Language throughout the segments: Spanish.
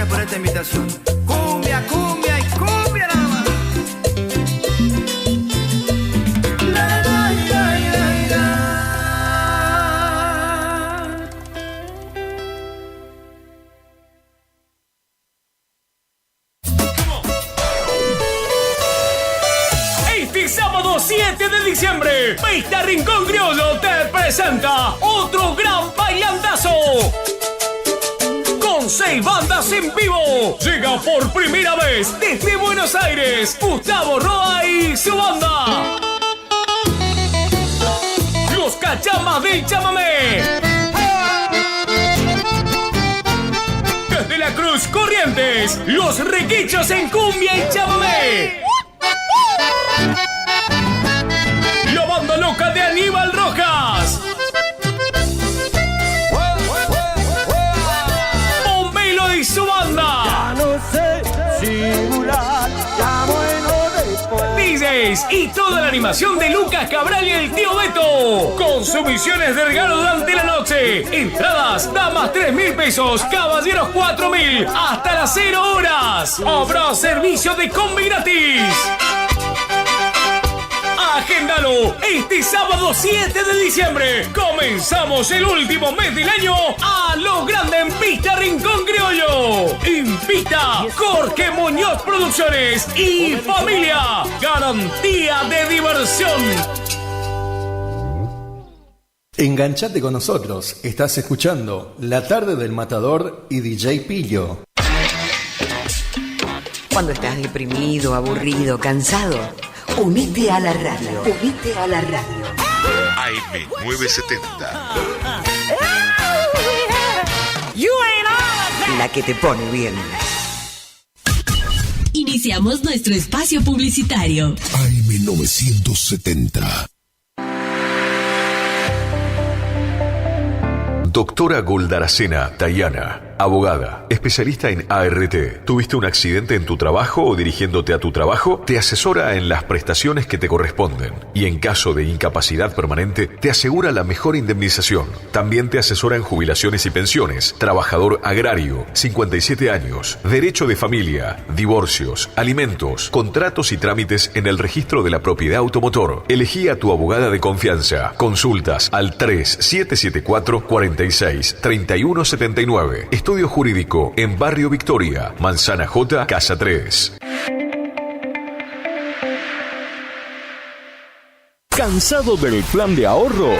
gracias por esta invitación. Cumbia, cumbia y cumbia nada más. La, la, la, la, la, la. Este sábado 7 de diciembre, Pista Rincón Criollo te presenta otro gran bailandazo. Con 6 bandas en vivo. Llega por primera vez desde Buenos Aires Gustavo Roa y su banda. Los Cachamas del Chamamé. Desde La Cruz, Corrientes, Los Requechos en cumbia y chamamé. La banda loca de Aníbal Rojas. Bombelo y su banda. Ya no sé simular, ya bueno después. DJs y toda la animación de Lucas Cabral y el tío Beto. Consumiciones de regalo durante la noche. Entradas, damas 3.000 pesos, caballeros 4.000. Hasta las 0 horas. Habrá servicio de combi gratis. Agéndalo este sábado 7 de diciembre. Comenzamos el último mes del año a lo grande en Pista Rincón Criollo. Invita Jorge Muñoz Producciones y familia. Garantía de diversión. Enganchate con nosotros. Estás escuchando La Tarde del Matador y DJ Pillo. Cuando estás deprimido, aburrido, cansado, unite a la radio. Unite a la radio. AM970. La que te pone bien. Iniciamos nuestro espacio publicitario. AM970. Doctora Goldaracena Tayana, abogada, especialista en ART. ¿Tuviste un accidente en tu trabajo o dirigiéndote a tu trabajo? Te asesora en las prestaciones que te corresponden y en caso de incapacidad permanente te asegura la mejor indemnización. También te asesora en jubilaciones y pensiones, trabajador agrario, 57 años, derecho de familia, divorcios, alimentos, contratos y trámites en el registro de la propiedad automotor. Elegí a tu abogada de confianza. Consultas al 3774-463179. Estudio Jurídico en Barrio Victoria, Manzana J, Casa 3. ¿Cansado del plan de ahorro?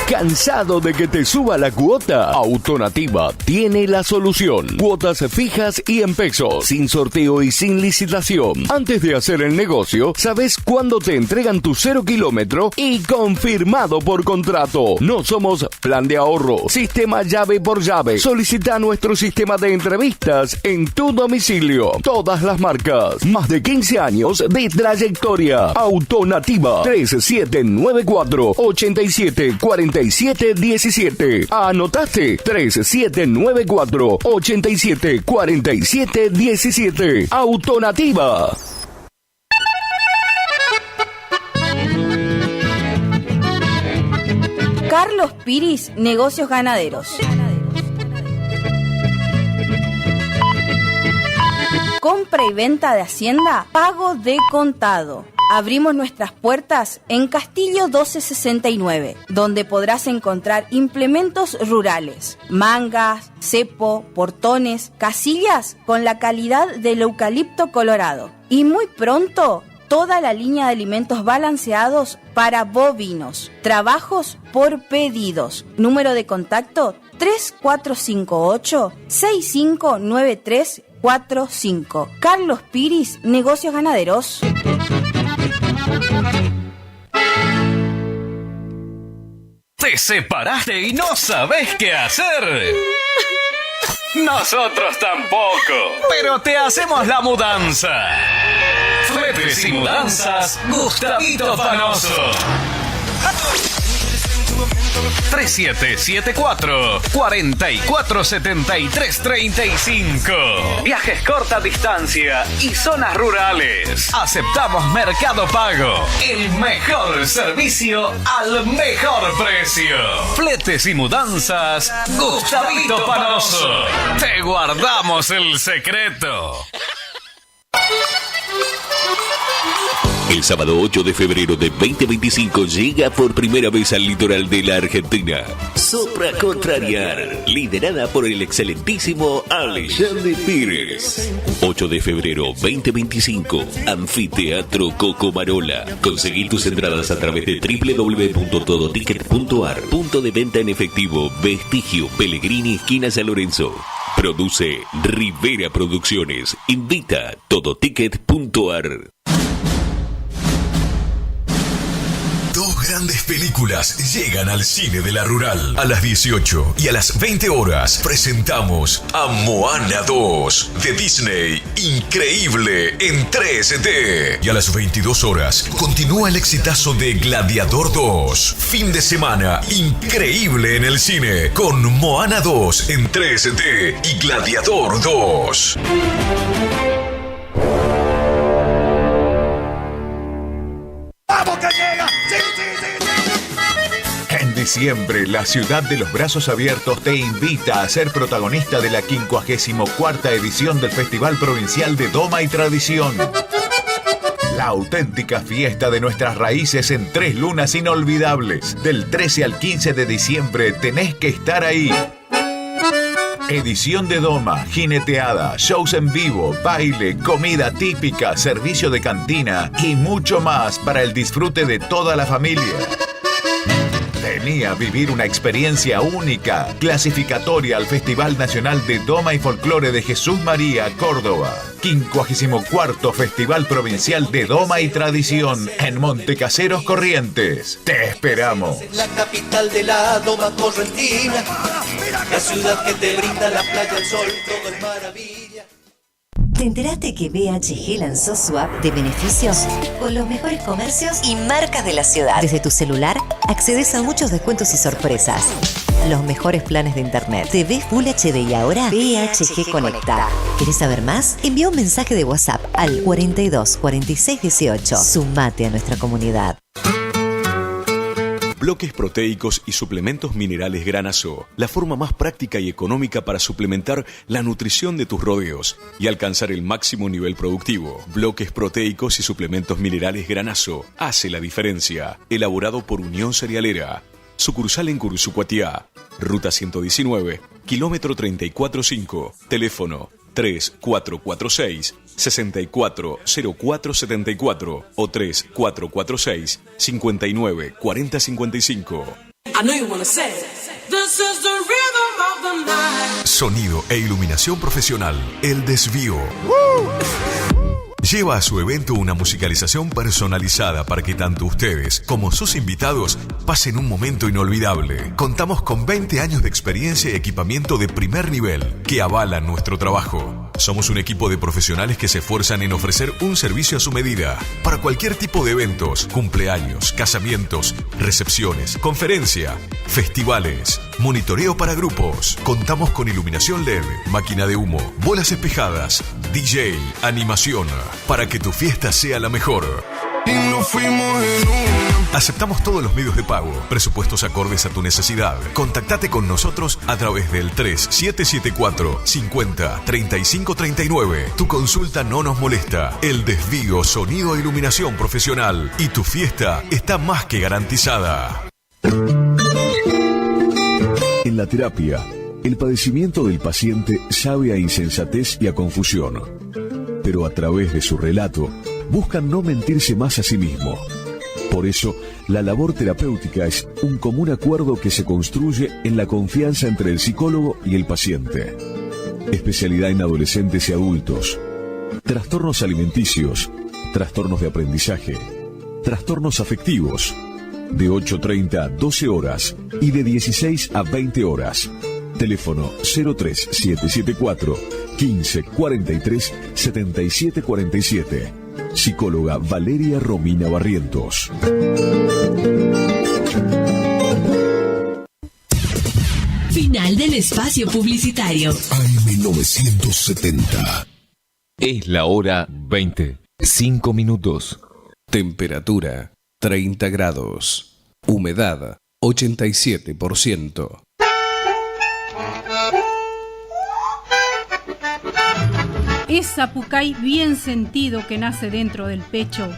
¿Cansado de que te suba la cuota? Autonativa tiene la solución. Cuotas fijas y en pesos, sin sorteo y sin licitación. Antes de hacer el negocio, sabes cuándo te entregan tu 0 kilómetro y confirmado por contrato. No somos plan de ahorro, sistema llave por llave. Solicita nuestro sistema de entrevistas en tu domicilio. Todas las marcas. Más de 15 años de trayectoria. Autonativa 3794-874717. ¿Anotaste? 3794-874717. Autonativa. Carlos Piris, Negocios Ganaderos. Compra y venta de hacienda, pago de contado. Abrimos nuestras puertas en Castillo 1269, donde podrás encontrar implementos rurales, mangas, cepo, portones, casillas con la calidad del eucalipto colorado. Y muy pronto, toda la línea de alimentos balanceados para bovinos. Trabajos por pedidos. Número de contacto 3458-659345. Carlos Piris, Negocios Ganaderos. ¿Te separaste y no sabés qué hacer? Nosotros tampoco, pero te hacemos la mudanza. Fletes y mudanzas, Gustavito Fanoso. 3774-447335. Viajes corta distancia y zonas rurales. Aceptamos Mercado Pago. El mejor servicio al mejor precio. Fletes y mudanzas, Gustavito Panoso. Te guardamos el secreto. El sábado 8 de febrero de 2025 llega por primera vez al litoral de la Argentina Sopra Contrariar, liderada por el excelentísimo Alexandre Pires. 8 de febrero 2025, Anfiteatro Cocomarola. Conseguí tus entradas a través de www.todoticket.ar. Punto de venta en efectivo, Vestigio, Pellegrini, esquina San Lorenzo. Produce Rivera Producciones. Invita Todoticket.ar. Dos grandes películas llegan al cine de la Rural. A las 18 y a las 20 horas presentamos a Moana 2 de Disney. Increíble en 3D. Y a las 22 horas continúa el exitazo de Gladiador 2. Fin de semana increíble en el cine con Moana 2 en 3D y Gladiador 2. ¡Vamos que llega! ¡Sí, sí, sí, sí! En diciembre, la ciudad de los brazos abiertos te invita a ser protagonista de la 54ª edición del Festival Provincial de Doma y Tradición. La auténtica fiesta de nuestras raíces en 3 lunas inolvidables. Del 13 al 15 de diciembre tenés que estar ahí. Edición de Doma, jineteada, shows en vivo, baile, comida típica, servicio de cantina y mucho más para el disfrute de toda la familia. Vení a vivir una experiencia única, clasificatoria al Festival Nacional de Doma y Folclore de Jesús María, Córdoba. 54º Festival Provincial de Doma y Tradición en Montecaseros, Corrientes. Te esperamos. La capital de la Doma correntina, la ciudad que te brinda la playa, el sol, todo es maravilla. ¿Te enteraste que BHG lanzó su app de beneficios con los mejores comercios y marcas de la ciudad? Desde tu celular accedes a muchos descuentos y sorpresas. Los mejores planes de internet. TV Full HD y ahora BHG Conecta. ¿Querés saber más? Envía un mensaje de WhatsApp al 42 46 18. Sumate a nuestra comunidad. Bloques proteicos y suplementos minerales Granazo, la forma más práctica y económica para suplementar la nutrición de tus rodeos y alcanzar el máximo nivel productivo. Bloques proteicos y suplementos minerales Granazo hace la diferencia. Elaborado por Unión Cerealera. Sucursal en Cursucuatiá, Ruta 119, kilómetro 345, teléfono 3446-640474 o 3446-594055. Sonido e iluminación profesional, El Desvío. Lleva a su evento una musicalización personalizada para que tanto ustedes como sus invitados pasen un momento inolvidable. Contamos con 20 años de experiencia y equipamiento de primer nivel que avalan nuestro trabajo. Somos un equipo de profesionales que se esfuerzan en ofrecer un servicio a su medida para cualquier tipo de eventos, cumpleaños, casamientos, recepciones, conferencia, festivales, monitoreo para grupos. Contamos con iluminación LED, máquina de humo, bolas espejadas, DJ, animación, para que tu fiesta sea la mejor. Aceptamos todos los medios de pago, presupuestos acordes a tu necesidad. Contactate con nosotros a través del 3774 50 35 39. Tu consulta no nos molesta. El Desvío, sonido e iluminación profesional. Y tu fiesta está más que garantizada. En la terapia, el padecimiento del paciente sabe a insensatez y a confusión, pero a través de su relato buscan no mentirse más a sí mismo. Por eso, la labor terapéutica es un común acuerdo que se construye en la confianza entre el psicólogo y el paciente. Especialidad en adolescentes y adultos, trastornos alimenticios, trastornos de aprendizaje, trastornos afectivos, de 8:30 a 12 horas y de 16 a 20 horas. Teléfono 03774 15 43 77 47. Psicóloga Valeria Romina Barrientos. un espacio publicitario. AM970. Es la hora 20. 5 minutos. Temperatura 30 grados. Humedad 87%. Es zapucay bien sentido que nace dentro del pecho.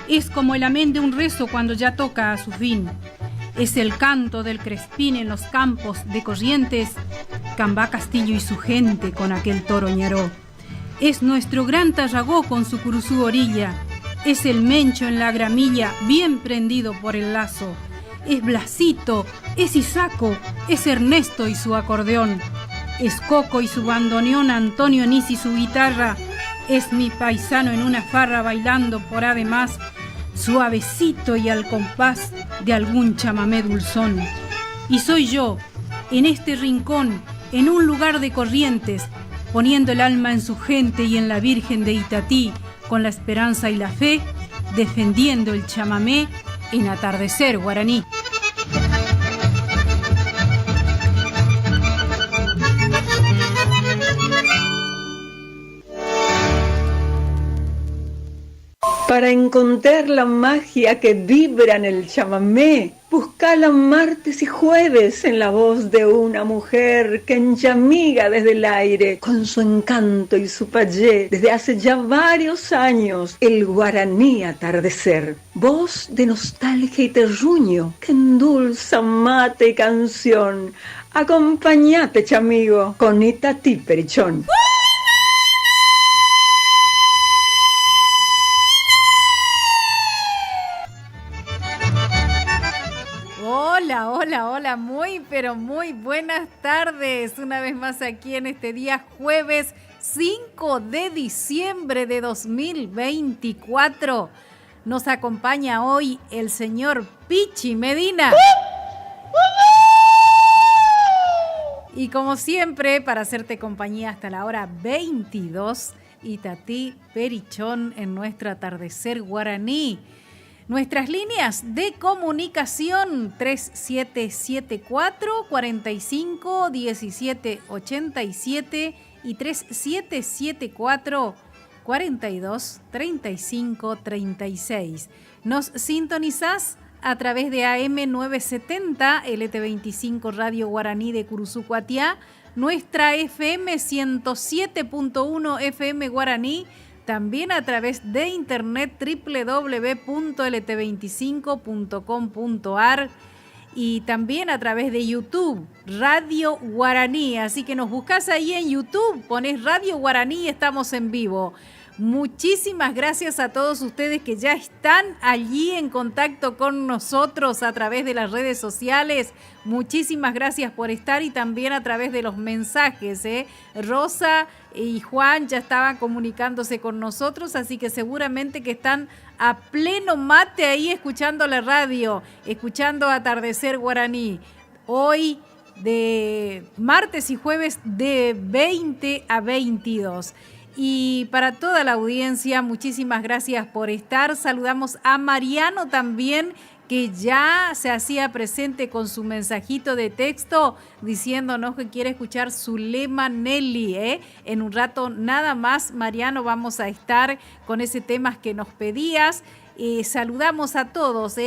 Es como el amén de un rezo cuando ya toca a su fin. Es el canto del crespín en los campos de Corrientes, Cambá Castillo y su gente con aquel toro ñaró. Es nuestro gran Tarragó con su curuzú orilla. Es el mencho en la gramilla bien prendido por el lazo. Es Blasito, es Isaco, es Ernesto y su acordeón. Es Coco y su bandoneón, Antonio Nis y su guitarra. Es mi paisano en una farra bailando por además, suavecito y al compás de algún chamamé dulzón. Y soy yo, en este rincón, en un lugar de Corrientes, poniendo el alma en su gente y en la Virgen de Itatí, con la esperanza y la fe, defendiendo el chamamé en Atardecer Guaraní. Para encontrar la magia que vibra en el chamamé, buscala martes y jueves en la voz de una mujer que enchamiga desde el aire con su encanto y su payé desde hace ya varios años el guaraní atardecer. Voz de nostalgia y terruño que endulza mate y canción. Acompañate, chamigo, con Itatí Perichón. Hola, muy pero muy buenas tardes. Una vez más aquí en este día jueves 5 de diciembre de 2024. Nos acompaña hoy el señor Pichi Medina. Y como siempre, para hacerte compañía hasta la hora 22, Itatí Perichón en nuestro atardecer guaraní. Nuestras líneas de comunicación 3774 45 17 87 y 3774 42 35 36. Nos sintonizás a través de AM970 LT25 Radio Guaraní de Curuzú Cuatiá, nuestra FM 107.1 FM Guaraní, también a través de internet www.lt25.com.ar y también a través de YouTube, Radio Guaraní. Así que nos buscas ahí en YouTube, pones Radio Guaraní y estamos en vivo. Muchísimas gracias a todos ustedes que ya están allí en contacto con nosotros a través de las redes sociales. Muchísimas gracias por estar y también a través de los mensajes. Rosa y Juan ya estaban comunicándose con nosotros, así que seguramente que están a pleno mate ahí escuchando la radio, escuchando Atardecer Guaraní. Hoy de martes y jueves de 20 a 22. Y para toda la audiencia, muchísimas gracias por estar. Saludamos a Mariano también, que ya se hacía presente con su mensajito de texto diciéndonos que quiere escuchar Zulema Nelly. En un rato nada más, Mariano, vamos a estar con ese tema que nos pedías. Saludamos a todos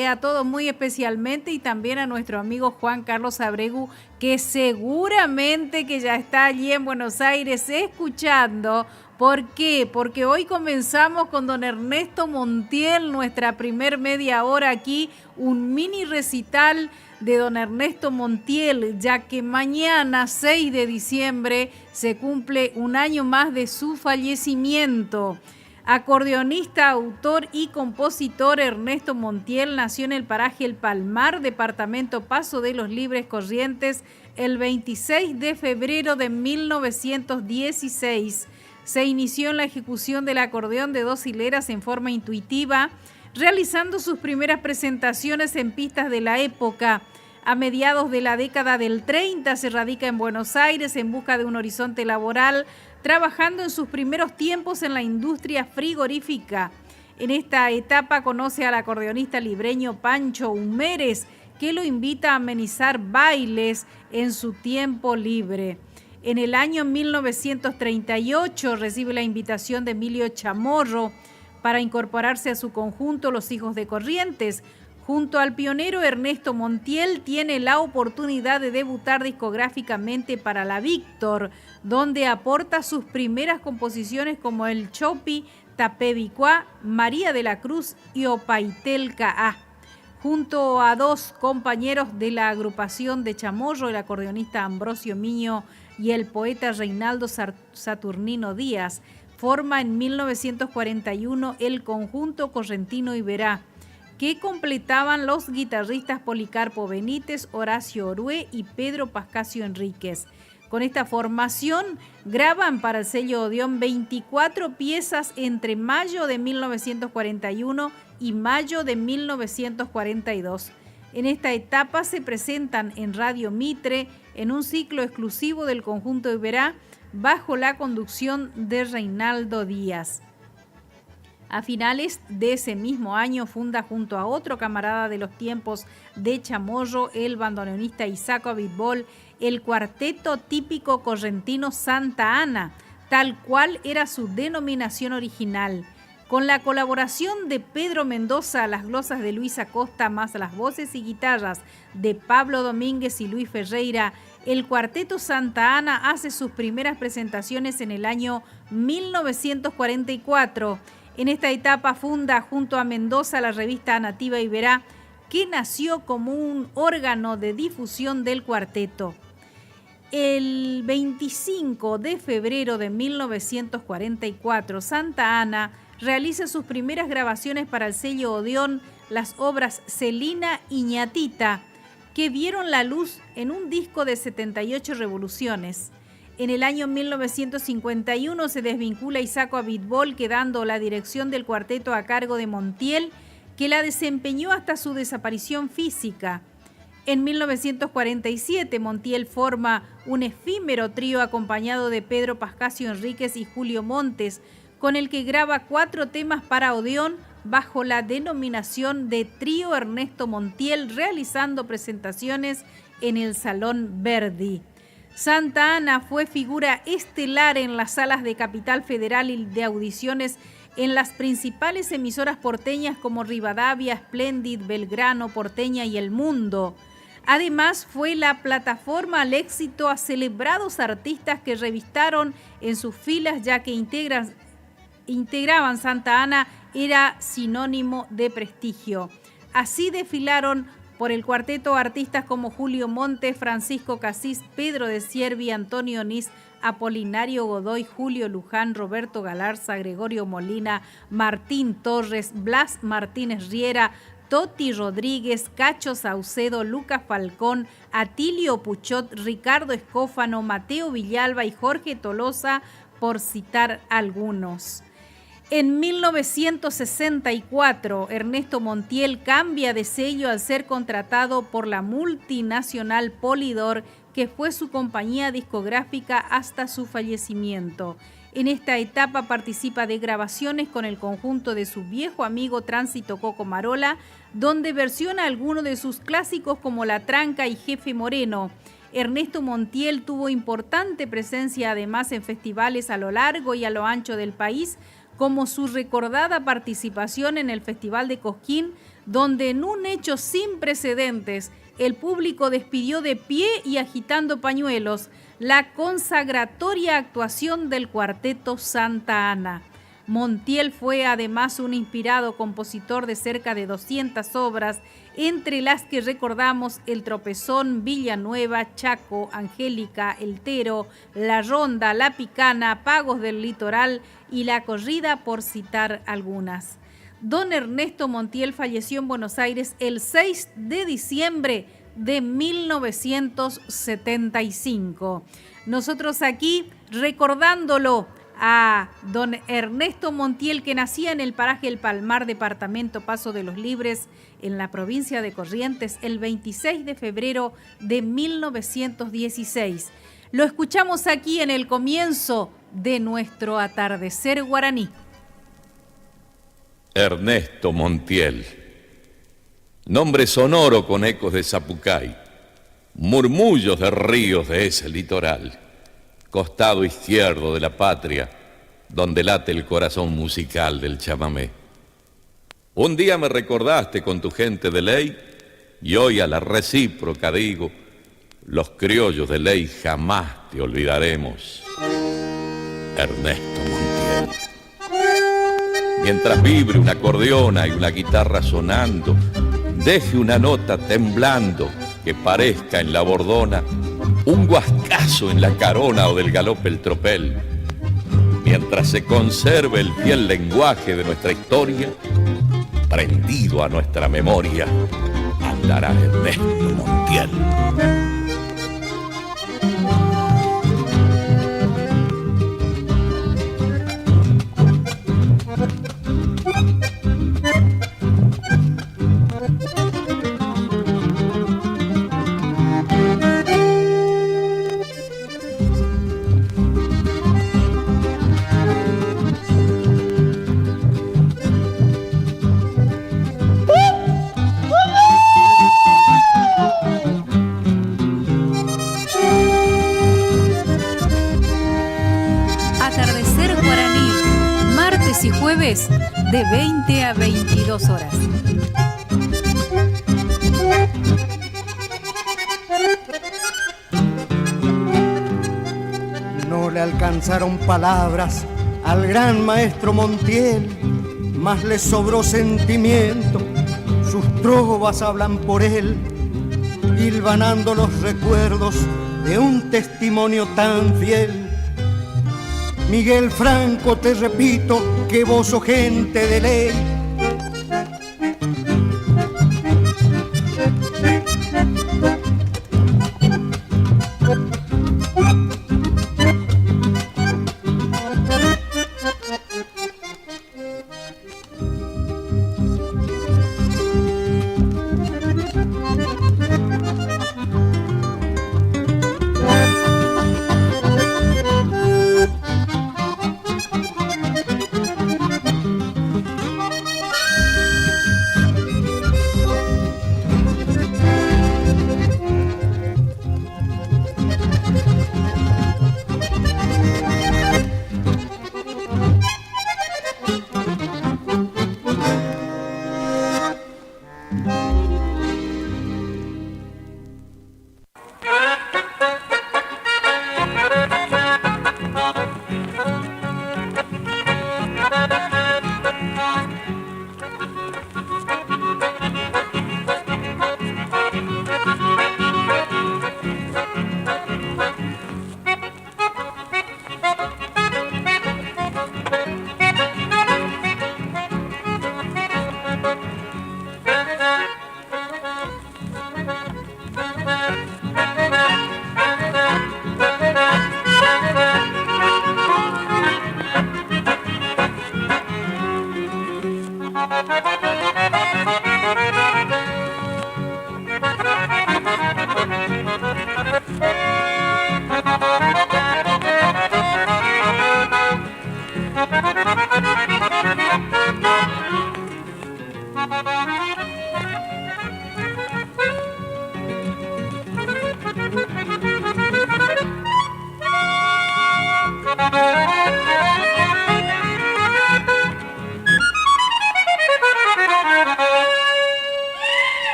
muy especialmente, y también a nuestro amigo Juan Carlos Abregu, que seguramente que ya está allí en Buenos Aires escuchando. ¿Por qué? Porque hoy comenzamos con don Ernesto Montiel, nuestra primer media hora aquí, un mini recital de don Ernesto Montiel, ya que mañana, 6 de diciembre, se cumple un año más de su fallecimiento. Acordeonista, autor y compositor, Ernesto Montiel nació en el paraje El Palmar, departamento Paso de los Libres, Corrientes, el 26 de febrero de 1916. Se inició en la ejecución del acordeón de 2 hileras en forma intuitiva, realizando sus primeras presentaciones en pistas de la época. A mediados de la década del 30 se radica en Buenos Aires en busca de un horizonte laboral, trabajando en sus primeros tiempos en la industria frigorífica. En esta etapa conoce al acordeonista libreño Pancho Humérez, que lo invita a amenizar bailes en su tiempo libre. En el año 1938 recibe la invitación de Emilio Chamorro para incorporarse a su conjunto Los Hijos de Corrientes. Junto al pionero Ernesto Montiel tiene la oportunidad de debutar discográficamente para la Víctor, donde aporta sus primeras composiciones como El Chopi, Tapebicuá, María de la Cruz y Opaitel Caá. Junto a dos compañeros de la agrupación de Chamorro, el acordeonista Ambrosio Miño y el poeta Reinaldo Saturnino Díaz, forma en 1941 el conjunto Correntino Iberá, que completaban los guitarristas Policarpo Benítez, Horacio Orué y Pedro Pascasio Enríquez. Con esta formación graban para el sello Odeón 24 piezas entre mayo de 1941 y mayo de 1942. En esta etapa se presentan en Radio Mitre en un ciclo exclusivo del conjunto Iberá bajo la conducción de Reinaldo Díaz. A finales de ese mismo año funda junto a otro camarada de los tiempos de Chamorro, el bandoneonista Isaco Abitbol, el cuarteto típico correntino Santa Ana, tal cual era su denominación original. Con la colaboración de Pedro Mendoza, las glosas de Luis Acosta, más las voces y guitarras de Pablo Domínguez y Luis Ferreira, el cuarteto Santa Ana hace sus primeras presentaciones en el año 1944. En esta etapa funda junto a Mendoza la revista Nativa Iberá, que nació como un órgano de difusión del cuarteto. El 25 de febrero de 1944, Santa Ana realiza sus primeras grabaciones para el sello Odeón, las obras Celina y Ñatita, que vieron la luz en un disco de 78 revoluciones. En el año 1951 se desvincula Isaco Abitbol, quedando la dirección del cuarteto a cargo de Montiel, que la desempeñó hasta su desaparición física. En 1947, Montiel forma un efímero trío acompañado de Pedro Pascasio Enríquez y Julio Montes, con el que graba 4 temas para Odeón bajo la denominación de Trío Ernesto Montiel, realizando presentaciones en el Salón Verdi. Santa Ana fue figura estelar en las salas de Capital Federal y de audiciones en las principales emisoras porteñas como Rivadavia, Splendid, Belgrano, Porteña y El Mundo. Además, fue la plataforma al éxito a celebrados artistas que revistaron en sus filas, ya que integraban Santa Ana era sinónimo de prestigio. Así desfilaron por el cuarteto artistas como Julio Montes, Francisco Casís, Pedro de Siervi, Antonio Nis, Apolinario Godoy, Julio Luján, Roberto Galarza, Gregorio Molina, Martín Torres, Blas Martínez Riera, Toti Rodríguez, Cacho Saucedo, Lucas Falcón, Atilio Puchot, Ricardo Escófano, Mateo Villalba y Jorge Tolosa, por citar algunos. En 1964, Ernesto Montiel cambia de sello al ser contratado por la multinacional Polydor, que fue su compañía discográfica hasta su fallecimiento. En esta etapa participa de grabaciones con el conjunto de su viejo amigo Tránsito Coco Marola, donde versiona algunos de sus clásicos como La Tranca y Jefe Moreno. Ernesto Montiel tuvo importante presencia además en festivales a lo largo y a lo ancho del país, como su recordada participación en el Festival de Cosquín, donde en un hecho sin precedentes, el público despidió de pie y agitando pañuelos la consagratoria actuación del cuarteto Santa Ana. Montiel fue además un inspirado compositor de cerca de 200 obras, entre las que recordamos El Tropezón, Villanueva, Chaco, Angélica, El Tero, La Ronda, La Picana, Pagos del Litoral y La Corrida, por citar algunas. Don Ernesto Montiel falleció en Buenos Aires el 6 de diciembre de 1975. Nosotros aquí recordándolo a don Ernesto Montiel, que nacía en el paraje El Palmar, departamento Paso de los Libres, en la provincia de Corrientes, el 26 de febrero de 1916. Lo escuchamos aquí en el comienzo de nuestro atardecer guaraní. Ernesto Montiel, nombre sonoro con ecos de Zapucay, murmullos de ríos de ese litoral, costado izquierdo de la patria, donde late el corazón musical del chamamé. Un día me recordaste con tu gente de ley, y hoy a la recíproca digo, los criollos de ley jamás te olvidaremos. Ernesto Montiel. Mientras vibre una acordeona y una guitarra sonando, deje una nota temblando que parezca en la bordona un guascazo en la carona o del galope el tropel. Mientras se conserve el fiel lenguaje de nuestra historia, prendido a nuestra memoria, andará Ernesto Montiel. Y jueves de 20 a 22 horas. No le alcanzaron palabras al gran maestro Montiel, más le sobró sentimiento, sus trovas hablan por él, hilvanando los recuerdos de un testimonio tan fiel. Miguel Franco, te repito, que vos sos gente de ley.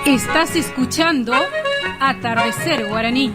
Estás escuchando Atardecer Guaraní.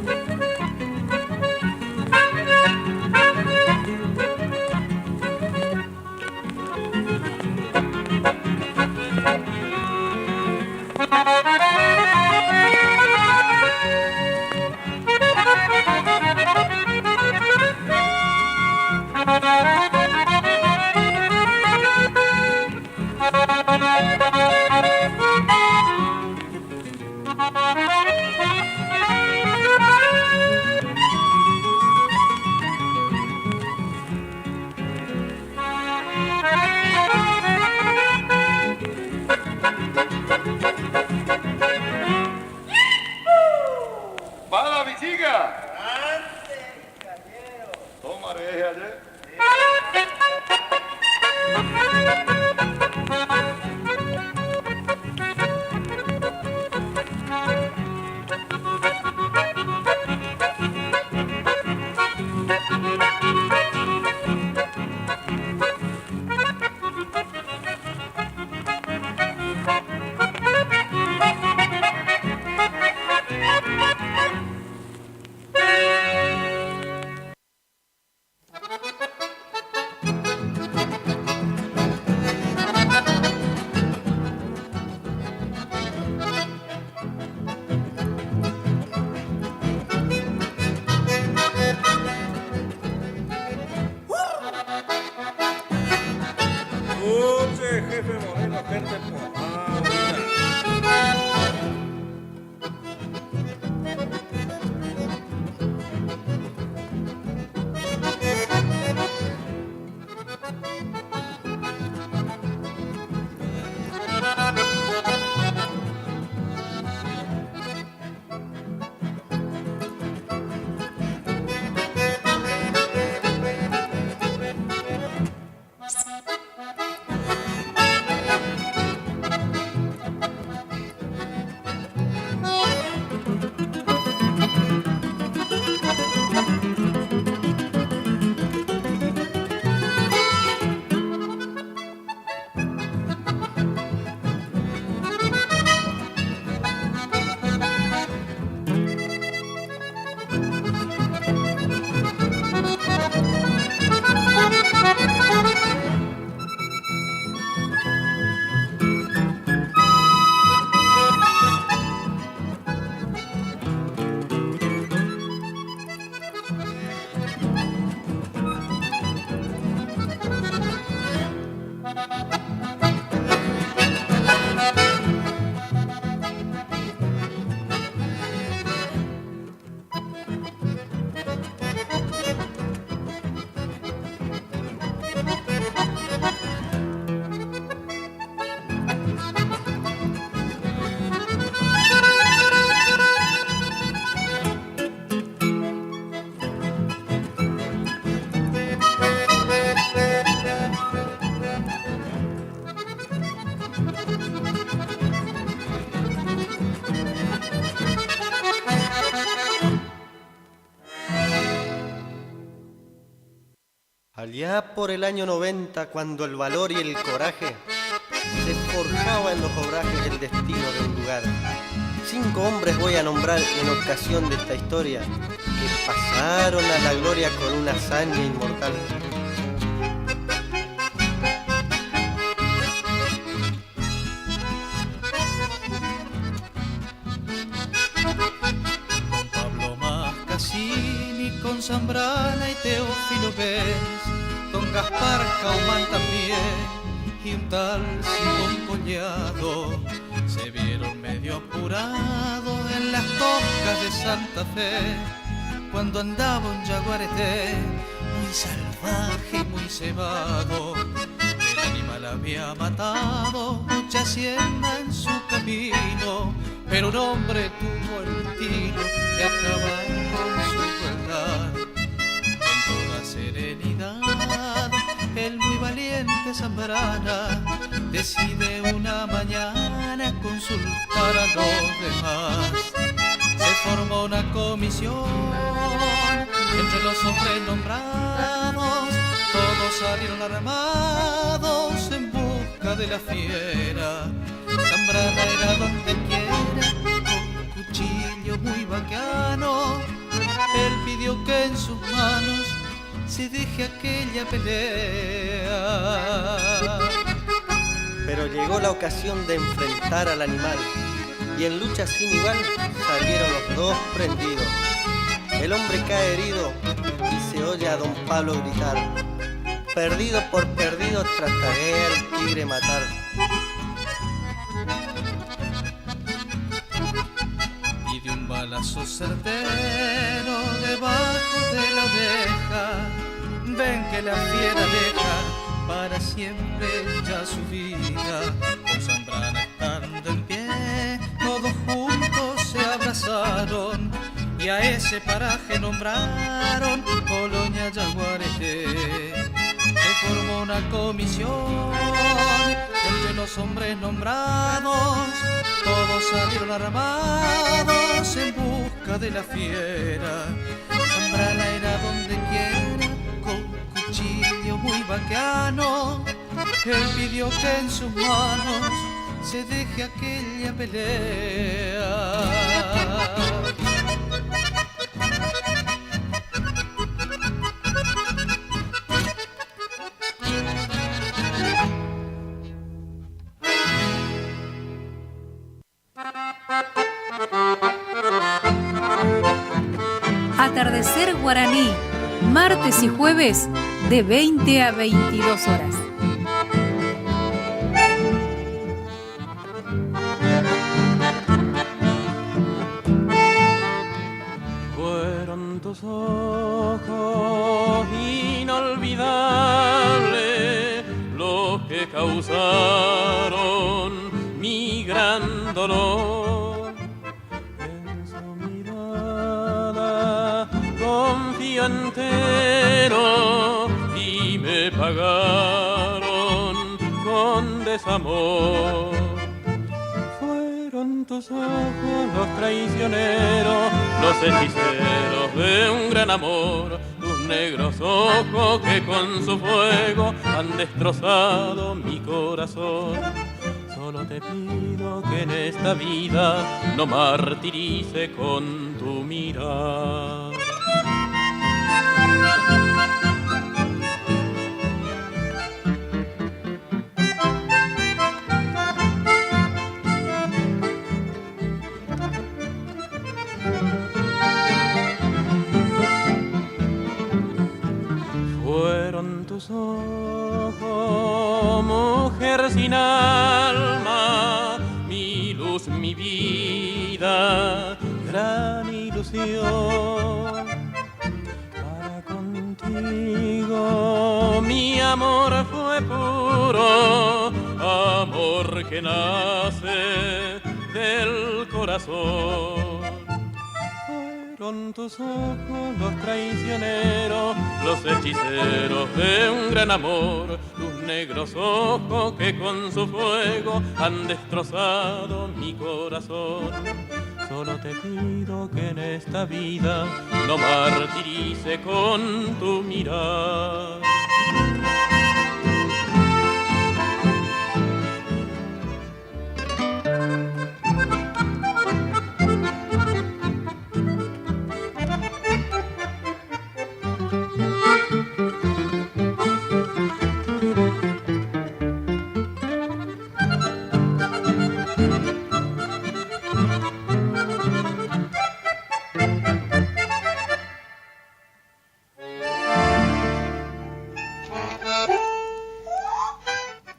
Allá por el año 90, cuando el valor y el coraje se forjaba en los obrajes del destino de un lugar. 5 hombres voy a nombrar en ocasión de esta historia, que pasaron a la gloria con una hazaña inmortal. Pablo Mascasini, con Zambrana y Teófilo Pérez, don Gaspar Caumán también, y un tal Simón Collado, se vieron medio apurados en las tocas de Santa Fe, cuando andaba un jaguarete muy salvaje y muy cebado. El animal había matado mucha hacienda en su camino, pero un hombre tuvo el tino de acabar con su crueldad. Con toda serenidad, el muy valiente Zambrana decide una mañana consultar a los demás. Se formó una comisión entre los hombres nombrados, todos salieron armados en busca de la fiera. Zambrana era donde quiera, con un cuchillo muy bacano. Él pidió que en sus manos se deje aquella pelea. Pero llegó la ocasión de enfrentar al animal, y en lucha sin igual salieron los dos prendidos. El hombre cae herido y se oye a don Pablo gritar: perdido por perdido trataré al tigre matar. Y de un balazo certero debajo de la oreja, ven que la fiera deja para siempre ya su vida. Con Zambrana estando en pie, todos juntos se abrazaron y a ese paraje nombraron Colonia Yaguareté. una comisión entre los hombres nombrados, todos salieron armados en busca de la fiera. Zambrana era donde quiera, con cuchillo muy bacano. Él pidió que en sus manos se deje aquella pelea. Atardecer Guaraní, martes y jueves de 20 a 22 horas. Fueron tus ojos inolvidables los que causaron mi gran dolor. En su mirada confío entero y me pagaron con desamor. Fueron tus ojos los traicioneros, los hechiceros de un gran amor, tus negros ojos que con su fuego han destrozado mi corazón. Solo te pido que en esta vida no martirice con tu mirar. Fueron tus ojos, mujer sin alma, mi luz, mi vida, gran ilusión. Para contigo mi amor fue puro, amor que nace del corazón. Fueron tus ojos los traicioneros, los hechiceros de un gran amor, tus negros ojos que con su fuego han destrozado mi corazón. Solo te pido que en esta vida no martirice con tu mirar.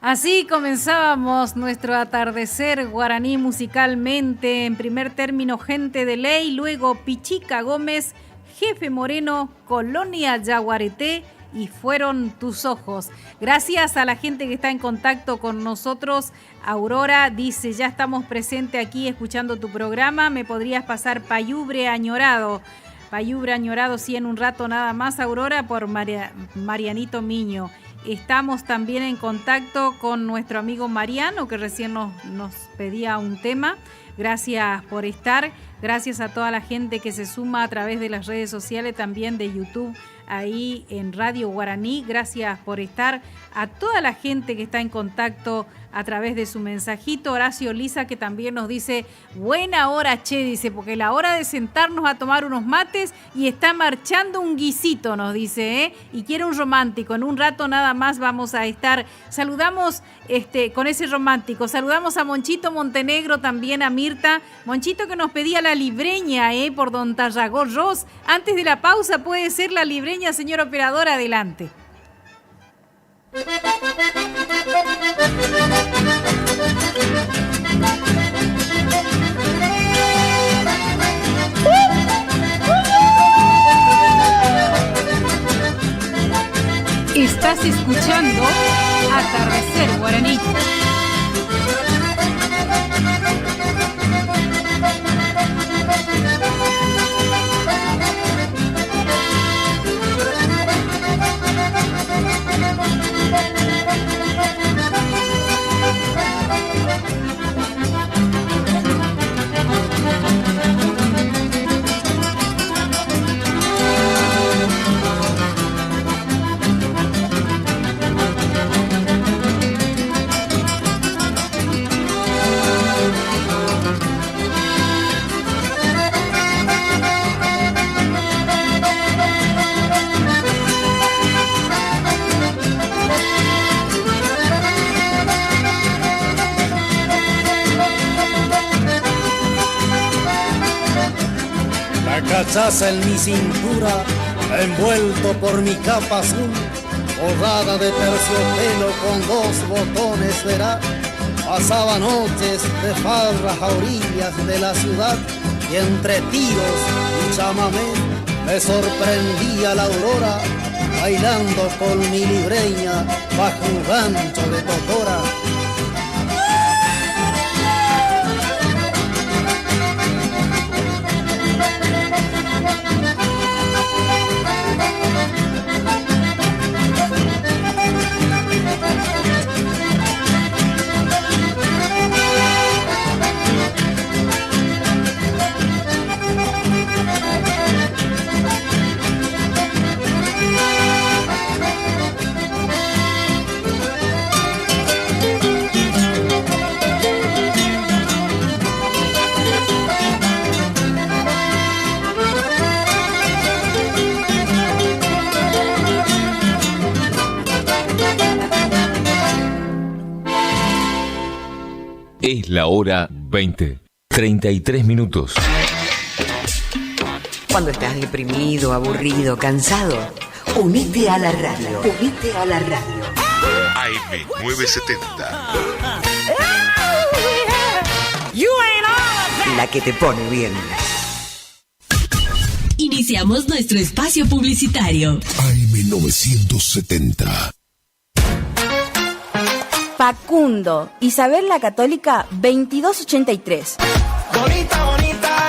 Así comenzábamos nuestro atardecer guaraní musicalmente. En primer término, Gente de Ley, luego Pichica Gómez, Jefe Moreno, Colonia Yaguareté y Fueron tus ojos. Gracias a la gente que está en contacto con nosotros. Aurora dice, ya estamos presentes aquí escuchando tu programa. ¿Me podrías pasar Payubre Añorado? Payubre Añorado, sí, en un rato nada más, Aurora, por Marianito Miño. Estamos también en contacto con nuestro amigo Mariano, que recién nos pedía un tema. Gracias por estar. Gracias a toda la gente que se suma a través de las redes sociales, también de YouTube, ahí en Radio Guaraní. Gracias por estar. A toda la gente que está en contacto a través de su mensajito. Horacio Lisa, que también nos dice, buena hora, che, dice, porque la hora de sentarnos a tomar unos mates y está marchando un guisito, nos dice, ¿eh? Y quiere un romántico. En un rato nada más vamos a estar. Saludamos con ese romántico. Saludamos a Monchito Montenegro, también a Mirta. Monchito que nos pedía la libreña, por Don Tarragó Ross. Antes de la pausa puede ser la libreña, señor operador, adelante. Estás escuchando Atardecer Guaraní. rechaza en mi cintura, envuelto por mi capa azul, borrada de terciopelo con 2 botones, verá. Pasaba noches de farras a orillas de la ciudad y entre tiros y chamamé me sorprendía la aurora, bailando con mi libreña bajo un rancho de totora. Es la hora 20:33. Cuando estás deprimido, aburrido, cansado, unite a la radio. Unite a la radio. AM970. La que te pone bien. Iniciamos nuestro espacio publicitario. AM970. Facundo, Isabel la Católica, 2283. Bonita, bonita,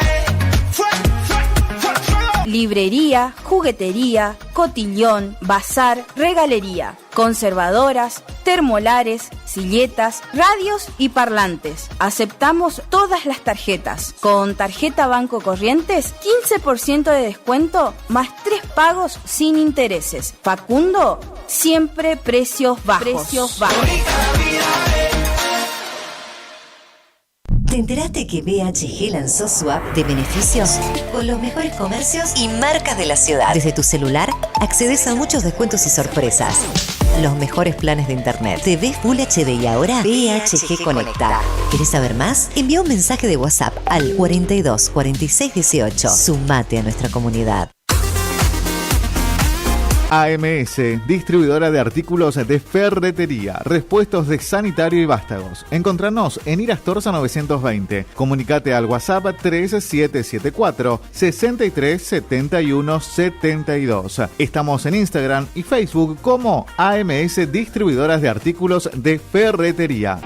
Librería, juguetería, cotillón, bazar, regalería, conservadoras, termolares, silletas, radios y parlantes. Aceptamos todas las tarjetas. Con tarjeta Banco Corrientes, 15% de descuento más 3 pagos sin intereses. Facundo, siempre precios bajos. ¿Te enteraste que BHG lanzó su app de beneficios con los mejores comercios y marcas de la ciudad? Desde tu celular accedes a muchos descuentos y sorpresas. Los mejores planes de internet. TV Full HD y ahora BHG Conecta. ¿Querés saber más? Envía un mensaje de WhatsApp al 42 46 18. Sumate a nuestra comunidad. AMS, distribuidora de artículos de ferretería, repuestos de sanitario y vástagos. Encontranos en Irastorza 920. Comunicate al WhatsApp 3774 63 71 72. Estamos en Instagram y Facebook como AMS Distribuidoras de Artículos de Ferretería.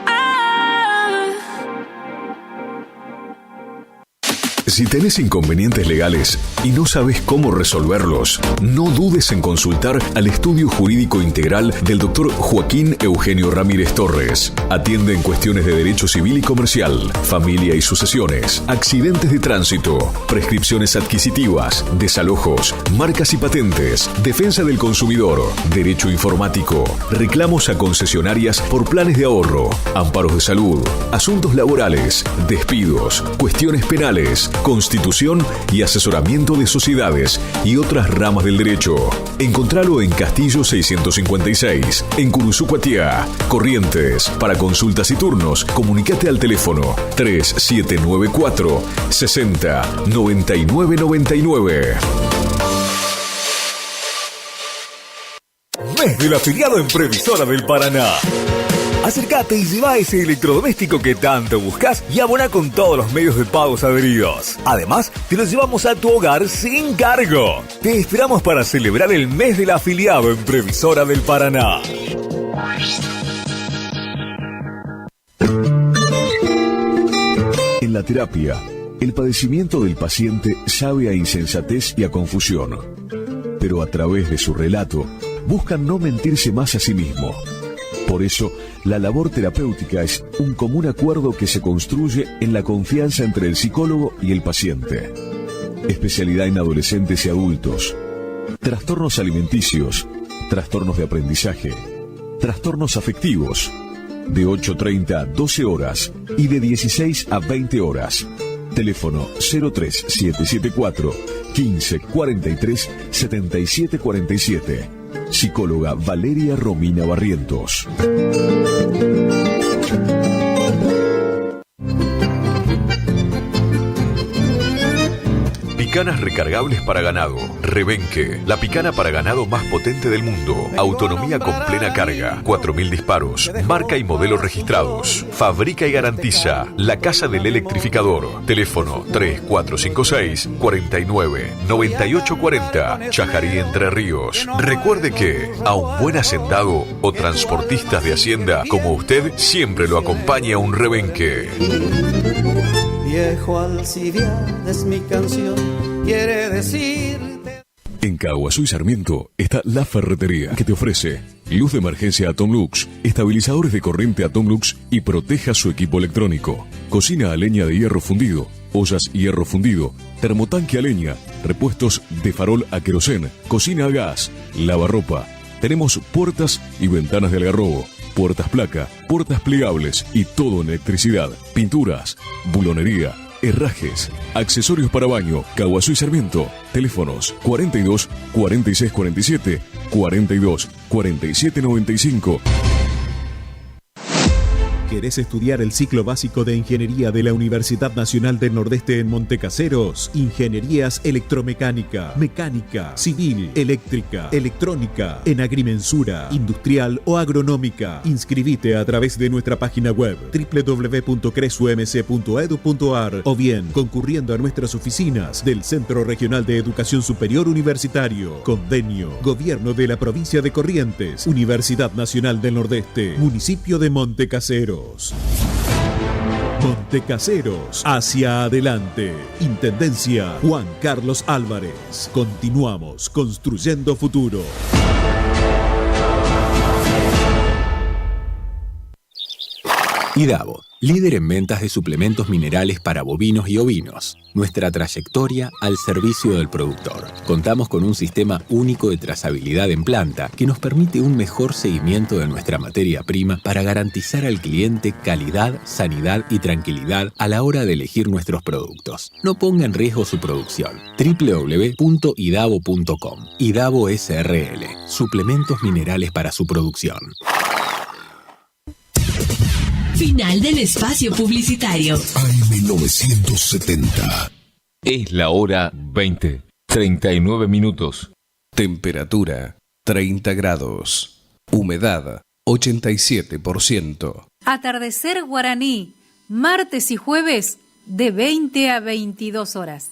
Si tenés inconvenientes legales y no sabes cómo resolverlos, no dudes en consultar al Estudio Jurídico Integral del Dr. Joaquín Eugenio Ramírez Torres. Atiende en cuestiones de derecho civil y comercial, familia y sucesiones, accidentes de tránsito, prescripciones adquisitivas, desalojos, marcas y patentes, defensa del consumidor, derecho informático, reclamos a concesionarias por planes de ahorro, amparos de salud, asuntos laborales, despidos, cuestiones penales, constitución y asesoramiento de sociedades y otras ramas del derecho. Encontralo en Castillo 656, en Curuzucuatiá, Corrientes. Para consultas y turnos, comunicate al teléfono 3794 60 99 99. Mes del afiliado en Previsora del Paraná. Acércate y lleva ese electrodoméstico que tanto buscas y abona con todos los medios de pagos adheridos. Además, te lo llevamos a tu hogar sin cargo. Te esperamos para celebrar el mes del afiliado en Previsora del Paraná. En la terapia, el padecimiento del paciente sabe a insensatez y a confusión, pero a través de su relato buscan no mentirse más a sí mismo. Por eso, la labor terapéutica es un común acuerdo que se construye en la confianza entre el psicólogo y el paciente. Especialidad en adolescentes y adultos. Trastornos alimenticios, trastornos de aprendizaje, trastornos afectivos. De 8:30 a 12 horas y de 16 a 20 horas. Teléfono 03774 15 43 77 47. Psicóloga Valeria Romina Barrientos. Picanas recargables para ganado. Rebenque, la picana para ganado más potente del mundo. Autonomía con plena carga. 4.000 disparos. Marca y modelo registrados. Fabrica y garantiza La Casa del Electrificador. Teléfono 3456 49 98 40. Chajarí, Entre Ríos. Recuerde que a un buen hacendado o transportistas de hacienda como usted siempre lo acompaña un rebenque. Viejo Alcibiades es mi canción, quiere decir. En Caguazú y Sarmiento está La Ferretería, que te ofrece luz de emergencia Atomlux, estabilizadores de corriente Atomlux y proteja su equipo electrónico, cocina a leña de hierro fundido, ollas hierro fundido, termotanque a leña, repuestos de farol a querosén, cocina a gas, lavarropa. Tenemos puertas y ventanas de algarrobo, puertas placa, puertas plegables y todo en electricidad, pinturas, bulonería, herrajes, accesorios para baño. Caguazú y Sarmiento. Teléfonos 42 46 47 42 47 95. ¿Querés estudiar el ciclo básico de Ingeniería de la Universidad Nacional del Nordeste en Montecaseros? Ingenierías electromecánica, mecánica, civil, eléctrica, electrónica, en agrimensura, industrial o agronómica. Inscribite a través de nuestra página web www.cresumc.edu.ar o bien concurriendo a nuestras oficinas del Centro Regional de Educación Superior Universitario. Convenio, Gobierno de la Provincia de Corrientes, Universidad Nacional del Nordeste, Municipio de Montecaseros. Montecaseros, hacia adelante. Intendencia Juan Carlos Álvarez. Continuamos construyendo futuro. IDAVO, líder en ventas de suplementos minerales para bovinos y ovinos. Nuestra trayectoria al servicio del productor. Contamos con un sistema único de trazabilidad en planta que nos permite un mejor seguimiento de nuestra materia prima para garantizar al cliente calidad, sanidad y tranquilidad a la hora de elegir nuestros productos. No ponga en riesgo su producción. www.idavo.com. IDAVO SRL. Suplementos minerales para su producción. Final del espacio publicitario. AM970. Es la hora 20, 39 minutos. Temperatura 30 grados. Humedad 87%. Atardecer guaraní, martes y jueves de 20 a 22 horas.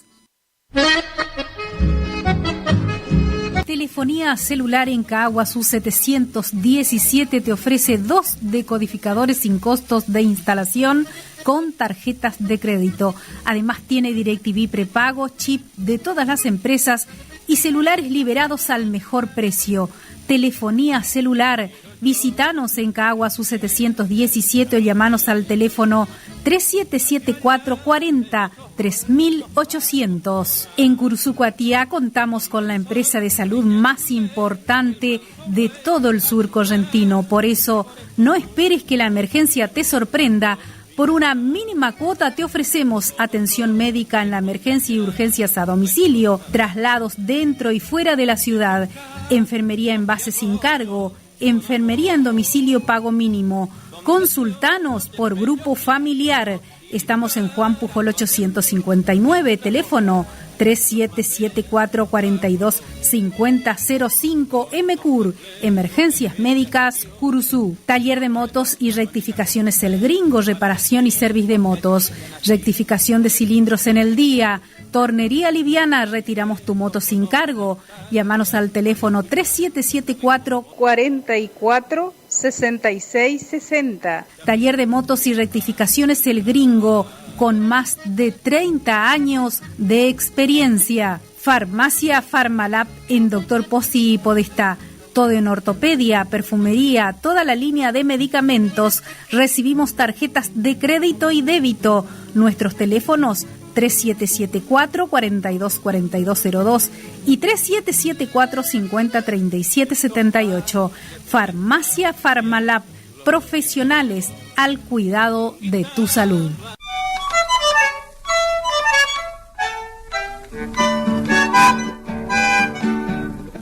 Telefonía celular en Caguazú 717 te ofrece 2 decodificadores sin costos de instalación con tarjetas de crédito. Además tiene DirecTV prepago, chip de todas las empresas y celulares liberados al mejor precio. Telefonía celular. Visítanos en Caguazú 717 o llamanos al teléfono 3774 40 3800. En Cursucuatía contamos con la empresa de salud más importante de todo el sur correntino. Por eso, no esperes que la emergencia te sorprenda. Por una mínima cuota te ofrecemos atención médica en la emergencia y urgencias a domicilio, traslados dentro y fuera de la ciudad, enfermería en base sin cargo, enfermería en domicilio pago mínimo. Consultanos por grupo familiar. Estamos en Juan Pujol 859, teléfono 3774 42 5005. MCUR, Emergencias Médicas Curuzú. Taller de motos y rectificaciones El Gringo, reparación y servicio de motos, rectificación de cilindros en el día, tornería liviana, retiramos tu moto sin cargo. Llámanos al teléfono 3774 44 6660. Taller de motos y rectificaciones El Gringo, con más de 30 años de experiencia. Farmacia Farmalab en Dr. Pozzi y Podestá. Todo en ortopedia, perfumería, toda la línea de medicamentos. Recibimos tarjetas de crédito y débito. Nuestros teléfonos 3774 42 4202 y 3774 50 37 78. Farmacia Farmalab, profesionales al cuidado de tu salud.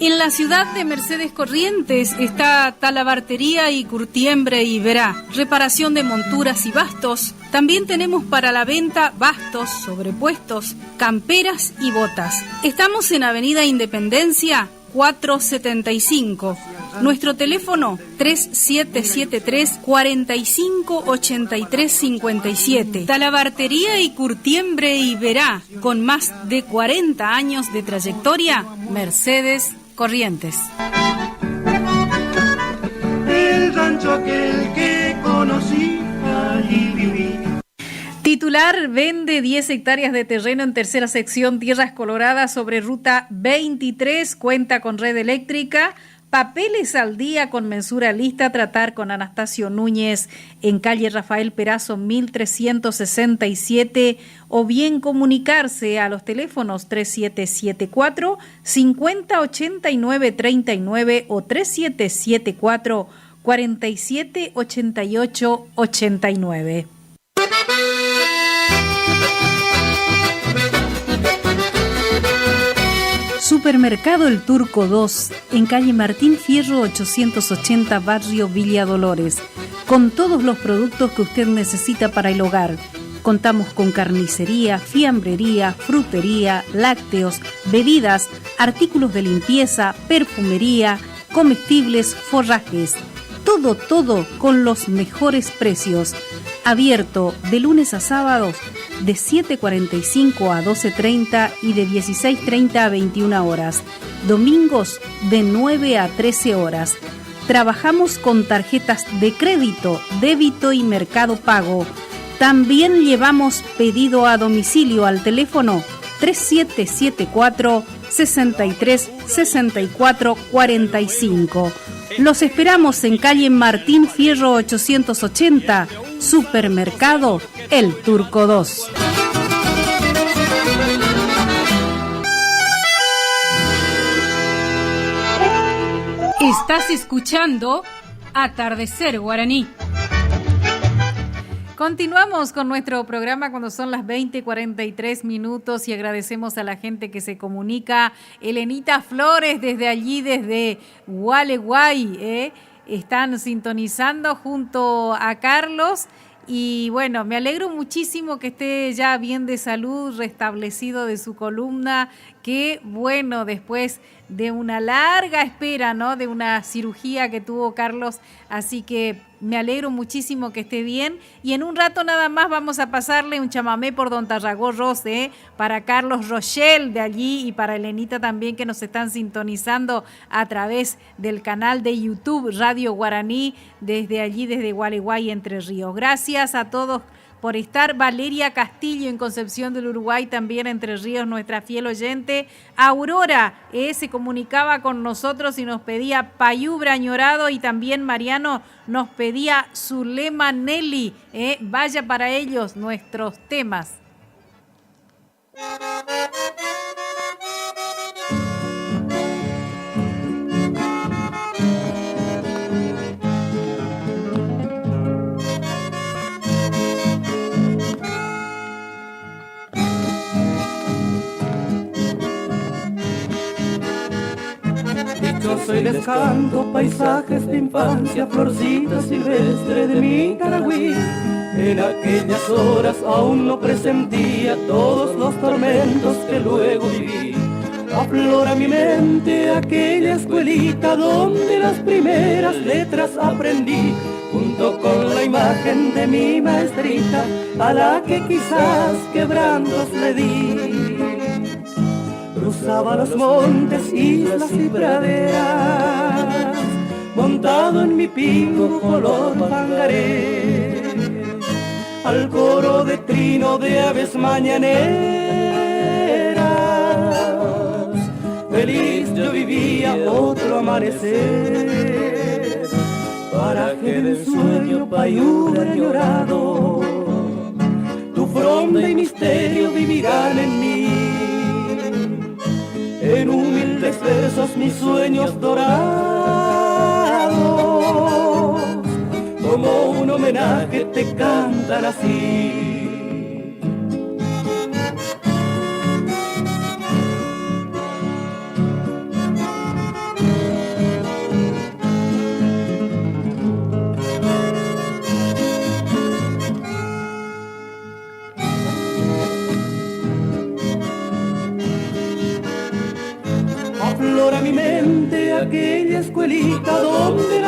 En la ciudad de Mercedes Corrientes está Talabartería y Curtiembre y Verá, reparación de monturas y bastos. También tenemos para la venta bastos, sobrepuestos, camperas y botas. Estamos en Avenida Independencia 475. Nuestro teléfono 3773 458357. Talabartería y Curtiembre y Verá, con más de 40 años de trayectoria, Mercedes Corrientes. El rancho aquel que conocí, allí viví. Titular vende 10 hectáreas de terreno en tercera sección Tierras Coloradas sobre ruta 23, cuenta con red eléctrica. Papeles al día con mensura lista, tratar con Anastasio Núñez en calle Rafael Perazo 1367 o bien comunicarse a los teléfonos 3774 508939 o 3774 478889. Supermercado El Turco 2, en calle Martín Fierro 880, barrio Villa Dolores, con todos los productos que usted necesita para el hogar. Contamos con carnicería, fiambrería, frutería, lácteos, bebidas, artículos de limpieza, perfumería, comestibles, forrajes. Todo con los mejores precios. Abierto de lunes a sábados de 7:45 a 12:30 y de 16:30 a 21 horas. Domingos de 9 a 13 horas. Trabajamos con tarjetas de crédito, débito y Mercado Pago. También llevamos pedido a domicilio al teléfono 3774 63 64 45. Los esperamos en calle Martín Fierro 880, Supermercado El Turco 2. Estás escuchando Atardecer Guaraní. Continuamos con nuestro programa cuando son las 20:43 y agradecemos a la gente que se comunica. Elenita Flores desde allí, desde Gualeguay, están sintonizando junto a Carlos. Y bueno, me alegro muchísimo que esté ya bien de salud, restablecido de su columna. Qué bueno, después de una larga espera, ¿no? De una cirugía que tuvo Carlos. Así que me alegro muchísimo que esté bien. Y en un rato nada más vamos a pasarle un chamamé por Don Tarragó Rose, para Carlos Rochelle de allí y para Elenita también, que nos están sintonizando a través del canal de YouTube Radio Guaraní desde allí, desde Gualeguay, Entre Ríos. Gracias a todos por estar. Valeria Castillo en Concepción del Uruguay, también Entre Ríos, nuestra fiel oyente. Aurora se comunicaba con nosotros y nos pedía Payú Brañorado, y también Mariano nos pedía Zulema Nelly. Vaya para ellos nuestros temas. Dichoso y les canto paisajes de infancia, florcita silvestre de mi Caragüí. En aquellas horas aún no presentía todos los tormentos que luego viví. Aflora mi mente aquella escuelita donde las primeras letras aprendí, junto con la imagen de mi maestrita, a la que quizás quebrantos le di. Cruzaba los montes, islas y praderas, montado en mi pingo color pangaré, al coro de trino de aves mañaneras. Feliz yo vivía otro amanecer, paraje del sueño Payú Brañorado. Tu fronda y misterio vivirán en mí, en humildes versos mis sueños dorados, como un homenaje te cantan así.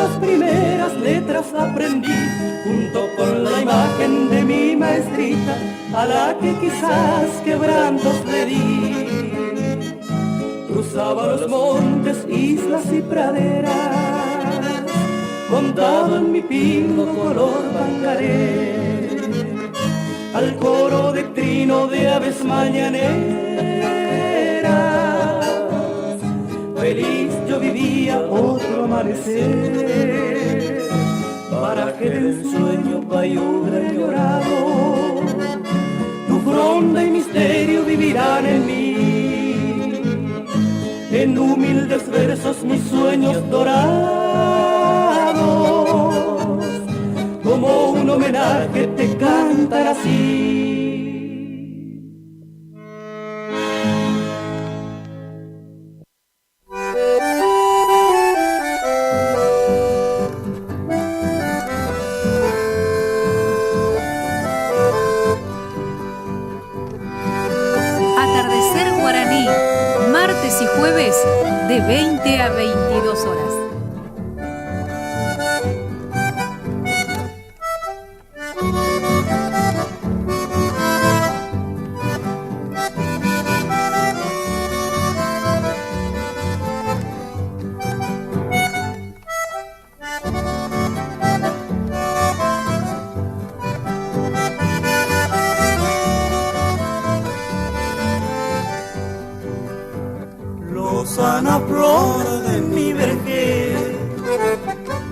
las primeras letras aprendí, junto con la imagen de mi maestrita, a la que quizás quebrantos le di. Cruzaba los montes, islas y praderas, montado en mi pingo color bangaré, al coro de trino de aves mañaneras. Feliz yo vivía otro amanecer, paraje del sueño Payura llorado, tu fronda y misterio vivirán en mí, en humildes versos mis sueños dorados, como un homenaje te cantan así. Atardecer guaraní, martes y jueves de 20 a 22 horas. Lozana flor de mi vergel,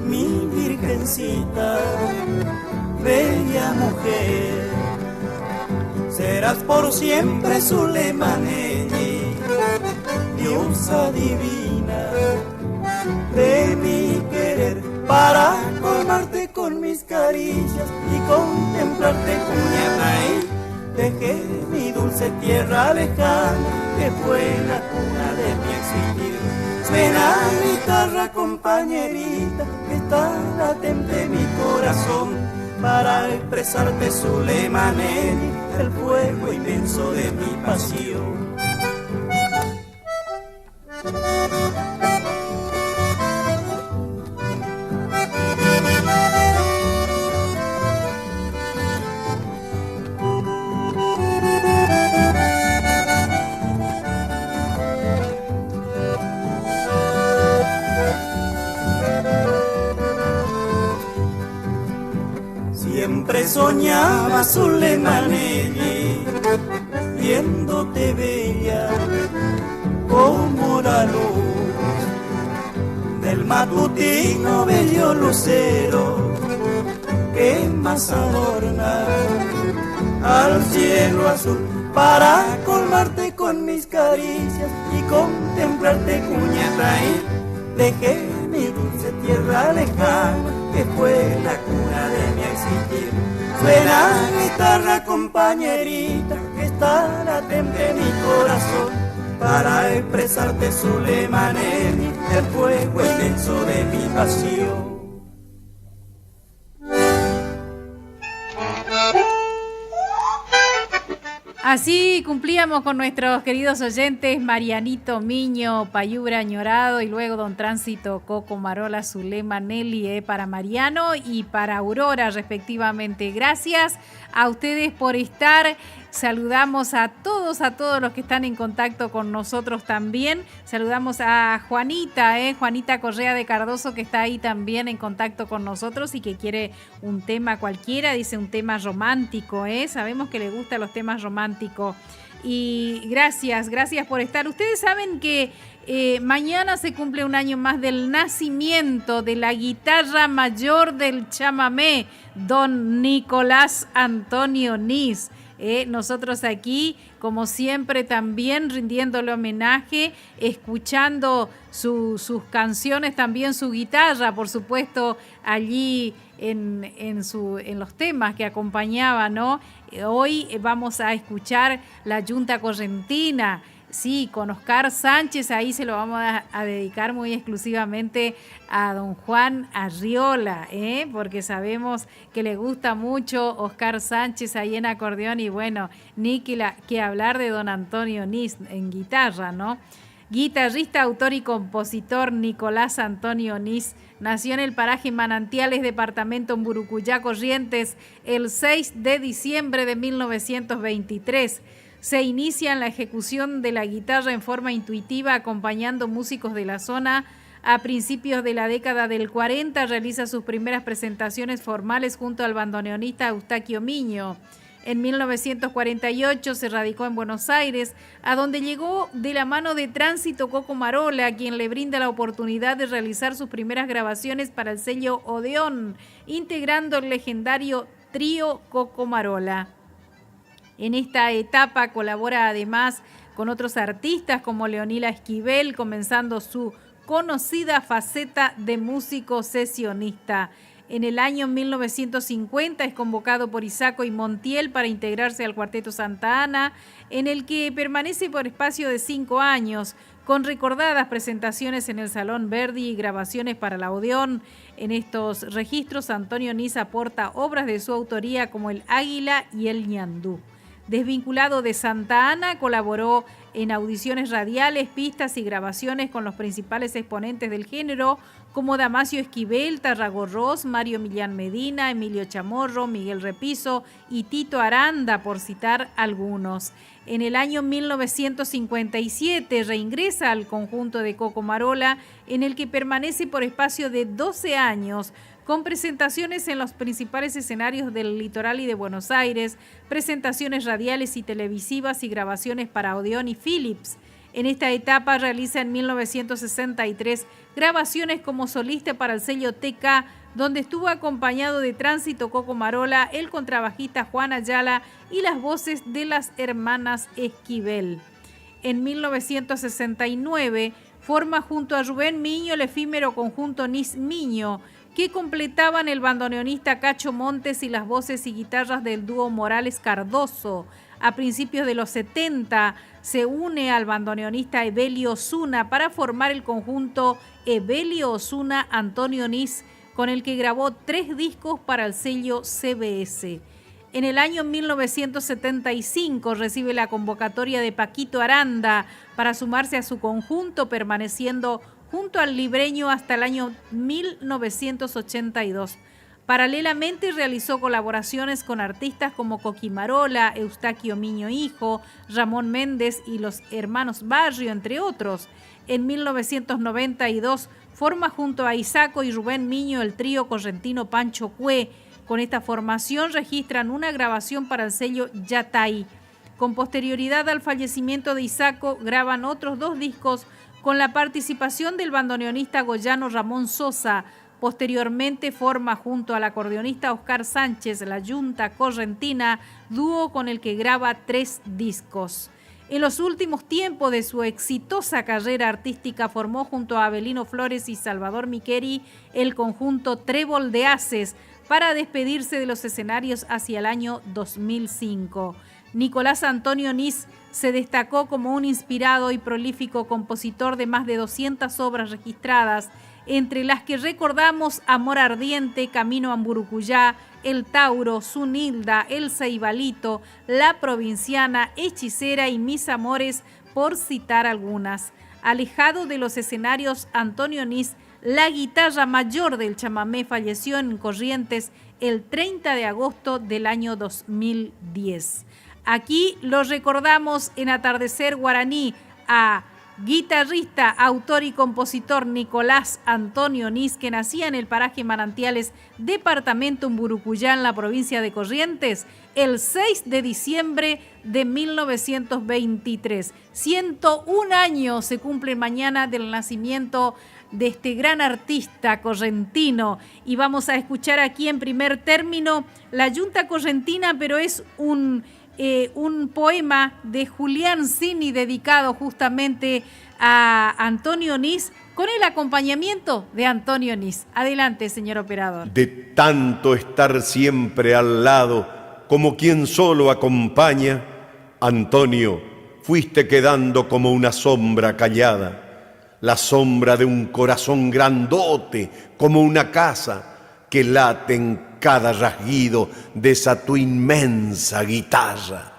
mi virgencita, bella mujer, serás por siempre Sulemanelli, diosa divina de mi querer, para colmarte con mis caricias y contemplarte cuñada. Dejé mi dulce tierra lejana, que fue la cuna de mi existir. Suena guitarra compañerita, que está latente mi corazón, para expresarte Sulemanelli, el fuego inmenso de mi pasión. Siempre soñaba Sulemanelli, viéndote bella como la luz del matutino bello lucero que más adorna al cielo azul, para colmarte con mis caricias y contemplarte cuñada. Dejé mi dulce tierra lejana, que fue la cuna de mi existir. Suena guitarra compañerita, que está latente mi corazón, para expresarte Sulemanelli, el fuego inmenso de mi pasión. Así cumplíamos con nuestros queridos oyentes Marianito Miño, Payura Ñorado y luego Don Tránsito Coco Marola Sulemanelli para Mariano y para Aurora respectivamente. Gracias a ustedes por estar. Saludamos a todos los que están en contacto con nosotros también. Saludamos a Juanita, Juanita Correa de Cardoso, que está ahí también en contacto con nosotros y que quiere un tema cualquiera, dice un tema romántico, sabemos que le gustan los temas románticos. Y gracias por estar. Ustedes saben que mañana se cumple un año más del nacimiento de la guitarra mayor del chamamé, don Nicolás Antonio Nis. Nosotros aquí, como siempre, también rindiéndole homenaje, escuchando sus canciones, también su guitarra, por supuesto, allí en los temas que acompañaba, ¿no? Hoy vamos a escuchar La Yunta Correntina, sí, con Oscar Sánchez. Ahí se lo vamos a dedicar muy exclusivamente a don Juan Arriola, porque sabemos que le gusta mucho Oscar Sánchez ahí en acordeón y bueno, ni que hablar de don Antonio Nis en guitarra, ¿no? Guitarrista, autor y compositor Nicolás Antonio Nis nació en el paraje Manantiales, departamento Mburucuyá, Corrientes, el 6 de diciembre de 1923. Se inicia en la ejecución de la guitarra en forma intuitiva, acompañando músicos de la zona. A principios de la década del 40 realiza sus primeras presentaciones formales junto al bandoneonista Eustaquio Miño. En 1948 se radicó en Buenos Aires, a donde llegó de la mano de Tránsito Coco Marola, quien le brinda la oportunidad de realizar sus primeras grabaciones para el sello Odeón, integrando el legendario trío Coco Marola. En esta etapa colabora además con otros artistas como Leonila Esquivel, comenzando su conocida faceta de músico sesionista. En el año 1950 es convocado por Isaco y Montiel para integrarse al Cuarteto Santa Ana, en el que permanece por espacio de 5 años, con recordadas presentaciones en el Salón Verdi y grabaciones para la Odeón. En estos registros, Antonio Nis aporta obras de su autoría como El Águila y El Ñandú. Desvinculado de Santa Ana, colaboró en audiciones radiales, pistas y grabaciones con los principales exponentes del género, como Damasio Esquivel, Tarragorros, Mario Millán Medina, Emilio Chamorro, Miguel Repiso y Tito Aranda, por citar algunos. En el año 1957 reingresa al conjunto de Coco Marola, en el que permanece por espacio de 12 años, con presentaciones en los principales escenarios del litoral y de Buenos Aires, presentaciones radiales y televisivas y grabaciones para Odeón y Philips. En esta etapa realiza en 1963 grabaciones como solista para el sello TK, donde estuvo acompañado de Tránsito Coco Marola, el contrabajista Juan Ayala y las voces de las hermanas Esquivel. En 1969 forma junto a Rubén Miño el efímero conjunto Nis Miño, que completaban el bandoneonista Cacho Montes y las voces y guitarras del dúo Morales Cardoso. A principios de los 70 se une al bandoneonista Evelio Osuna para formar el conjunto Evelio Osuna Antonio Nis, con el que grabó 3 discos para el sello CBS. En el año 1975 recibe la convocatoria de Paquito Aranda para sumarse a su conjunto, permaneciendo junto al libreño hasta el año 1982. Paralelamente realizó colaboraciones con artistas como Coqui Marola, Eustaquio Miño Hijo, Ramón Méndez y los hermanos Barrio, entre otros. En 1992 forma junto a Isaco y Rubén Miño el trío correntino Pancho Cue. Con esta formación registran una grabación para el sello Yatay. Con posterioridad al fallecimiento de Isaco, graban otros 2 discos con la participación del bandoneonista goyano Ramón Sosa. Posteriormente forma junto al acordeonista Oscar Sánchez la Yunta Correntina, dúo con el que graba 3 discos. En los últimos tiempos de su exitosa carrera artística formó junto a Abelino Flores y Salvador Miqueri el conjunto Trébol de Haces para despedirse de los escenarios hacia el año 2005. Nicolás Antonio Nis se destacó como un inspirado y prolífico compositor de más de 200 obras registradas, entre las que recordamos Amor Ardiente, Camino a Mburucuyá, El Tauro, Zunilda, El Ceibalito, La Provinciana, Hechicera y Mis Amores, por citar algunas. Alejado de los escenarios, Antonio Nis, la guitarra mayor del chamamé, falleció en Corrientes el 30 de agosto del año 2010. Aquí lo recordamos en Atardecer Guaraní a guitarrista, autor y compositor Nicolás Antonio Nis, que nacía en el paraje Manantiales, departamento Mburucuyá, en la provincia de Corrientes, el 6 de diciembre de 1923. 101 años se cumplen mañana del nacimiento de este gran artista correntino, y vamos a escuchar aquí en primer término la Yunta Correntina, pero es un poema de Julián Cini dedicado justamente a Antonio Nis, con el acompañamiento de Antonio Nis. Adelante, señor operador. De tanto estar siempre al lado, como quien solo acompaña, Antonio, fuiste quedando como una sombra callada, la sombra de un corazón grandote, como una casa que late en cada rasguido de esa tu inmensa guitarra.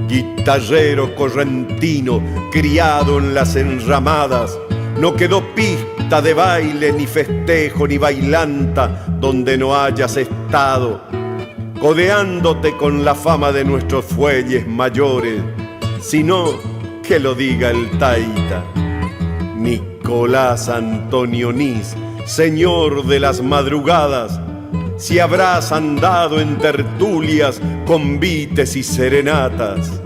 Guitarrero correntino, criado en las enramadas, No quedó pista de baile, ni festejo, ni bailanta donde no hayas estado, codeándote con la fama de nuestros fuelles mayores, sino que lo diga el taita. Nicolás Antonio Nis, señor de las madrugadas, si habrás andado en tertulias, convites y serenatas.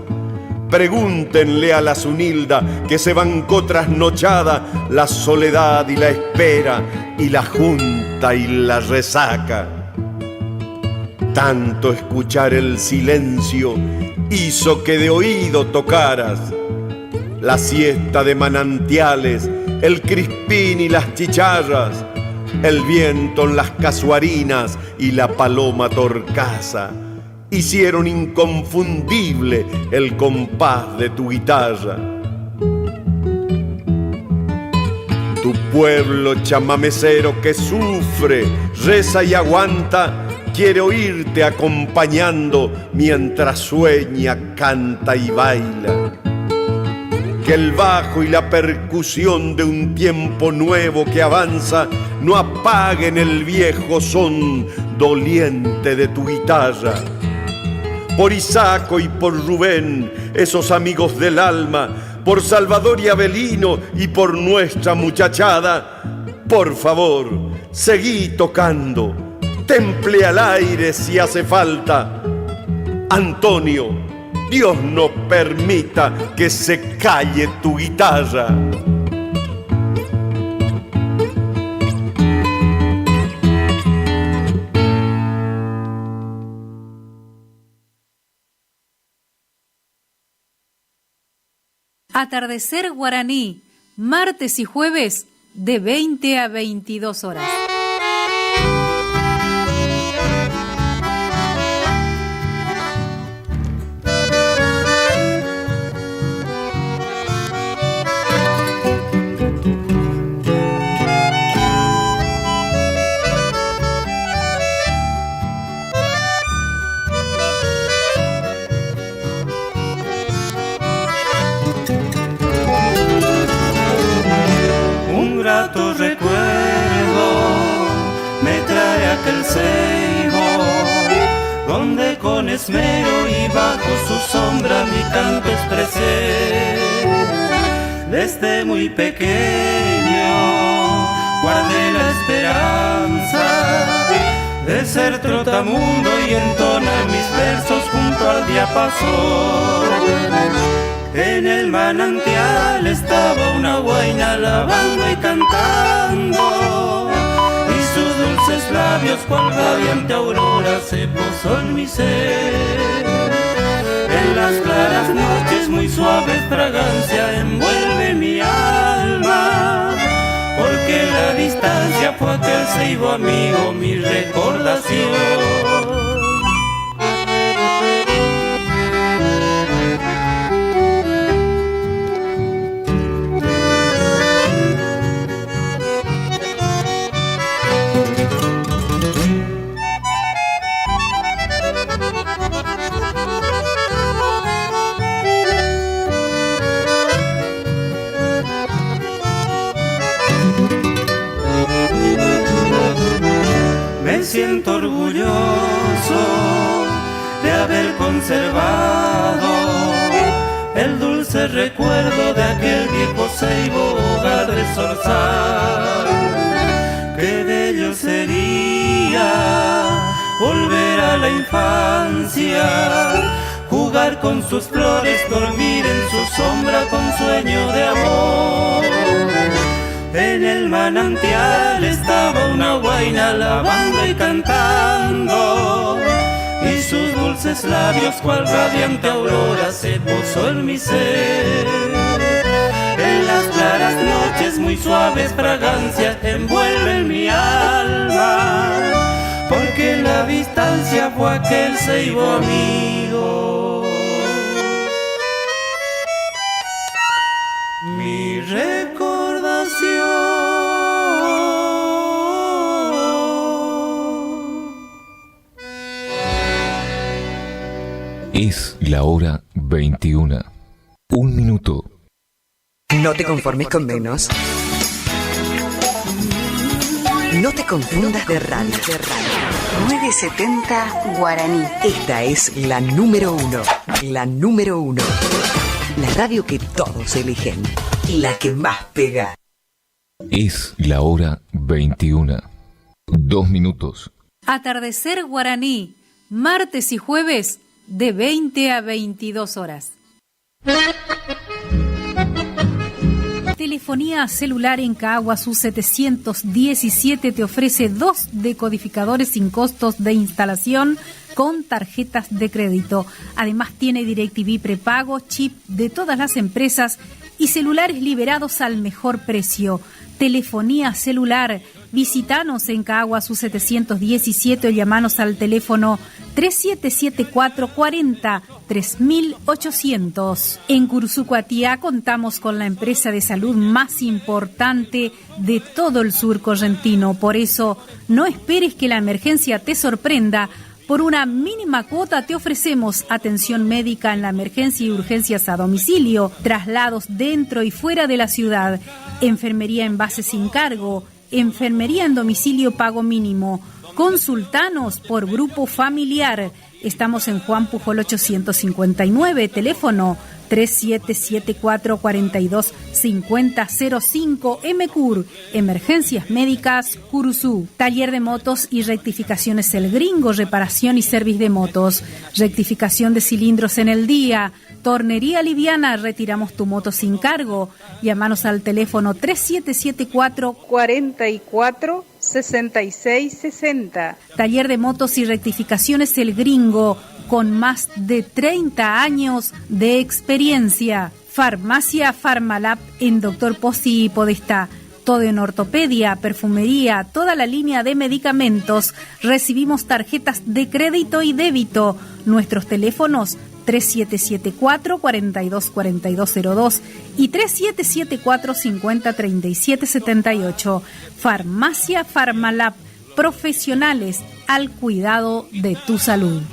Pregúntenle a la Zunilda que se bancó trasnochada la soledad y la espera y la junta y la resaca. Tanto escuchar el silencio hizo que de oído tocaras la siesta de manantiales, el crispín y las chicharras, el viento en las casuarinas y la paloma torcaza. Hicieron inconfundible el compás de tu guitarra. Tu pueblo chamamecero que sufre, reza y aguanta, quiere oírte acompañando mientras sueña, canta y baila. Que el bajo y la percusión de un tiempo nuevo que avanza no apaguen el viejo son doliente de tu guitarra. Por Isaco y por Rubén, esos amigos del alma, por Salvador y Avelino y por nuestra muchachada, por favor, seguí tocando, temple al aire si hace falta. Antonio, Dios no permita que se calle tu guitarra. Atardecer Guaraní, martes y jueves de 20 a 22 horas. Tu recuerdo me trae aquel ceibo donde con esmero y bajo su sombra mi canto expresé. Desde muy pequeño guardé la esperanza de ser trotamundo y entonar mis versos junto al diapasón. En el manantial estaba una huayna lavando y cantando, y sus dulces labios cual radiante aurora se posó en mi ser. En las claras noches muy suave fragancia envuelve mi alma, porque la distancia fue aquel ceibo amigo, mi recordación. Me siento orgulloso de haber conservado el dulce recuerdo de aquel viejo ceibo, hogar de zorzal. Qué bello sería volver a la infancia, jugar con sus flores, dormir en su sombra con sueño de amor. En el manantial estaba una huayna lavando y cantando, y sus dulces labios cual radiante aurora se posó en mi ser. En las claras noches muy suaves fragancias envuelven mi alma, porque la distancia fue aquel ceibo amigo. Mi recordación. Es la hora 21. 1 minuto. No te conformes con menos. No te confundas de radio. 970 Guaraní. Esta es la número 1. La número 1. La radio que todos eligen. La que más pega. Es la hora 21. 2 minutos. Atardecer Guaraní, martes y jueves de 20 a 22 horas. Telefonía celular en Caguazú 717 te ofrece 2 decodificadores sin costos de instalación con tarjetas de crédito. Además tiene DirecTV prepago, chip de todas las empresas y celulares liberados al mejor precio. Telefonía celular. Visítanos en Caguazú 717 o llamanos al teléfono 3774 40 3800. En Cursucuatía contamos con la empresa de salud más importante de todo el sur correntino. Por eso, no esperes que la emergencia te sorprenda. Por una mínima cuota te ofrecemos atención médica en la emergencia y urgencias a domicilio, traslados dentro y fuera de la ciudad, enfermería en base sin cargo, enfermería en domicilio pago mínimo. Consultanos por grupo familiar. Estamos en Juan Pujol 859, teléfono 3774 42 5005, MCUR, Emergencias Médicas, Curuzú. Taller de motos y rectificaciones El Gringo, reparación y servicio de motos, rectificación de cilindros en el día, tornería liviana, retiramos tu moto sin cargo. Llámanos al teléfono 3774 44 6660. Taller de motos y rectificaciones El Gringo, con más de 30 años de experiencia. Farmacia Farmalab en Dr. Pozzi y Podestá. Todo en ortopedia, perfumería, toda la línea de medicamentos. Recibimos tarjetas de crédito y débito. Nuestros teléfonos 3774 42 4202 y 3774 50 37 78. Farmacia Farmalab, profesionales al cuidado de tu salud.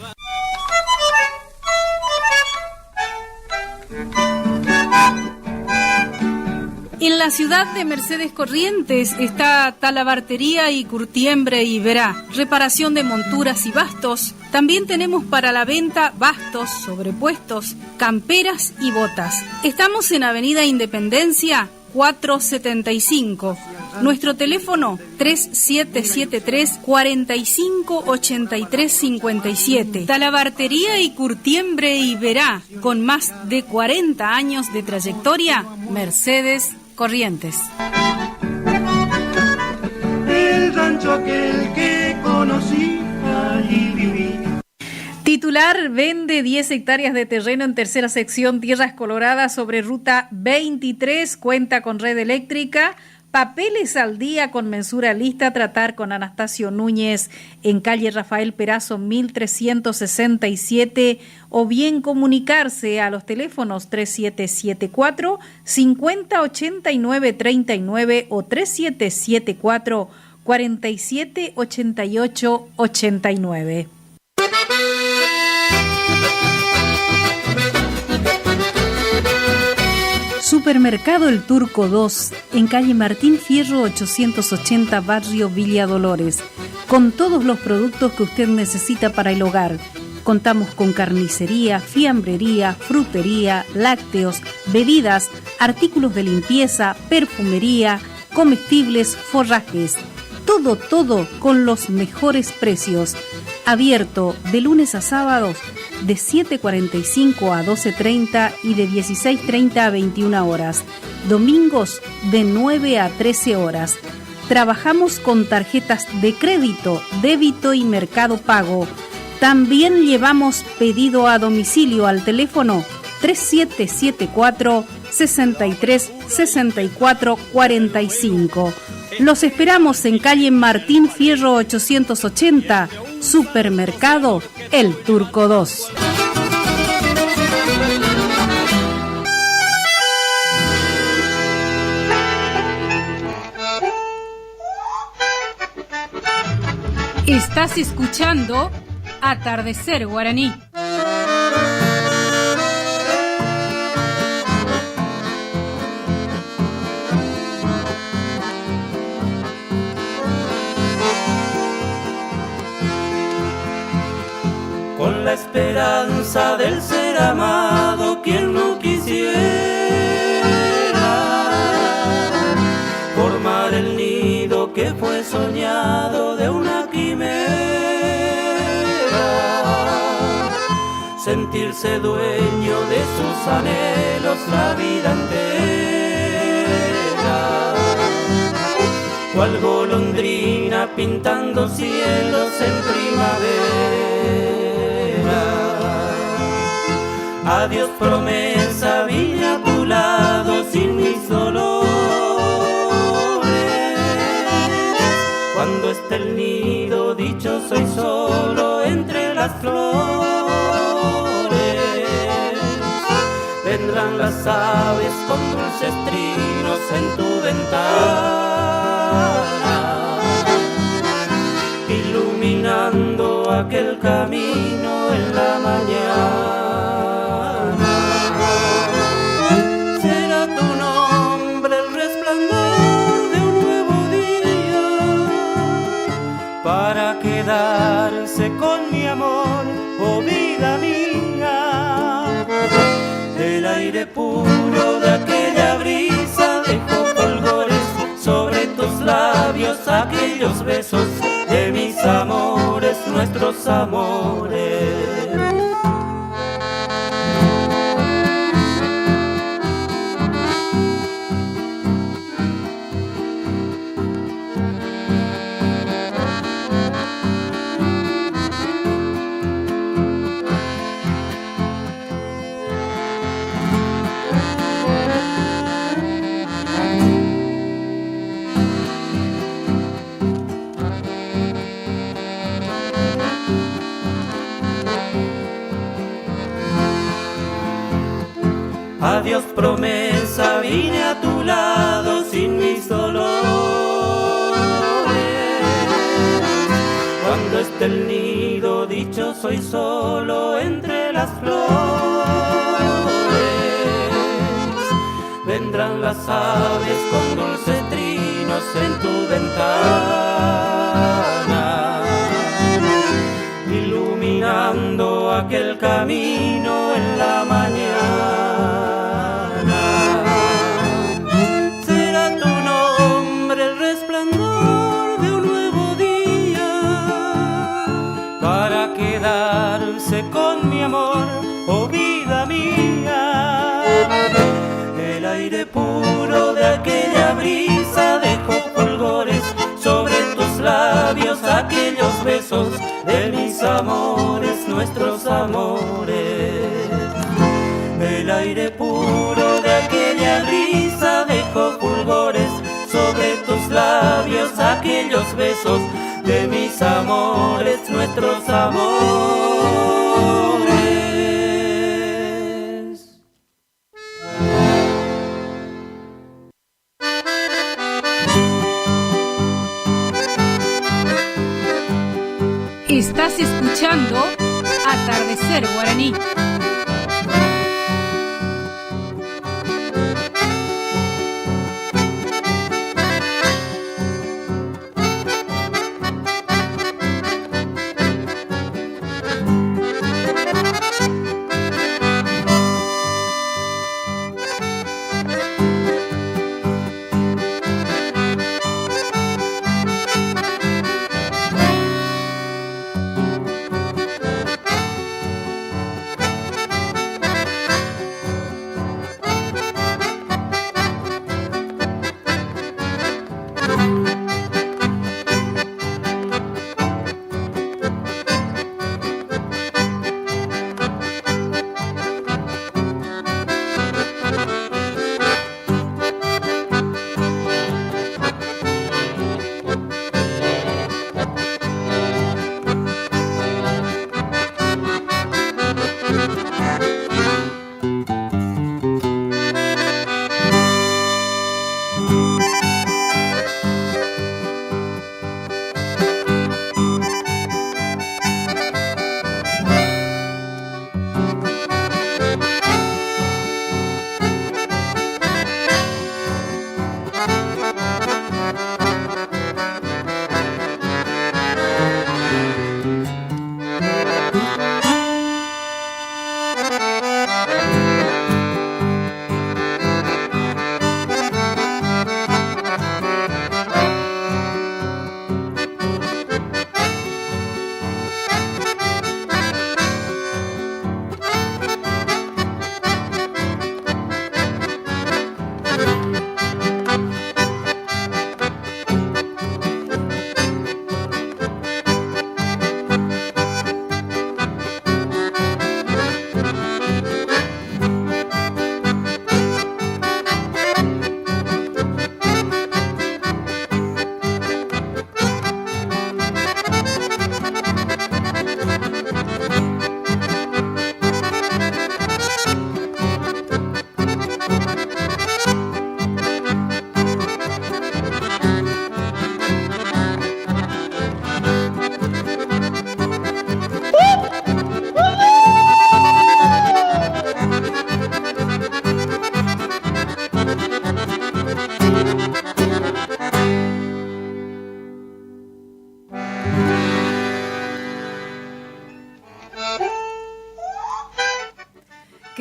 En la ciudad de Mercedes Corrientes está Talabartería y Curtiembre y Verá, reparación de monturas y bastos. También tenemos para la venta bastos, sobrepuestos, camperas y botas. Estamos en Avenida Independencia 475. Nuestro teléfono 3773 45 83 57. Talabartería y Curtiembre y Verá, con más de 40 años de trayectoria, Mercedes Corrientes. El rancho aquel que conocí, allí viví. Titular vende 10 hectáreas de terreno en tercera sección Tierras Coloradas sobre ruta 23, cuenta con red eléctrica, papeles al día con mensura lista, tratar con Anastasio Núñez en calle Rafael Perazo 1367 o bien comunicarse a los teléfonos 3774 5089 39 o 3774 4788 89. Supermercado El Turco 2, en calle Martín Fierro 880, barrio Villa Dolores, con todos los productos que usted necesita para el hogar. Contamos con carnicería, fiambrería, frutería, lácteos, bebidas, artículos de limpieza, perfumería, comestibles, forrajes. Todo con los mejores precios. Abierto de lunes a sábados de 7:45 a 12:30 y de 16:30 a 21 horas. Domingos de 9 a 13 horas. Trabajamos con tarjetas de crédito, débito y Mercado Pago. También llevamos pedido a domicilio al teléfono 3774 63 64 45. Los esperamos en calle Martín Fierro 880, Supermercado El Turco 2. Estás escuchando Atardecer Guaraní. con la esperanza del ser amado, quien no quisiera formar el nido que fue soñado de una quimera, sentirse dueño de sus anhelos la vida entera, cual golondrina pintando cielos en primavera. Adiós promesa, vine a tu lado sin mis dolores, cuando esté el nido dichoso y solo entre las flores, vendrán las aves con dulces trinos en tu ventana, iluminando aquel camino en la mañana. Será tu nombre el resplandor de un nuevo día, para quedarse con mi amor, oh vida mía. El aire puro de aquella brisa dejó fulgores sobre tus labios, aquellos besos de mis amores, nuestros amores. Adiós promesa, vine a tu lado sin mis dolores, cuando esté el nido dichoso y solo entre las flores, vendrán las aves con dulces trinos en tu ventana, iluminando aquel camino en la mañana. Con mi amor, oh vida mía, el aire puro de aquella brisa dejó fulgores sobre tus labios, aquellos besos de mis amores, nuestros amores. El aire puro de aquella brisa dejó fulgores sobre tus labios, aquellos besos de mis amores, nuestros amores. Estás escuchando Atardecer Guaraní.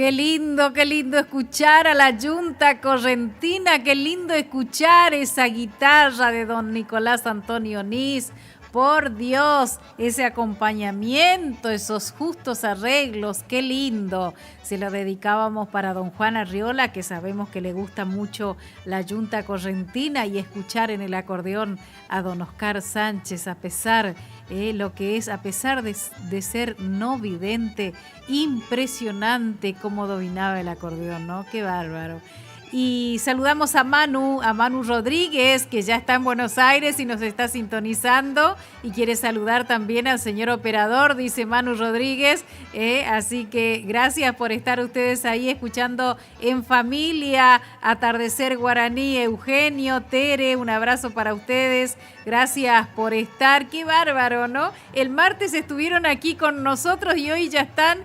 Qué lindo escuchar a la Yunta Correntina, qué lindo escuchar esa guitarra de don Nicolás Antonio Nis. Por Dios, ese acompañamiento, esos justos arreglos, qué lindo. Se lo dedicábamos para don Juan Arriola, que sabemos que le gusta mucho la Yunta Correntina, y escuchar en el acordeón a don Oscar Sánchez, a pesar de ser no vidente, impresionante cómo dominaba el acordeón, ¿no? Qué bárbaro. Y saludamos a Manu Rodríguez, que ya está en Buenos Aires y nos está sintonizando y quiere saludar también al señor operador, dice Manu Rodríguez. Así que gracias por estar ustedes ahí escuchando En Familia, Atardecer Guaraní. Eugenio, Tere, un abrazo para ustedes. Gracias por estar. Qué bárbaro, ¿no? El martes estuvieron aquí con nosotros y hoy ya están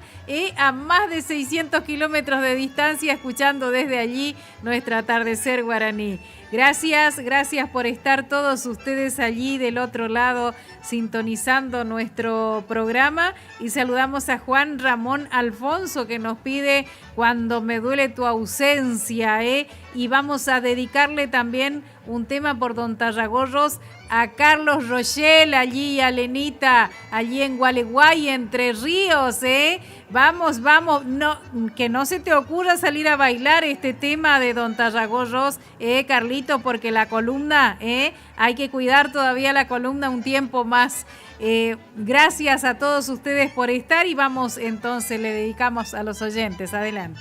a más de 600 kilómetros de distancia escuchando desde allí nuestro Atardecer Guaraní. Gracias por estar todos ustedes allí del otro lado sintonizando nuestro programa, y saludamos a Juan Ramón Alfonso, que nos pide Cuando me duele tu ausencia, y vamos a dedicarle también un tema por don Tarragorros a Carlos Rochel, allí a Lenita, allí en Gualeguay, Entre Ríos, Vamos, no, que no se te ocurra salir a bailar este tema de don Tarragorros, Carlito, porque la columna, hay que cuidar todavía la columna un tiempo más. Gracias a todos ustedes por estar, y vamos entonces, le dedicamos a los oyentes. Adelante.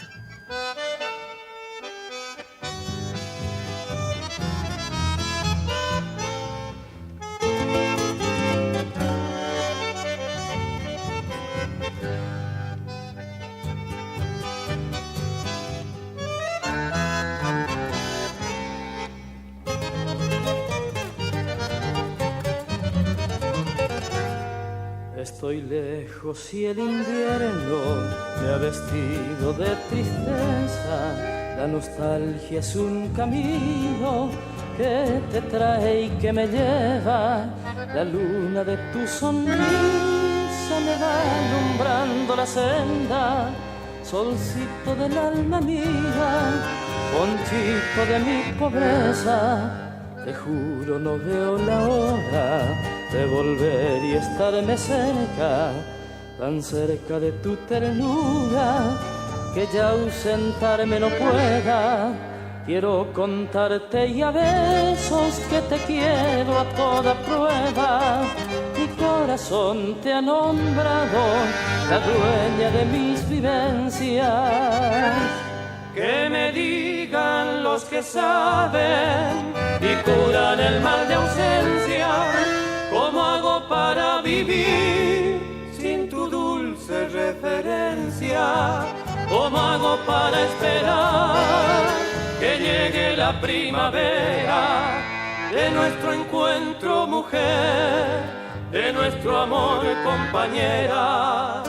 Estoy lejos y el invierno me ha vestido de tristeza. La nostalgia es un camino que te trae y que me lleva. La luna de tu sonrisa me va alumbrando la senda. Solcito del alma mía, conchito de mi pobreza. Te juro no veo la hora de volver y estarme cerca, tan cerca de tu ternura, que ya ausentarme no pueda. Quiero contarte y a besos que te quiero a toda prueba. Mi corazón te ha nombrado la dueña de mis vivencias. Que me digan los que saben y curan el mal de ausencia, ¿cómo hago para vivir sin tu dulce referencia? ¿Cómo hago para esperar que llegue la primavera de nuestro encuentro, mujer, de nuestro amor, compañera?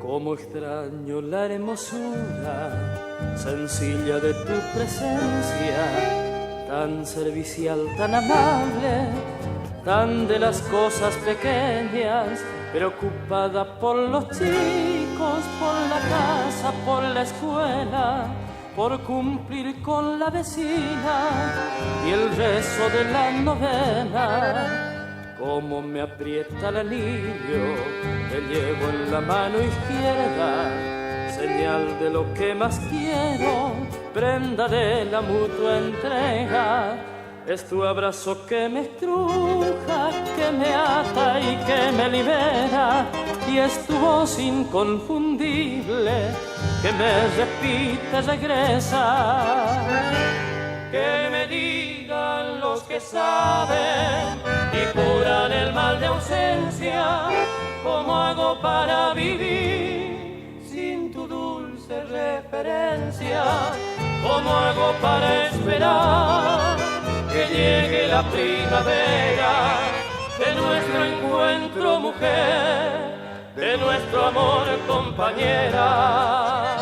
Cómo extraño la hermosura sencilla de tu presencia, tan servicial, tan amable, tan de las cosas pequeñas, preocupada por los chicos, por la casa, por la escuela, por cumplir con la vecina y el rezo de la novena. Cómo me aprieta el anillo, te llevo en la mano izquierda, señal de lo que más quiero, prenda de la mutua entrega. Es tu abrazo que me estruja, que me ata y que me libera, y es tu voz inconfundible que me repite, regresa. Que me digan los que saben y curan el mal de ausencia, ¿cómo hago para vivir sin tu dulce referencia? ¿Cómo hago para esperar que llegue la la primavera, de nuestro encuentro, mujer, de nuestro amor, compañera.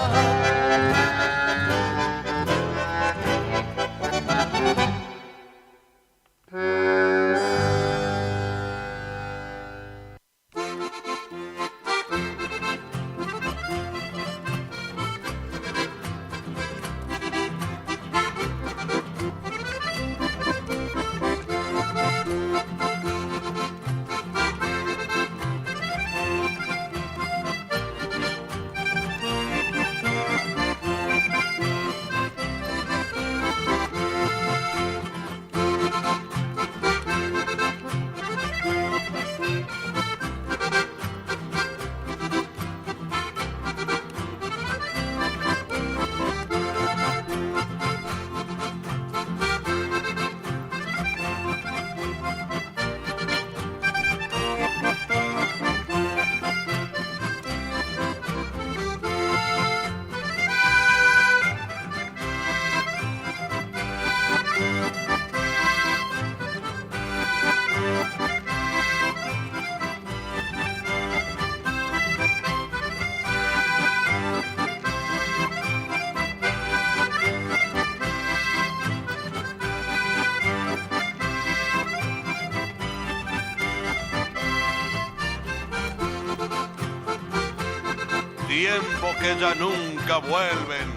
Tiempo que ya nunca vuelven,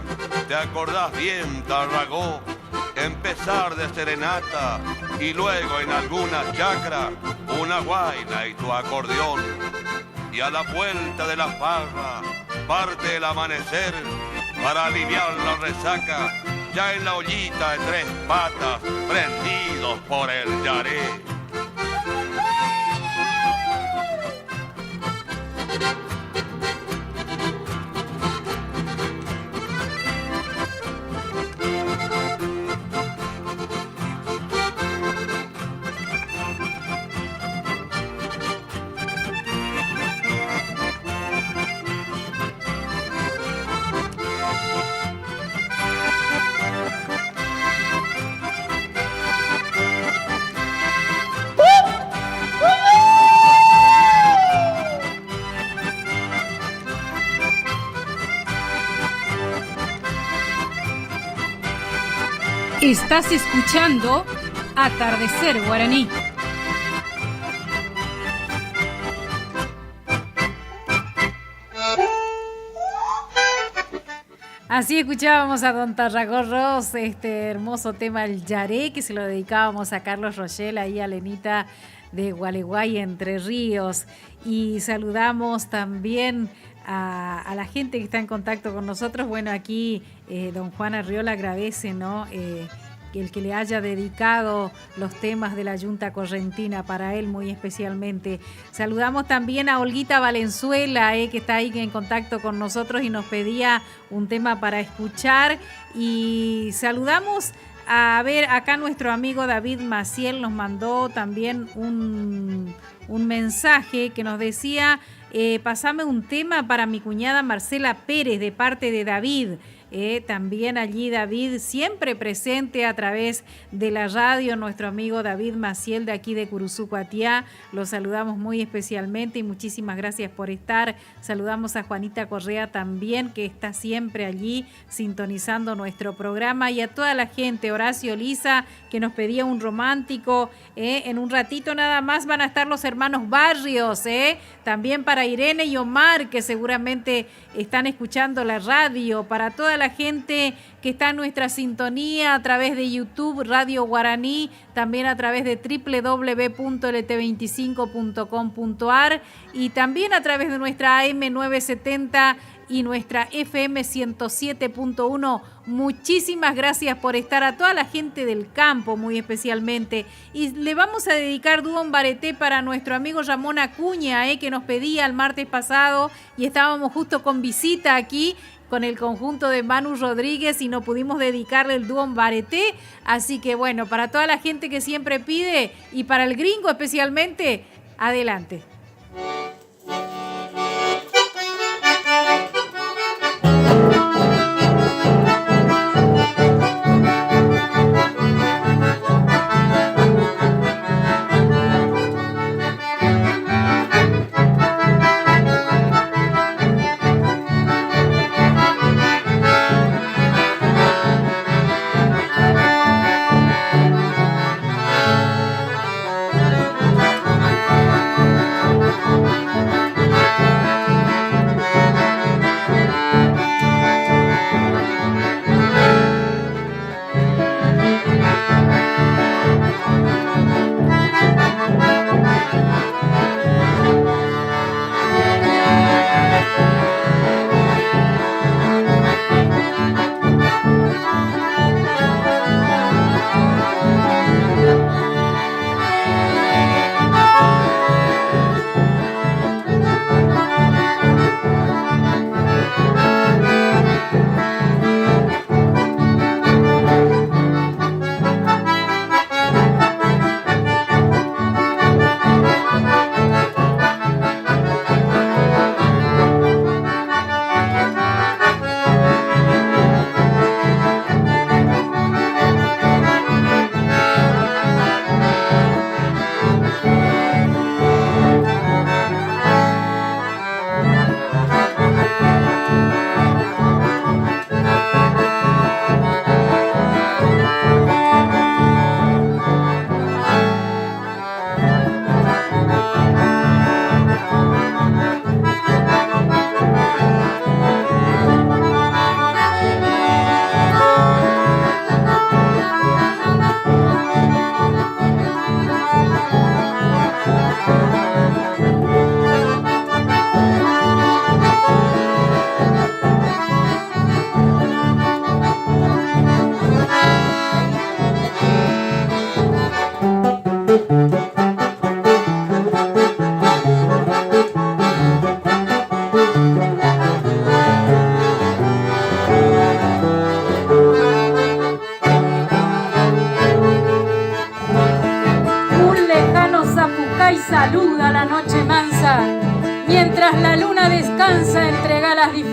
¿te acordás bien, Tarragó? Empezar de serenata y luego en alguna chacra una guaina y tu acordeón. Y a la vuelta de la farra parte el amanecer para aliviar la resaca, ya en la ollita de 3 patas prendidos por el yaré. Estás escuchando Atardecer Guaraní. Así escuchábamos a don Tarragó Ross, este hermoso tema El Yaré, que se lo dedicábamos a Carlos Rochel, ahí a Lenita de Gualeguay, Entre Ríos. Y saludamos también a la gente que está en contacto con nosotros. Bueno, aquí don Juan Arriola agradece, ¿no? El que le haya dedicado los temas de la Junta Correntina para él muy especialmente. Saludamos también a Olguita Valenzuela, que está ahí en contacto con nosotros y nos pedía un tema para escuchar. Y saludamos a ver, acá nuestro amigo David Maciel nos mandó también un mensaje que nos decía: pasame un tema para mi cuñada Marcela Pérez de parte de David. También allí David, siempre presente a través de la radio, nuestro amigo David Maciel de aquí de Curuzú, Cuatiá. Lo saludamos muy especialmente y muchísimas gracias por estar. Saludamos a Juanita Correa también, que está siempre allí sintonizando nuestro programa, y a toda la gente, Horacio Lisa, que nos pedía un romántico. En un ratito nada más van a estar los hermanos Barrios, también para Irene y Omar, que seguramente están escuchando la radio, para toda la gente que está en nuestra sintonía a través de YouTube, Radio Guaraní, también a través de www.lt25.com.ar y también a través de nuestra AM970 y nuestra FM 107.1. Muchísimas gracias por estar, a toda la gente del campo muy especialmente. Y le vamos a dedicar Dúo Bareté para nuestro amigo Ramón Acuña, que nos pedía el martes pasado y estábamos justo con visita aquí con el conjunto de Manu Rodríguez y no pudimos dedicarle el Dúo Bareté. Así que bueno, para toda la gente que siempre pide y para el gringo especialmente, adelante.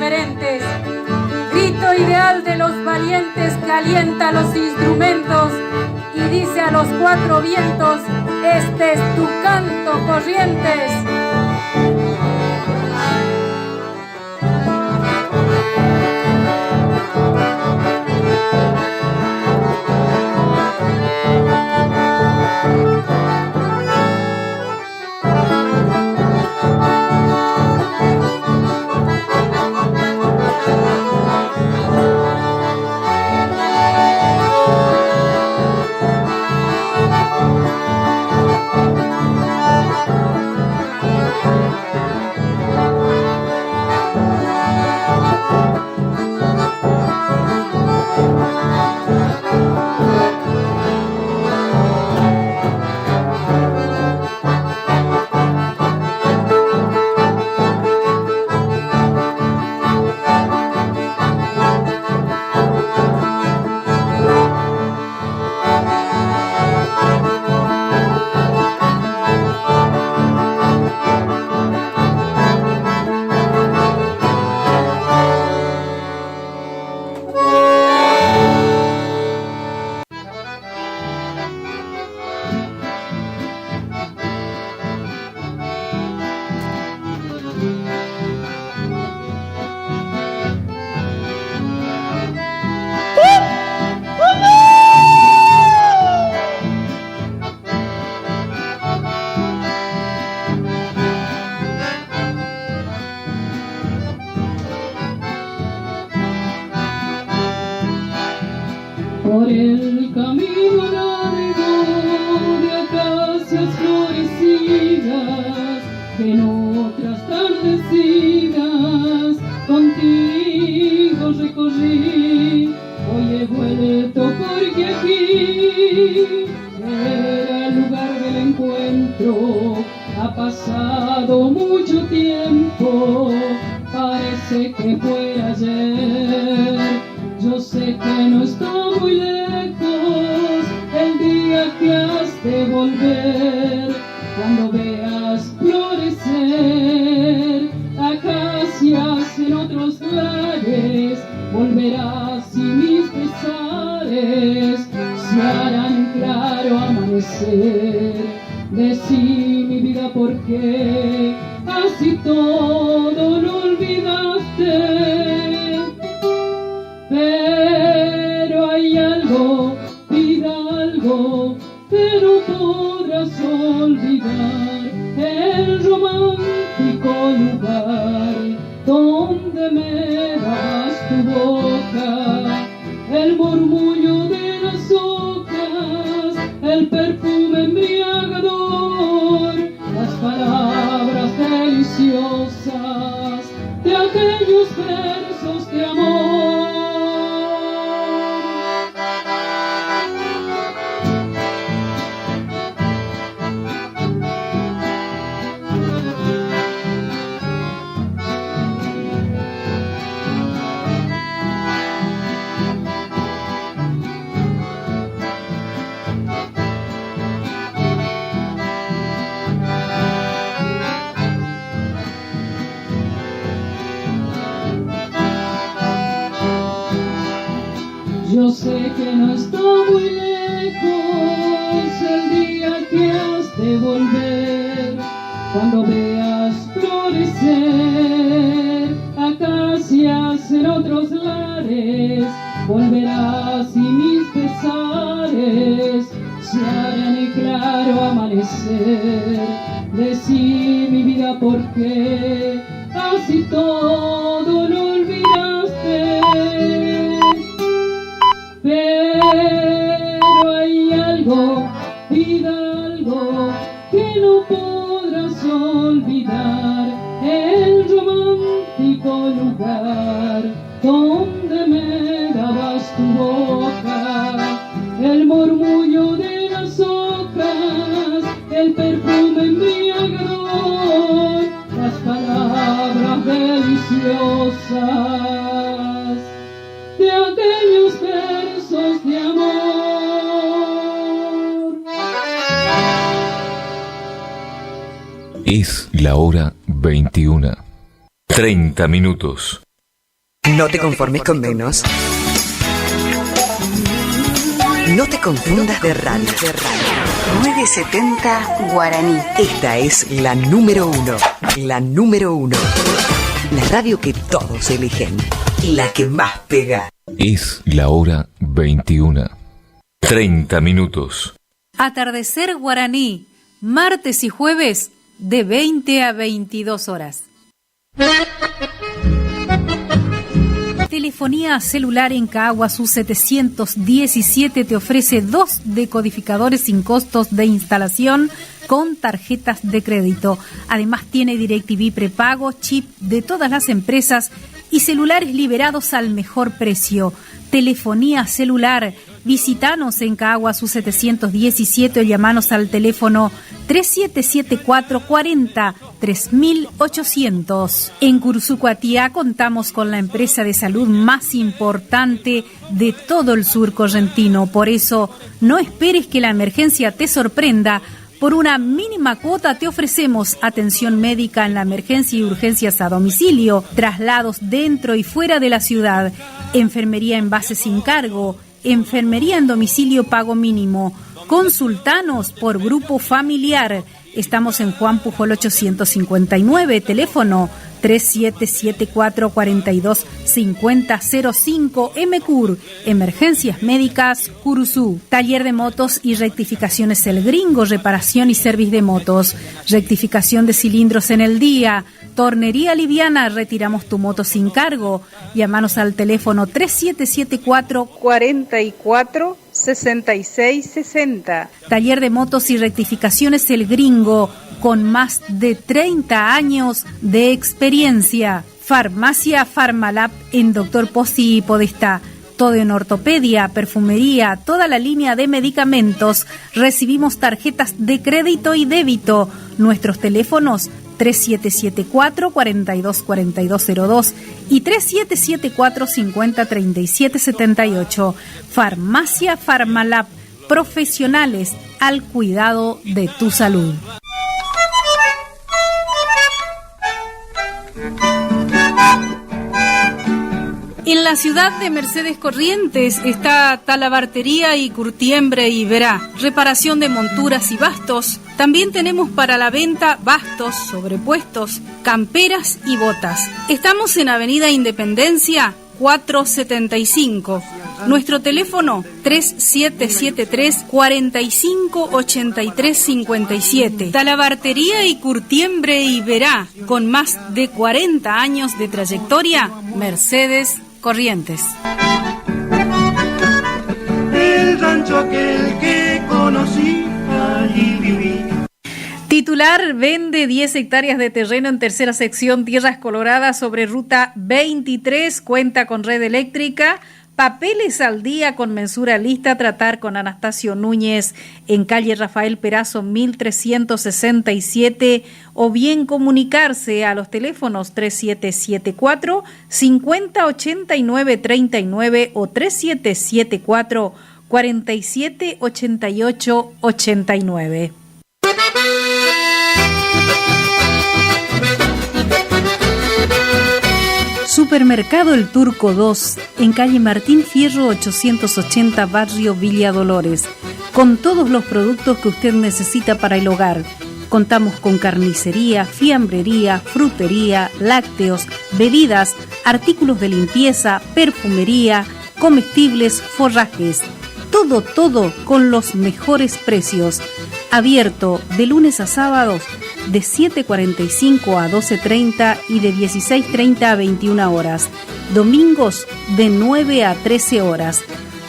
diferentes. Grito ideal de los valientes que alienta los instrumentos y dice a los cuatro vientos, este es tu canto, Corrientes. Por el camino largo de acacias florecidas, en otras tardecidas contigo recorrí. Hoy he vuelto porque aquí era el lugar del encuentro. Ha pasado mucho tiempo, parece que fue ayer. Yo sé que no está muy lejos el día que has de volver, cuando veas florecer acacias en otros lares, volverás y mis pesares se harán claro amanecer. Decí mi vida por qué así todo lo olvidaste. Pero hay algo, vida algo, que no podrás olvidar. El romántico lugar donde me das tu boca, el murmullo de las hojas, el perfume embriagador, las palabras deliciosas de aquellos versos de amor. Yo sé que no está muy lejos el día que has de volver, cuando veas florecer acacias en otros lares, volverás y mis pesares se harán el claro amanecer. Decí mi vida por qué así todo lo olvidaste. Pero hay algo, vida algo, que no podrás olvidar. El romántico lugar donde me dabas tu boca, el murmullo de las hojas, el perfume embriagador, las palabras deliciosas de aquellos versos de amor. Es la hora 21:30. No te conformes con menos. No te confundas de radio. 970 Guaraní. Esta es la número 1. La número 1. La radio que todos eligen. La que más pega. Es la hora 21. 30 minutos. Atardecer Guaraní. Martes y jueves de 20 a 22 horas. Telefonía celular en Caaguazú 717 te ofrece 2 decodificadores sin costos de instalación con tarjetas de crédito. Además tiene DirecTV prepago, chip de todas las empresas y celulares liberados al mejor precio. Telefonía celular. Visítanos en Caaguazú 717 o llamanos al teléfono 377440 3800. En Cursucuatía contamos con la empresa de salud más importante de todo el sur correntino. Por eso, no esperes que la emergencia te sorprenda. Por una mínima cuota te ofrecemos atención médica en la emergencia y urgencias a domicilio, traslados dentro y fuera de la ciudad, enfermería en base sin cargo, enfermería en domicilio pago mínimo. Consultanos por grupo familiar. Estamos en Juan Pujol 859, teléfono 3774-425005, MCUR, Emergencias Médicas, Curuzú. Taller de motos y rectificaciones El Gringo, reparación y servicio de motos, rectificación de cilindros en el día, tornería liviana, retiramos tu moto sin cargo. Llámanos al teléfono 3774-446660. Taller de motos y rectificaciones El Gringo, con más de 30 años de experiencia. Farmacia Farmalab en Dr. Pozzi y Podestá. Todo en ortopedia, perfumería, toda la línea de medicamentos. Recibimos tarjetas de crédito y débito. Nuestros teléfonos 3774-424202 y 3774-503778. Farmacia Farmalab. Profesionales al cuidado de tu salud. En la ciudad de Mercedes Corrientes está Talabartería y Curtiembre y Verá. Reparación de monturas y bastos. También tenemos para la venta bastos, sobrepuestos, camperas y botas. Estamos en Avenida Independencia 475. Nuestro teléfono 3773-458357. Talabartería y Curtiembre y Verá, con más de 40 años de trayectoria, Mercedes Corrientes. El rancho aquel que conocí, allí viví. Titular vende 10 hectáreas de terreno en tercera sección Tierras Coloradas sobre ruta 23, cuenta con red eléctrica, papeles al día con mensura lista, tratar con Anastasio Núñez en calle Rafael Perazo 1367 o bien comunicarse a los teléfonos 3774 508939 o 3774 478889. Supermercado El Turco 2, en calle Martín Fierro 880, barrio Villa Dolores, con todos los productos que usted necesita para el hogar. Contamos con carnicería, fiambrería, frutería, lácteos, bebidas, artículos de limpieza, perfumería, comestibles, forrajes. Todo con los mejores precios. Abierto de lunes a sábados de 7:45 a 12:30 y de 16:30 a 21 horas. Domingos de 9 a 13 horas.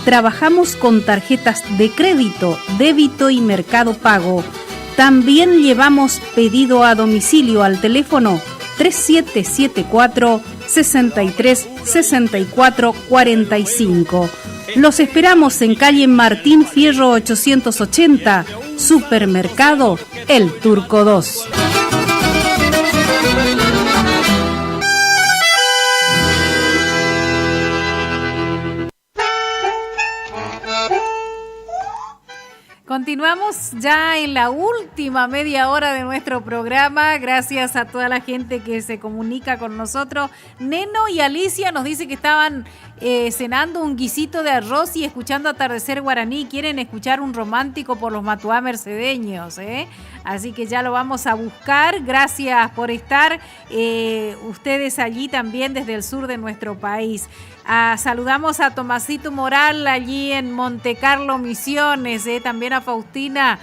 Trabajamos con tarjetas de crédito, débito y Mercado Pago. También llevamos pedido a domicilio al teléfono 3774 63 64 45. Los esperamos en calle Martín Fierro 880, Supermercado El Turco 2. continuamos ya en la última media hora de nuestro programa. Gracias a toda la gente que se comunica con nosotros. Neno y Alicia nos dice que estaban cenando un guisito de arroz y escuchando Atardecer Guaraní. Quieren escuchar un romántico por los Matuá mercedeños, Así que ya lo vamos a buscar. Gracias por estar ustedes allí también desde el sur de nuestro país. Saludamos a Tomasito Moral allí en Montecarlo, Misiones, también a Faustina.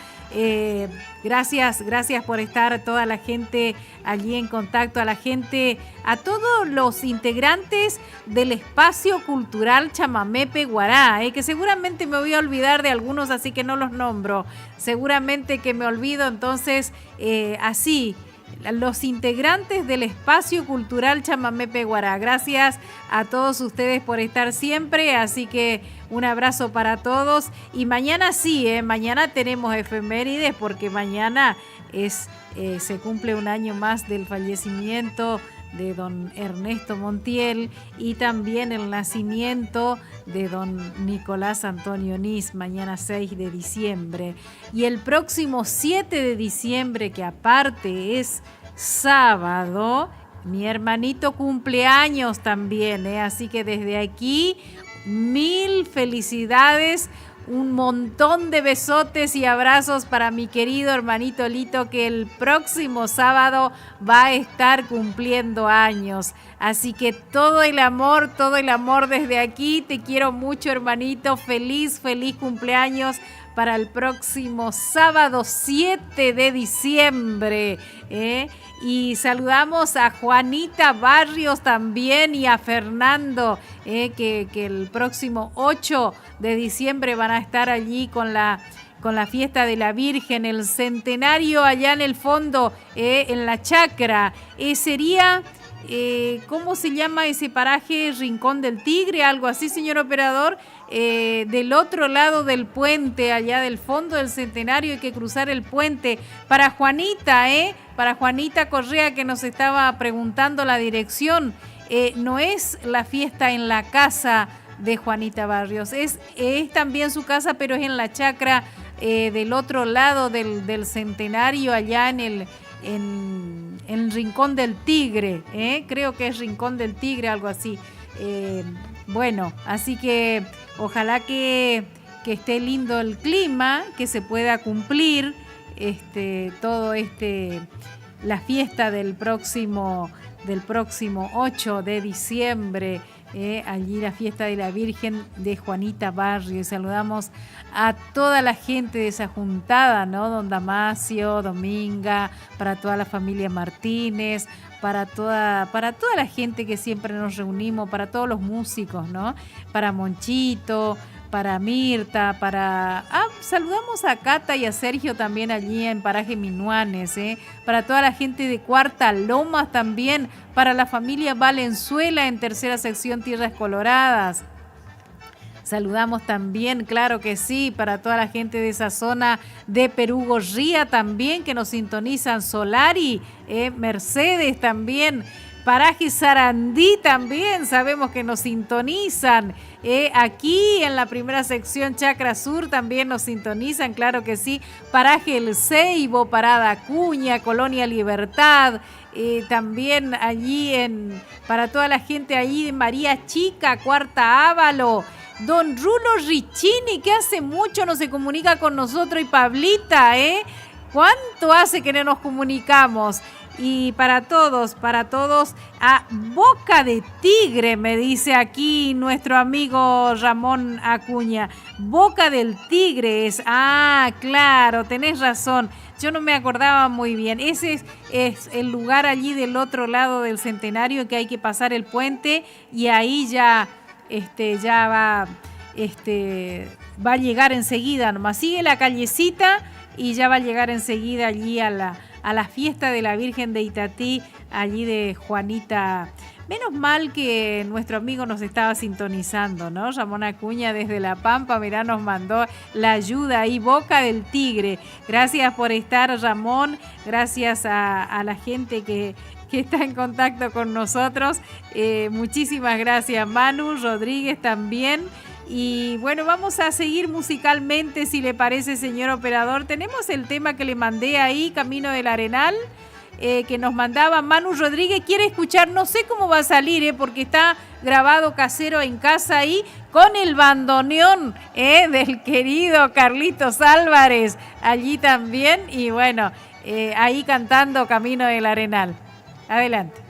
Gracias por estar, toda la gente allí en contacto, a la gente, a todos los integrantes del Espacio Cultural Chamamepe Guará, que seguramente me voy a olvidar de algunos, así que no los nombro. Seguramente que me olvido, entonces así. Los integrantes del Espacio Cultural Chamamepe Guará. Gracias a todos ustedes por estar siempre, así que un abrazo para todos. Y mañana sí, mañana tenemos efemérides porque mañana se cumple un año más del fallecimiento de don Ernesto Montiel y también el nacimiento de don Nicolás Antonio Nis, mañana 6 de diciembre. Y el próximo 7 de diciembre, que aparte es sábado, mi hermanito cumpleaños también, así que desde aquí, 1000 felicidades. Un montón de besotes y abrazos para mi querido hermanito Lito, que el próximo sábado va a estar cumpliendo años. Así que todo el amor desde aquí. Te quiero mucho, hermanito. Feliz cumpleaños para el próximo sábado 7 de diciembre. Y saludamos a Juanita Barrios también y a Fernando, que el próximo 8 de diciembre van a estar allí con la fiesta de la Virgen, el centenario allá en el fondo, en la chacra. Sería, ¿cómo se llama ese paraje? Rincón del Tigre, algo así, señor operador. Del otro lado del puente, allá del fondo del centenario, hay que cruzar el puente. Para Juanita, para Juanita Correa, que nos estaba preguntando la dirección, no es la fiesta en la casa de Juanita Barrios, es también su casa, pero es en la chacra del otro lado del centenario, allá en el Rincón del Tigre, creo que es Rincón del Tigre, algo así. Bueno, así que ojalá que esté lindo el clima, que se pueda cumplir la fiesta del próximo 8 de diciembre, allí la fiesta de la Virgen de Juanita Barrio. Y saludamos a toda la gente de esa juntada, ¿no? Don Damasio, Dominga, para toda la familia Martínez, para toda la gente que siempre nos reunimos, para todos los músicos, ¿no? Para Monchito, para Mirta, saludamos a Cata y a Sergio también allí en Paraje Minuanes, para toda la gente de Cuarta Lomas también, para la familia Valenzuela en tercera sección Tierras Coloradas. Saludamos también, claro que sí, para toda la gente de esa zona de Perú Gorría también, que nos sintonizan. Solari, Mercedes también, Paraje Sarandí también, sabemos que nos sintonizan. Aquí en la primera sección Chacra Sur también nos sintonizan, claro que sí. Paraje El Ceibo, Parada Acuña, Colonia Libertad. También allí para toda la gente allí de María Chica, Cuarta Ávalo. Don Rulo Riccini, que hace mucho no se comunica con nosotros, y Pablita, ¿cuánto hace que no nos comunicamos? Y para todos, a Boca de Tigre, me dice aquí nuestro amigo Ramón Acuña. Boca del Tigre es, claro, tenés razón, yo no me acordaba muy bien. Ese es el lugar allí del otro lado del centenario, que hay que pasar el puente y ahí ya va a llegar enseguida, nomás sigue la callecita y ya va a llegar enseguida allí a la fiesta de la Virgen de Itatí, allí de Juanita. Menos mal que nuestro amigo nos estaba sintonizando, ¿no? Ramón Acuña desde La Pampa, mirá, nos mandó la ayuda ahí, Boca del Tigre. Gracias por estar, Ramón, gracias a la gente que está en contacto con nosotros. Muchísimas gracias, Manu Rodríguez también. Y bueno, vamos a seguir musicalmente, si le parece, señor operador. Tenemos el tema que le mandé ahí, Camino del Arenal, que nos mandaba Manu Rodríguez. Quiere escuchar, no sé cómo va a salir, porque está grabado casero en casa ahí, con el bandoneón del querido Carlitos Álvarez, allí también. Y bueno, ahí cantando Camino del Arenal. Adelante.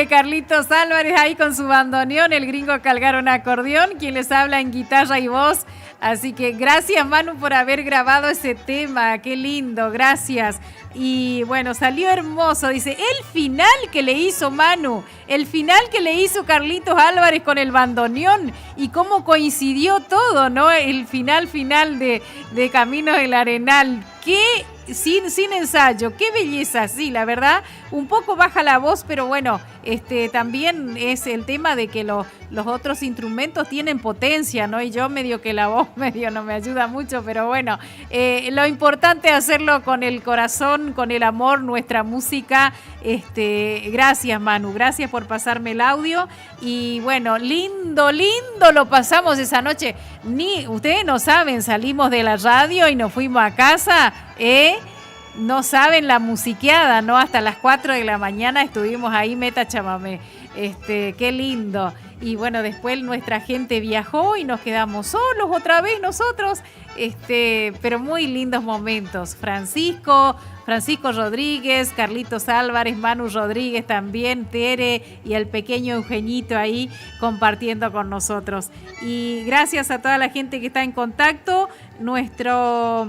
Carlitos Álvarez ahí con su bandoneón, el gringo Calgaron acordeón, quien les habla en guitarra y voz. Así que gracias, Manu, por haber grabado ese tema, qué lindo, gracias. Y bueno, salió hermoso, dice, el final que le hizo Manu, el final que le hizo Carlitos Álvarez con el bandoneón y cómo coincidió todo, ¿no? El final de Camino del Arenal, qué sin ensayo, qué belleza, sí, la verdad, un poco baja la voz, pero bueno, también es el tema de que los otros instrumentos tienen potencia, ¿no? Y yo medio que la voz medio no me ayuda mucho, pero bueno, lo importante es hacerlo con el corazón, con el amor, nuestra música. Gracias, Manu, gracias por pasarme el audio. Y bueno, lindo lo pasamos esa noche. Ustedes no saben, salimos de la radio y nos fuimos a casa, no saben la musiqueada, ¿no? Hasta las 4 de la mañana estuvimos ahí, meta chamamé. Qué lindo. Y bueno, después nuestra gente viajó y nos quedamos solos otra vez nosotros, pero muy lindos momentos. Francisco Rodríguez, Carlitos Álvarez, Manu Rodríguez también, Tere y el pequeño Eugenito ahí compartiendo con nosotros. Y gracias a toda la gente que está en contacto. Nuestros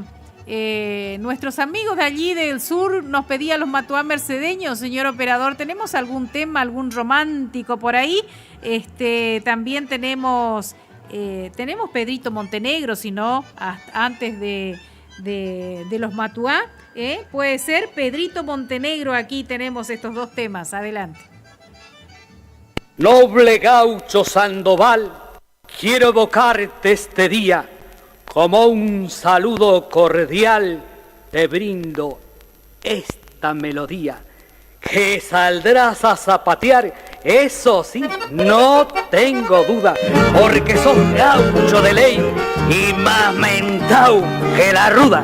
amigos de allí del sur nos pedían los matuá mercedeños, señor operador. ¿Tenemos algún tema, algún romántico por ahí? También tenemos Pedrito Montenegro, si no, antes de los matuá. Puede ser Pedrito Montenegro. Aquí tenemos estos dos temas. Adelante. Noble gaucho Sandoval, quiero evocarte este día. Como un saludo cordial te brindo esta melodía. Que saldrás a zapatear, eso sí, no tengo duda, porque sos gaucho de ley y más mentao que la ruda.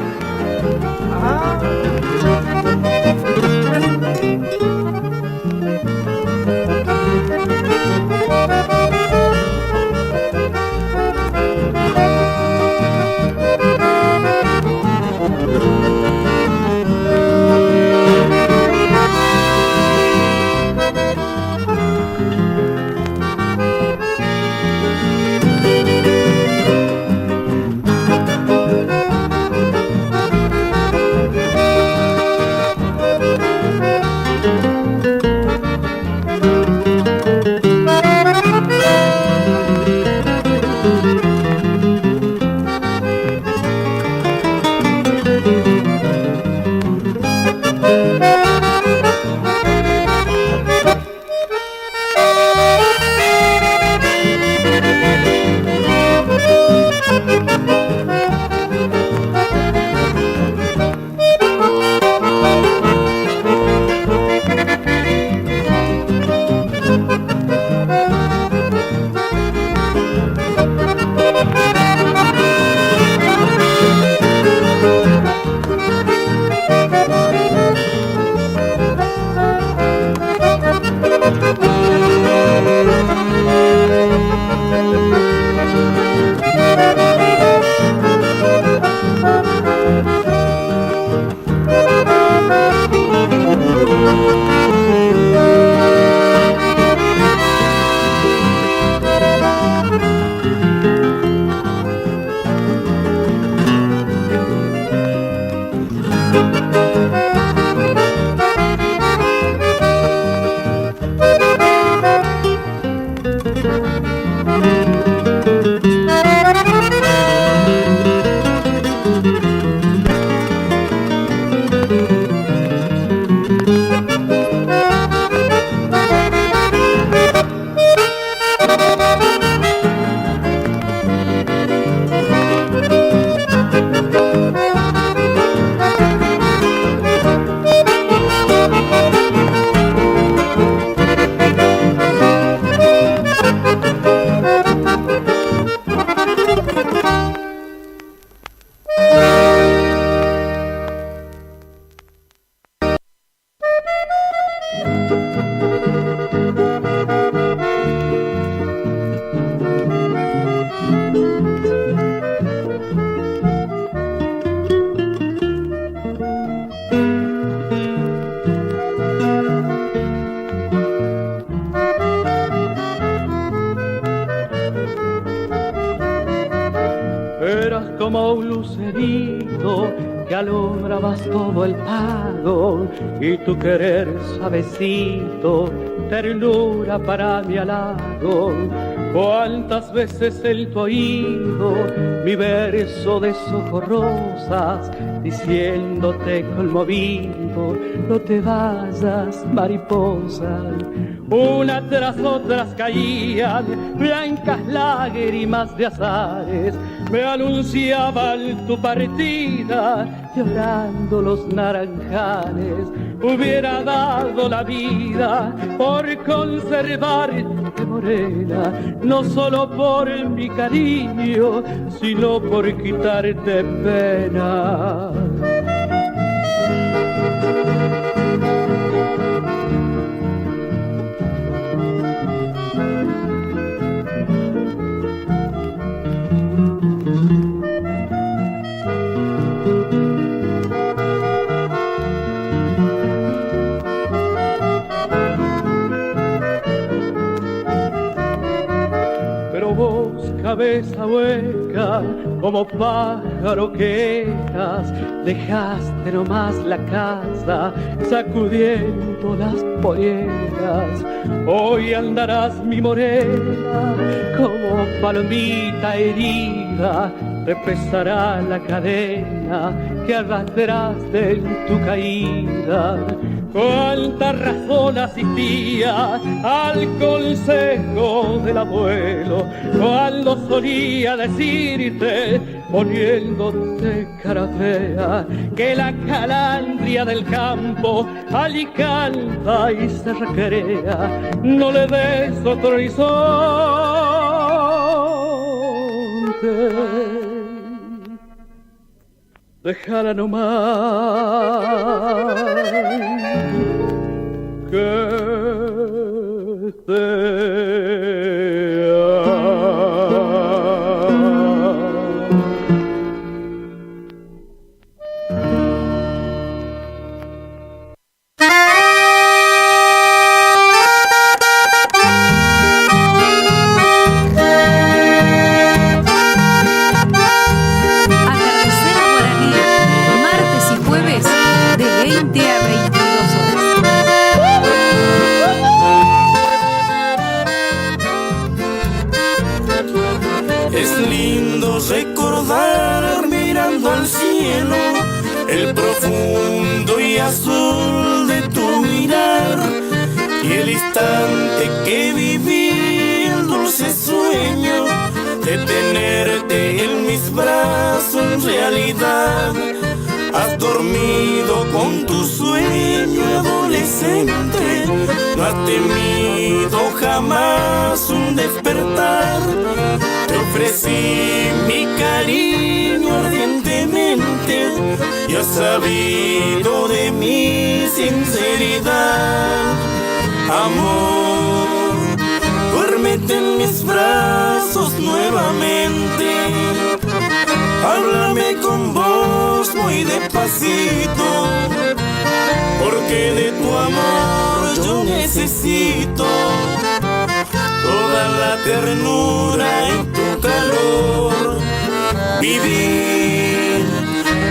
como un lucerito que alumbrabas todo el pago, y tu querer suavecito, ternura para mi halago. Cuántas veces en tu oído mi verso de socorrosas, diciéndote conmovido, no te vayas, mariposa. Una tras otras caían blancas lágrimas de azares, me anunciaban tu partida, llorando los naranjales. Hubiera dado la vida por conservarte morena, no solo por mi cariño, sino por quitarte pena. Cabeza hueca, como pájaro que eras, dejaste nomás la casa, sacudiendo las polleras. Hoy andarás mi morena, como palomita herida, te pesará la cadena pena que arrastraste en tu caída. Cuánta razón asistía al consejo del abuelo cuando solía decirte, poniéndote cara fea, que la calandria del campo allí canta y se recrea. No le des otro horizonte, déjala nomás que el profundo y azul de tu mirar y el instante que viví, el dulce sueño de tenerte en mis brazos en realidad. Has dormido con tu sueño adolescente, no has temido jamás un despertar. Te ofrecí mi cariño ardientemente y has sabido de mi sinceridad. Amor, duérmete en mis brazos nuevamente. Háblame con voz muy despacito, porque de tu amor yo necesito toda la ternura en tu calor. Vivir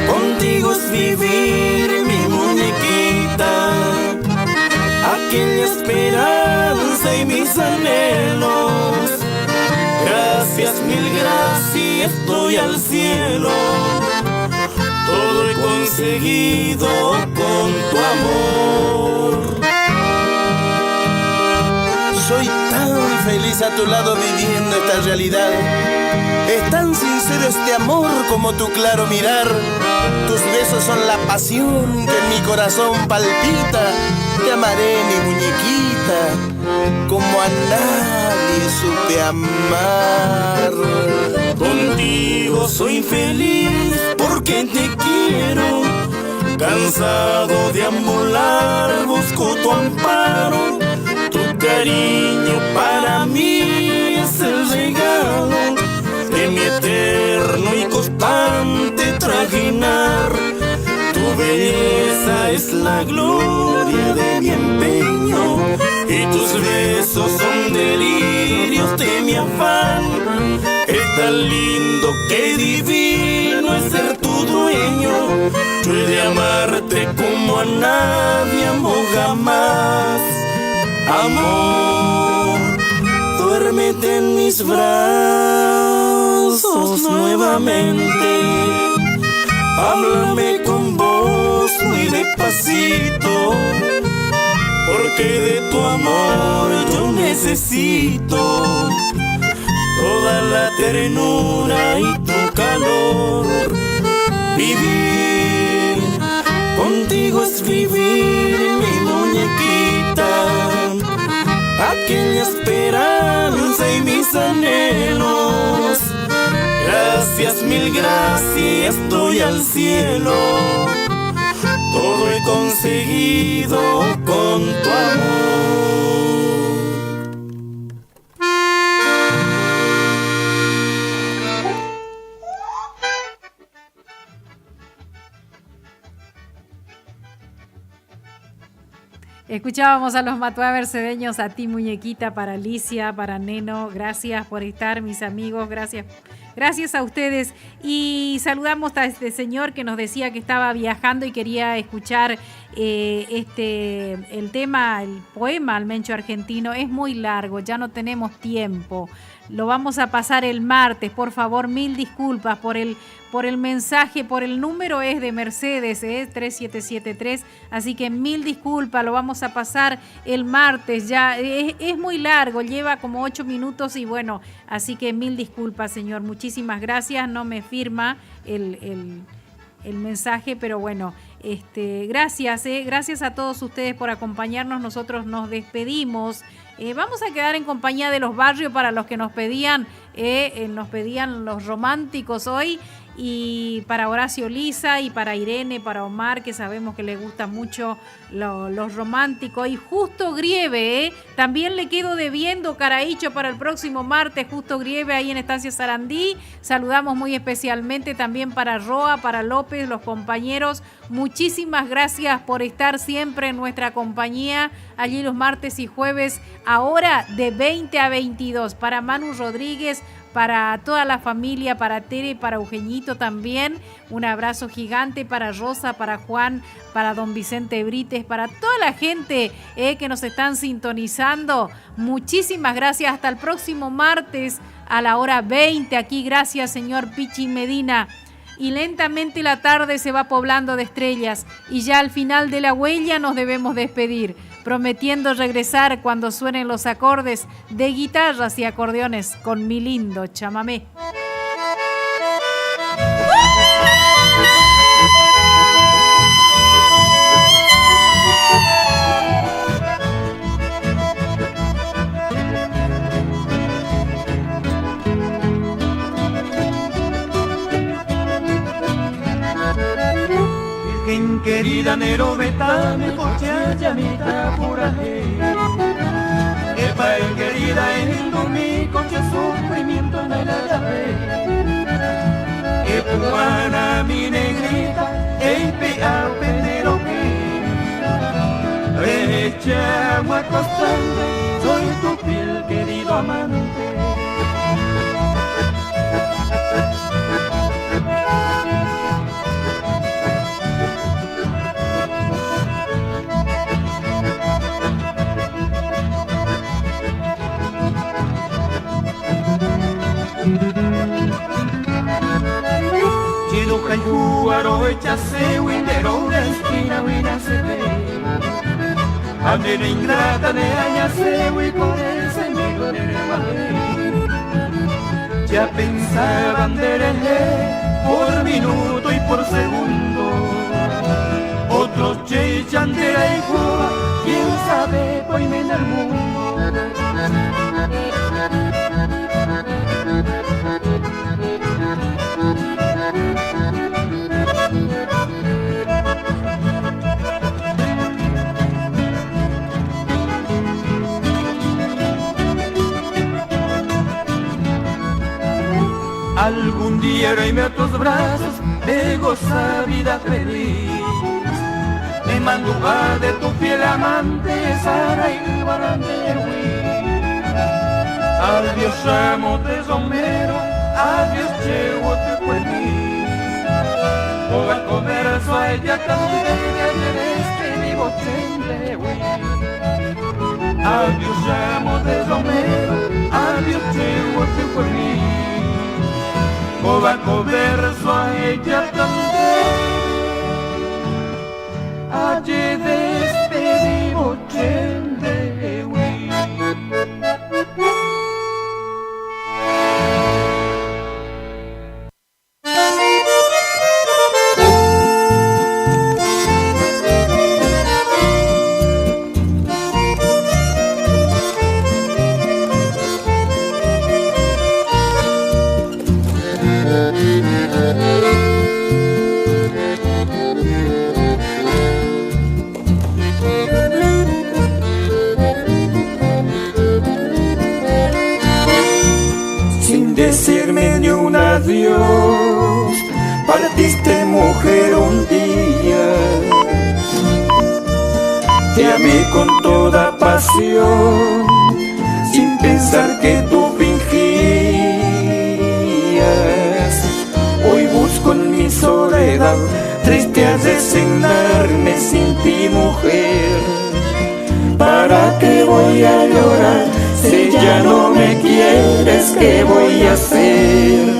contigo es vivir, mi muñequita, aquella esperanza y mis anhelos. Gracias, mil gracias, estoy al cielo. Todo he conseguido con tu amor. Soy tan feliz a tu lado viviendo esta realidad. Es tan sincero este amor como tu claro mirar. Tus besos son la pasión que en mi corazón palpita. Te amaré, mi muñequita, como a nadie supe amar. Contigo soy feliz porque te quiero. Cansado de ambular, busco tu amparo. Tu cariño para mí es el regalo de mi eterno y constante trajinar. Tu belleza es la gloria de mi empeño y tus besos son delirios de mi afán. Es tan lindo que divino es ser tu dueño. Yo he de amarte como a nadie amo jamás. Amor, duérmete en mis brazos nuevamente. Háblame con voz muy despacito, porque de tu amor yo necesito toda la ternura y tu calor. Vivir contigo es vivir, mi muñequita, aquella esperanza y mis anhelos. Gracias, mil gracias, estoy al cielo. Todo he conseguido con tu amor. Escuchábamos a los Matuá mercedeños, a ti muñequita, para Alicia, para Neno. Gracias por estar, mis amigos, gracias a ustedes. Y saludamos a este señor que nos decía que estaba viajando y quería escuchar el tema, el poema al Mencho Argentino. Es muy largo, ya no tenemos tiempo. Lo vamos a pasar el martes, por favor, mil disculpas por por el mensaje, por el número es de Mercedes, 3773, así que mil disculpas, lo vamos a pasar el martes, ya es muy largo, lleva como 8 minutos y bueno, así que mil disculpas, señor, muchísimas gracias, no me firma el mensaje, pero bueno, gracias a todos ustedes por acompañarnos, nosotros nos despedimos. Vamos a quedar en compañía de los barrios para los que nos pedían los románticos hoy, y para Horacio Lisa y para Irene, para Omar, que sabemos que les gusta mucho los románticos, y Justo Grieve, también le quedo debiendo Caraícho para el próximo martes, Justo Grieve ahí en Estancia Sarandí. Saludamos muy especialmente también para Roa, para López, los compañeros. Muchísimas gracias por estar siempre en nuestra compañía, allí los martes y jueves, ahora de 20 a 22, para Manu Rodríguez, para toda la familia, para Tere, para Eugenito también, un abrazo gigante para Rosa, para Juan, para don Vicente Brites, para toda la gente que nos están sintonizando. Muchísimas gracias, hasta el próximo martes a la hora 20, aquí gracias señor Pichi Medina. Y lentamente la tarde se va poblando de estrellas y ya al final de la huella nos debemos despedir, prometiendo regresar cuando suenen los acordes de guitarras y acordeones con mi lindo chamamé. Virgen querida, Nero betame, coche llamita pura Epa, querida, en mi coche sufrimiento en la llave. Epuana, mi negrita, pea, penero que echa agua constante, soy tu fiel querido amante. Chido Jayuaro echase windero una esquina wina se ve. Andera ingrata de añase wi por el sendero de Reguadé. Ya pensaban de por minuto y por segundo. Otros chechan de la igual, quién sabe por en el mundo. Algún día iré a tus brazos, de goza vida feliz. Me manduva de tu fiel amante, Sara y Guarandewi. Adiós amo de Romero, adiós Chewo te cuelí. Voy a comer su a ella también, ayer este vivo chendewi. Adiós amo de Romero, adiós Chewo te cuelí. Voy a comer su a ella también. Ayer este vivo chendewi. Decirme ni un adiós, partiste mujer un día. Te amé con toda pasión, sin pensar que tú fingías. Hoy busco en mi soledad, triste a resignarme sin ti mujer. ¿Para qué voy a llorar? Si ya no me quieres, ¿qué voy a hacer?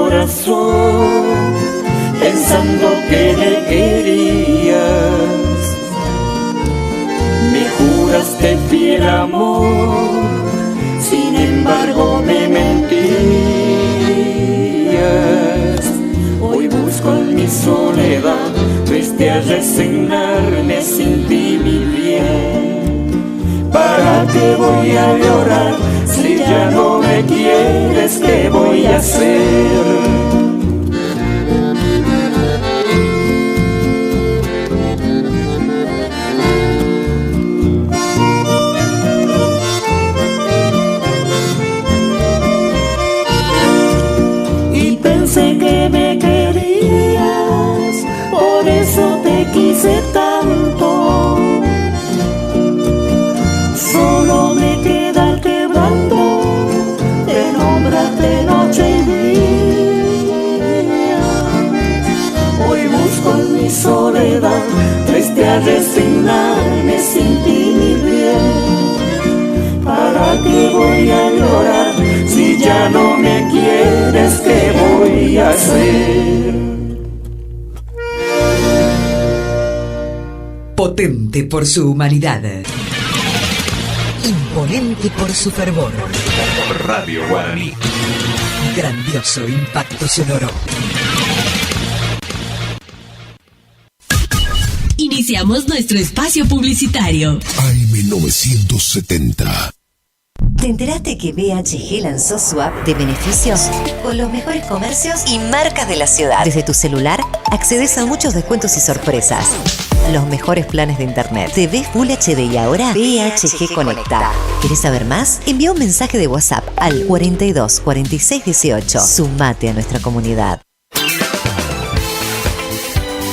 corazón, pensando que me querías. Me juraste fiel amor, sin embargo me mentías. Hoy busco en mi soledad, triste a resignarme sin ti, mi bien. ¿Para qué voy a llorar si ya no me quieres? ¿Qué voy a hacer? Y pensé que me querías, por eso te quise tanto. Solo me queda el quebranto de nombrarte noche y día. Hoy busco en mi soledad, triste a resignarme sin ti, mi bien. ¿Para qué voy a llorar si ya no me quieres? ¿Qué voy a hacer? Potente por su humanidad. Imponente por su fervor. Radio Guaraní. Grandioso impacto sonoro. Iniciamos nuestro espacio publicitario. AM970. ¿Te enteraste que BHG lanzó su app de beneficios con los mejores comercios y marcas de la ciudad? Desde tu celular accedes a muchos descuentos y sorpresas. Los mejores planes de internet, TV Full HD y ahora BHG Conecta. ¿Querés saber más? Envía un mensaje de WhatsApp al 42 46 18. Sumate a nuestra comunidad.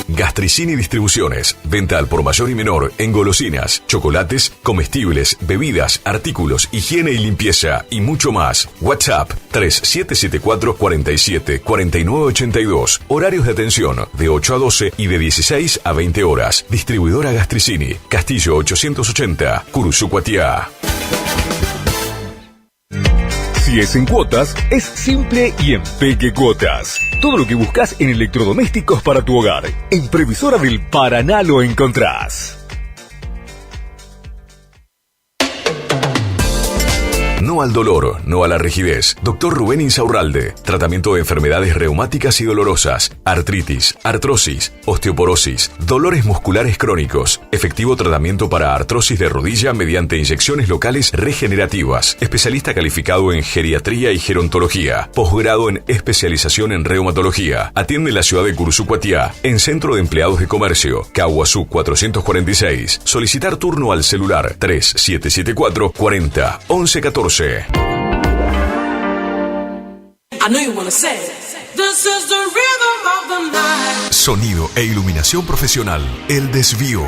Gastricini Distribuciones. Venta al por mayor y menor en golosinas, chocolates, comestibles, bebidas, artículos, higiene y limpieza y mucho más. WhatsApp 3774 47 49 82. Horarios de atención de 8 a 12 y de 16 a 20 horas. Distribuidora Gastricini. Castillo 880, Curuzú-Cuatiá. Si es en cuotas, es simple y en Peque Cuotas. Todo lo que buscas en electrodomésticos para tu hogar. En Previsora del Paraná lo encontrás. No al dolor, no a la rigidez. Dr. Rubén Insaurralde. Tratamiento de enfermedades reumáticas y dolorosas, artritis, artrosis, osteoporosis, dolores musculares crónicos. Efectivo tratamiento para artrosis de rodilla mediante inyecciones locales regenerativas. Especialista calificado en geriatría y gerontología. Posgrado en especialización en reumatología. Atiende en la ciudad de Curuzú-Cuatiá, en Centro de Empleados de Comercio, Caguazú 446. Solicitar turno al celular 3774 40 11 14. Sonido e iluminación profesional. El Desvío.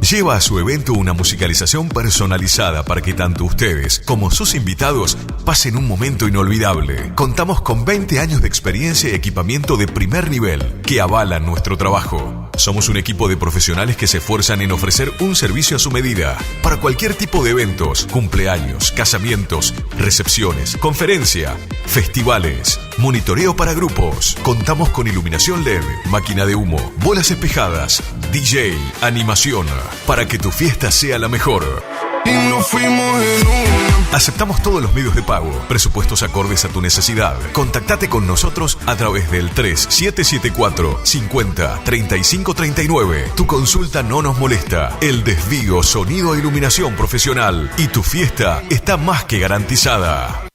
Lleva a su evento una musicalización personalizada para que tanto ustedes como sus invitados pasen un momento inolvidable. Contamos con 20 años de experiencia y equipamiento de primer nivel que avalan nuestro trabajo. Somos un equipo de profesionales que se esfuerzan en ofrecer un servicio a su medida para cualquier tipo de eventos, cumpleaños, casamientos, recepciones, conferencia, festivales, monitoreo para grupos. Contamos con iluminación LED, máquina de humo, bolas espejadas, DJ, animación, para que tu fiesta sea la mejor. Y nos fuimos en una. Aceptamos todos los medios de pago, presupuestos acordes a tu necesidad. Contactate con nosotros a través del 3774 50 35 39. Tu consulta no nos molesta. El Desvío, sonido e iluminación profesional. Y tu fiesta está más que garantizada.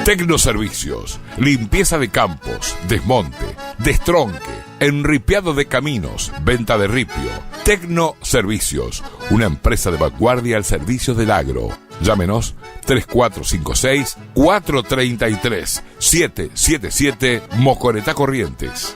Tecnoservicios, limpieza de campos, desmonte, destronque, enripiado de caminos, venta de ripio. Tecnoservicios, una empresa de vanguardia al servicio del agro. Llámenos 3456-433-777 Mocoretá Corrientes.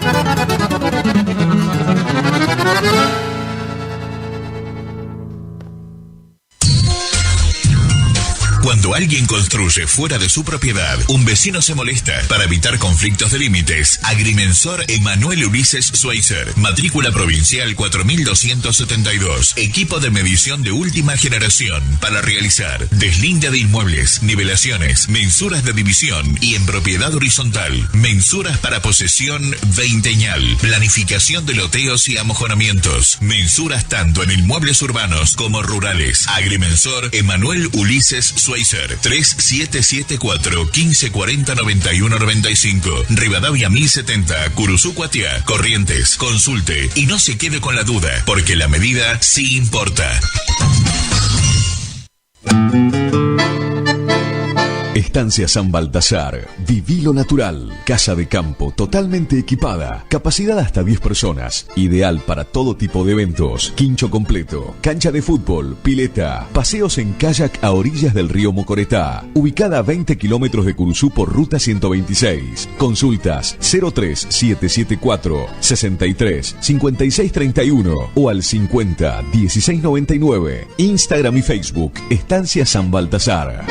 Cuando Cuando alguien construye fuera de su propiedad, un vecino se molesta. Para evitar conflictos de límites, Agrimensor Emanuel Ulises Schweitzer, matrícula provincial 4272, equipo de medición de última generación para realizar deslinde de inmuebles, nivelaciones, mensuras de división y en propiedad horizontal, mensuras para posesión veinteñal, planificación de loteos y amojonamientos, mensuras tanto en inmuebles urbanos como rurales. Agrimensor Emanuel Ulises Schweitzer, 3774 1540 91 95, Rivadavia 1070, Curuzú Cuatiá, Corrientes. Consulte y no se quede con la duda, porque la medida sí importa. Estancia San Baltasar, viví lo natural, casa de campo totalmente equipada, capacidad hasta 10 personas, ideal para todo tipo de eventos, quincho completo, cancha de fútbol, pileta, paseos en kayak a orillas del río Mocoretá, ubicada a 20 kilómetros de Curuzú por ruta 126. Consultas 03774 63 56 31 o al 50 16 99. Instagram y Facebook, Estancia San Baltasar.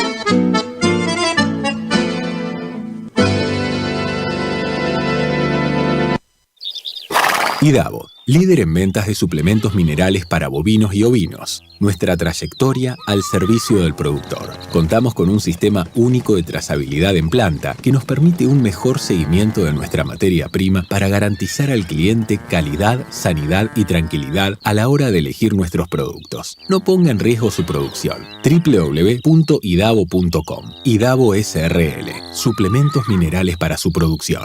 IDAVO, líder en ventas de suplementos minerales para bovinos y ovinos. Nuestra trayectoria al servicio del productor. Contamos con un sistema único de trazabilidad en planta que nos permite un mejor seguimiento de nuestra materia prima para garantizar al cliente calidad, sanidad y tranquilidad a la hora de elegir nuestros productos. No ponga en riesgo su producción. www.idavo.com. IDAVO SRL. Suplementos minerales para su producción.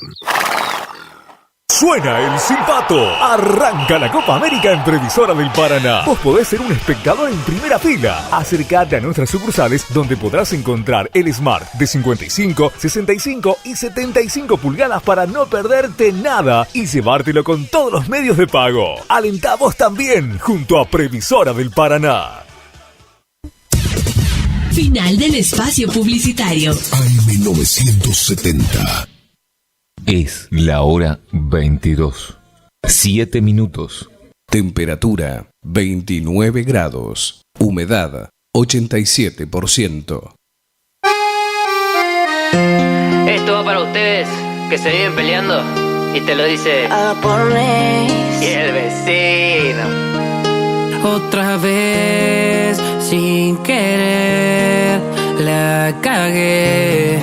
Suena el silbato. Arranca la Copa América en Previsora del Paraná. Vos podés ser un espectador en primera fila. Acércate a nuestras sucursales donde podrás encontrar el Smart de 55, 65 y 75 pulgadas para no perderte nada y llevártelo con todos los medios de pago. Alentá vos también junto a Previsora del Paraná. Final del espacio publicitario. AM970. Es la hora 22. 7 minutos. Temperatura 29 grados. Humedad 87%. Esto va para ustedes que se viven peleando y te lo dice y el vecino. Otra vez sin querer la cagué.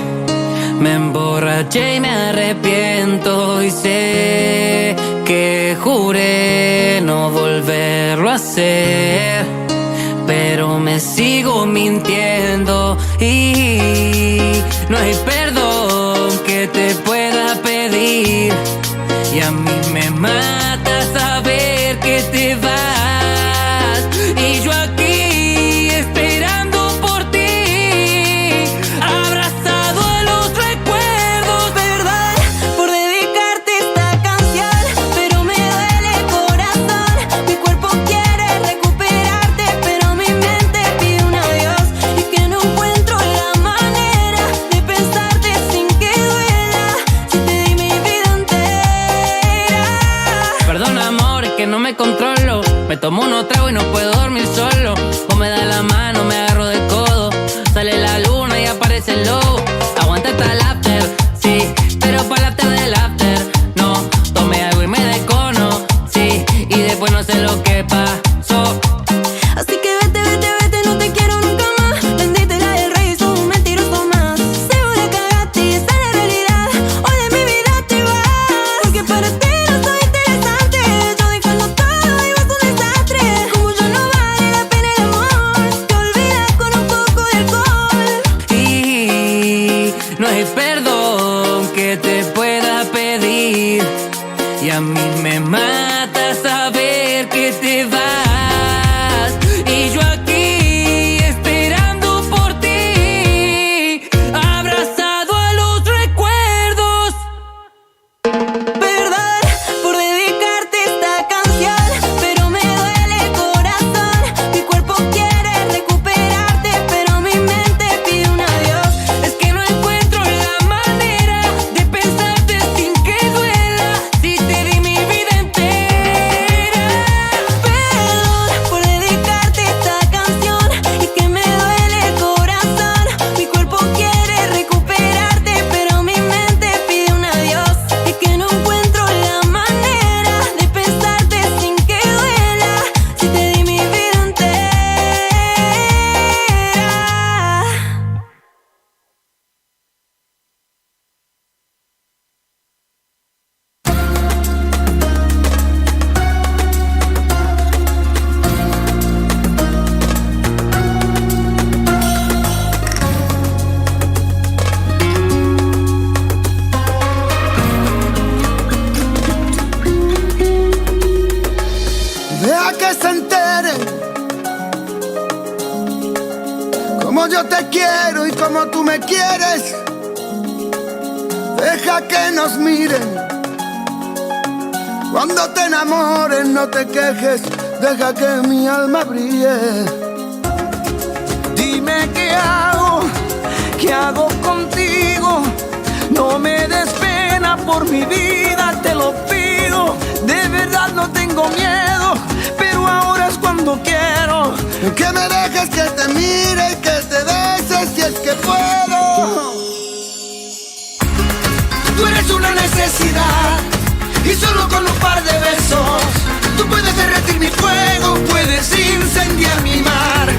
Me emborraché y me arrepiento y sé que juré no volverlo a hacer, pero me sigo mintiendo y no hay perdón que te pueda pedir y a mí me mata saber que te vas y yo aquí esperando por ti. Controlo, me tomo unos tragos y no puedo dormir solo. O me da la mano, me agarro del codo. Sale la luna y aparece el lobo. Aguanta hasta el after, sí, pero para el after del after no. Tomé algo y me descono, sí, y después no sé lo que pasó. Así que vete, vete, vete, no te quiero nunca más. Bendita la del rey, sos un mentiroso más. Seguro cagaste y esa es la realidad. Hoy de mi vida te vas, porque para ti no soy interesante. Yo dejando todo y vos un desastre. Como yo no vale la pena el amor, te olvidas con un poco de alcohol. Y no hay perdón que te pueda pedir y a mí me mata saber que te vas. Y yo aquí esperando por ti, abrazado a los recuerdos. Perdón por dedicarte esta canción, pero me duele el corazón. Mi cuerpo quiere recuperarte, pero mi mente pide un adiós. Es que no encuentro la manera de pensarte sin que duela. Si te di mi vida entera, perdón. Como yo te quiero y como tú me quieres, deja que nos miren. Cuando te enamores no te quejes, deja que mi alma brille. Dime qué hago contigo. No me des pena por mi vida, te lo pido. De verdad no tengo miedo, pero ahora es cuando quiero. Que me dejes que te mire y que te beses si es que puedo. Tú eres una necesidad y solo con un par de besos tú puedes derretir mi fuego, puedes incendiar mi mar.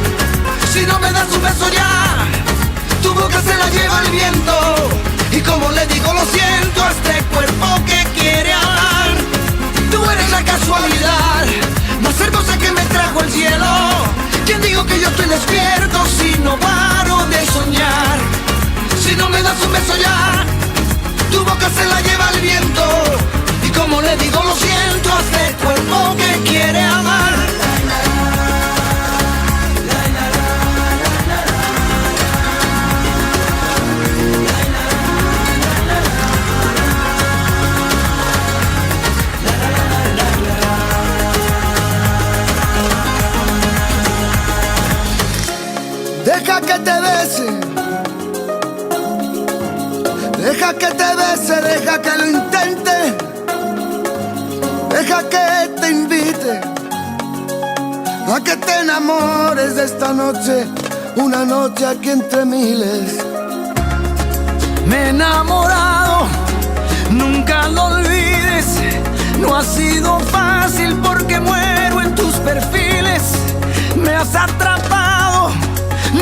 Si no me das un beso ya, tu boca se la lleva el viento. Y como le digo lo siento a este cuerpo que quiere amar. Tú eres la casualidad más hermosa que me trajo el cielo. ¿Quién digo que yo estoy despierto si no paro de soñar? Si no me das un beso ya, tu boca se la lleva el viento. Y como le digo lo siento a este cuerpo que quiere amar. Deja que te bese, deja que te bese, deja que lo intente, deja que te invite a que te enamores de esta noche, una noche aquí entre miles. Me he enamorado, nunca lo olvides. No ha sido fácil porque muero en tus perfiles. Me has atrapado,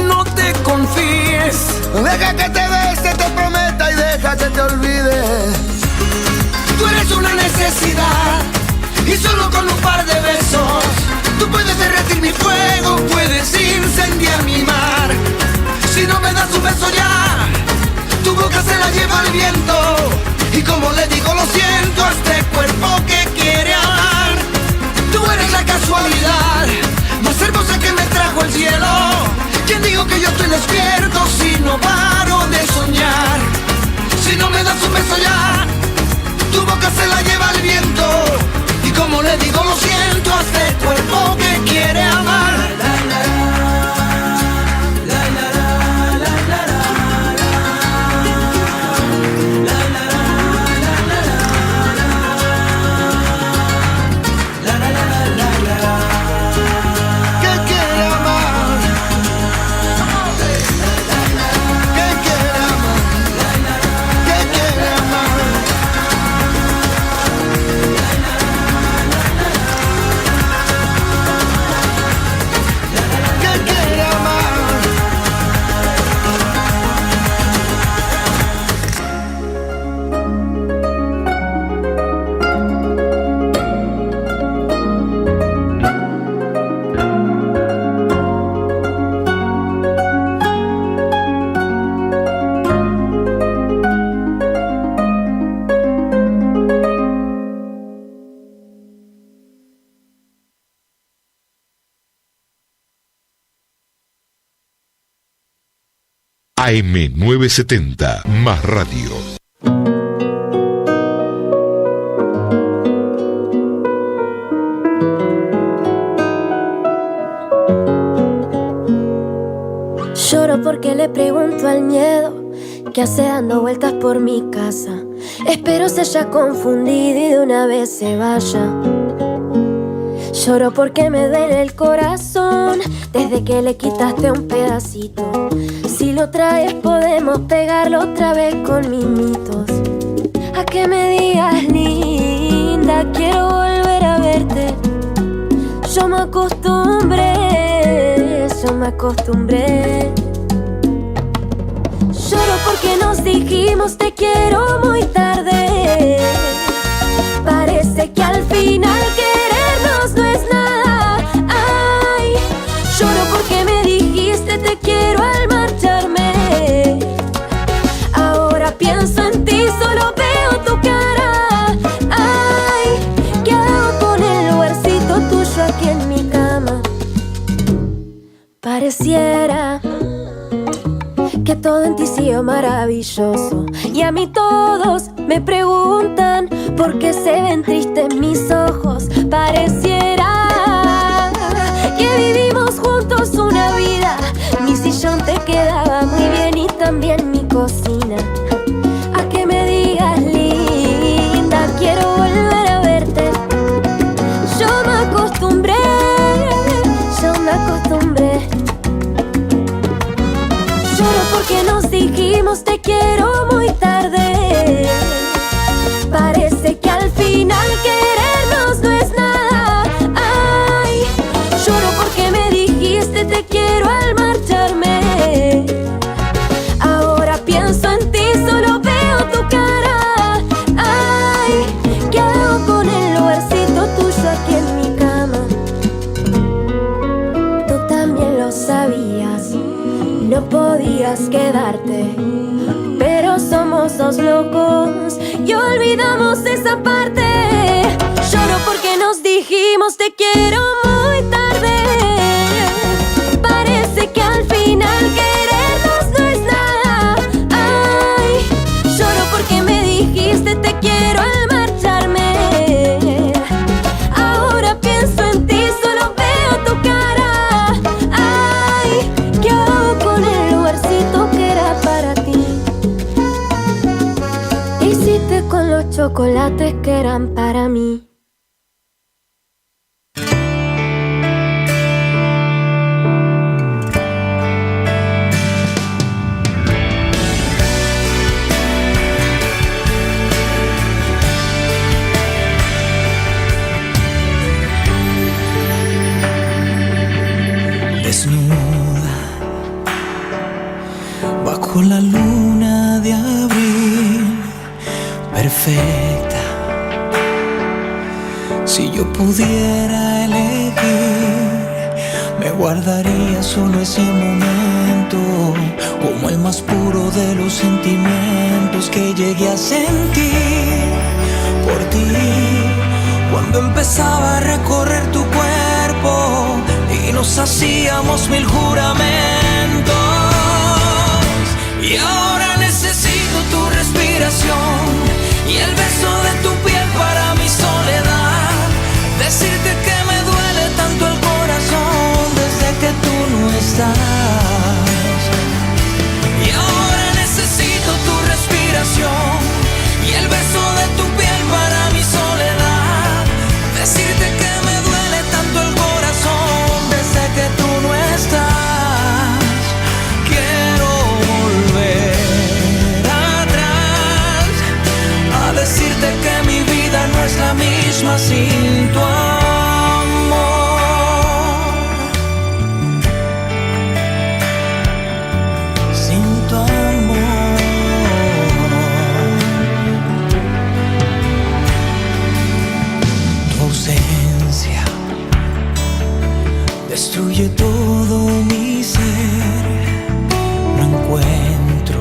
no te confíes. Deja que te bese, te prometa y deja que te olvides. Tú eres una necesidad y solo con un par de besos tú puedes derretir mi fuego, puedes incendiar mi mar. Si no me das un beso ya, tu boca se la lleva el viento. Y como le digo lo siento a este cuerpo que quiere amar. Tú eres la casualidad más hermosa que me trajo el cielo. ¿Quién digo que yo estoy despierto si no paro de soñar? Si no me das un beso ya, tu boca se la lleva el viento. Y como le digo lo siento a este cuerpo que quiere amar. AM970, más radio. Lloro porque le pregunto al miedo que hace dando vueltas por mi casa. Espero se haya confundido y de una vez se vaya. Lloro porque me duele el corazón desde que le quitaste un pedacito. Si lo traes podemos pegarlo otra vez con mimitos. A que me digas linda, quiero volver a verte. Yo me acostumbré, Lloro porque nos dijimos te quiero muy tarde. Parece que al final querernos no es nada. Ay, lloro porque me dijiste te quiero al marcharme. Ahora pienso en ti, solo veo tu cara. Ay, ¿qué hago con el lugarcito tuyo aquí en mi cama? Pareciera todo en ti sigue maravilloso. Y a mí todos me preguntan por qué se ven tristes mis ojos. Pareciera que vivimos juntos una vida. Mi sillón te quedaba muy bien y también mi cocina. A que me digas linda, quiero volver a verte. Yo me acostumbré. Lloro porque nos dijimos te quiero muy tarde. Parece que al final querernos no es nada. Ay, lloro porque me dijiste te quiero al marcharme. Ahora pienso en ti, solo veo tu cara. Ay, ¿qué hago con el lugarcito tuyo aquí en mi cama? Tú también lo sabías, no podías quedarte, pero somos dos locos y olvidamos esa parte. Lloro porque nos dijimos te quiero muy tarde. Parece que al final querernos no es nada. Ay, lloro porque me dijiste te quiero al marcharme. Ahora pienso en ti, solo veo tu cara. Ay, ¿qué hago con el lugarcito que era para ti? Hiciste con los chocolates que eran para mí. Desnuda bajo la luna de abril, perfecta. Si yo pudiera elegir, me guardaría solo ese momento, como el más puro de los sentimientos que llegué a sentir por ti, cuando empezaba a recorrer tu cuerpo y nos hacíamos mil juramentos. Y ahora necesito tu respiración y el beso de tu piel para mi soledad. Decirte que me duele tanto el corazón desde que tú no estás. Y ahora necesito tu respiración y el beso de tu piel para mi soledad. Decirte que me duele tanto el corazón desde que tú no estás. Quiero volver atrás a decirte que mi vida no es la misma sin tu amor. Sin tu amor. Tu ausencia destruye todo mi ser. No encuentro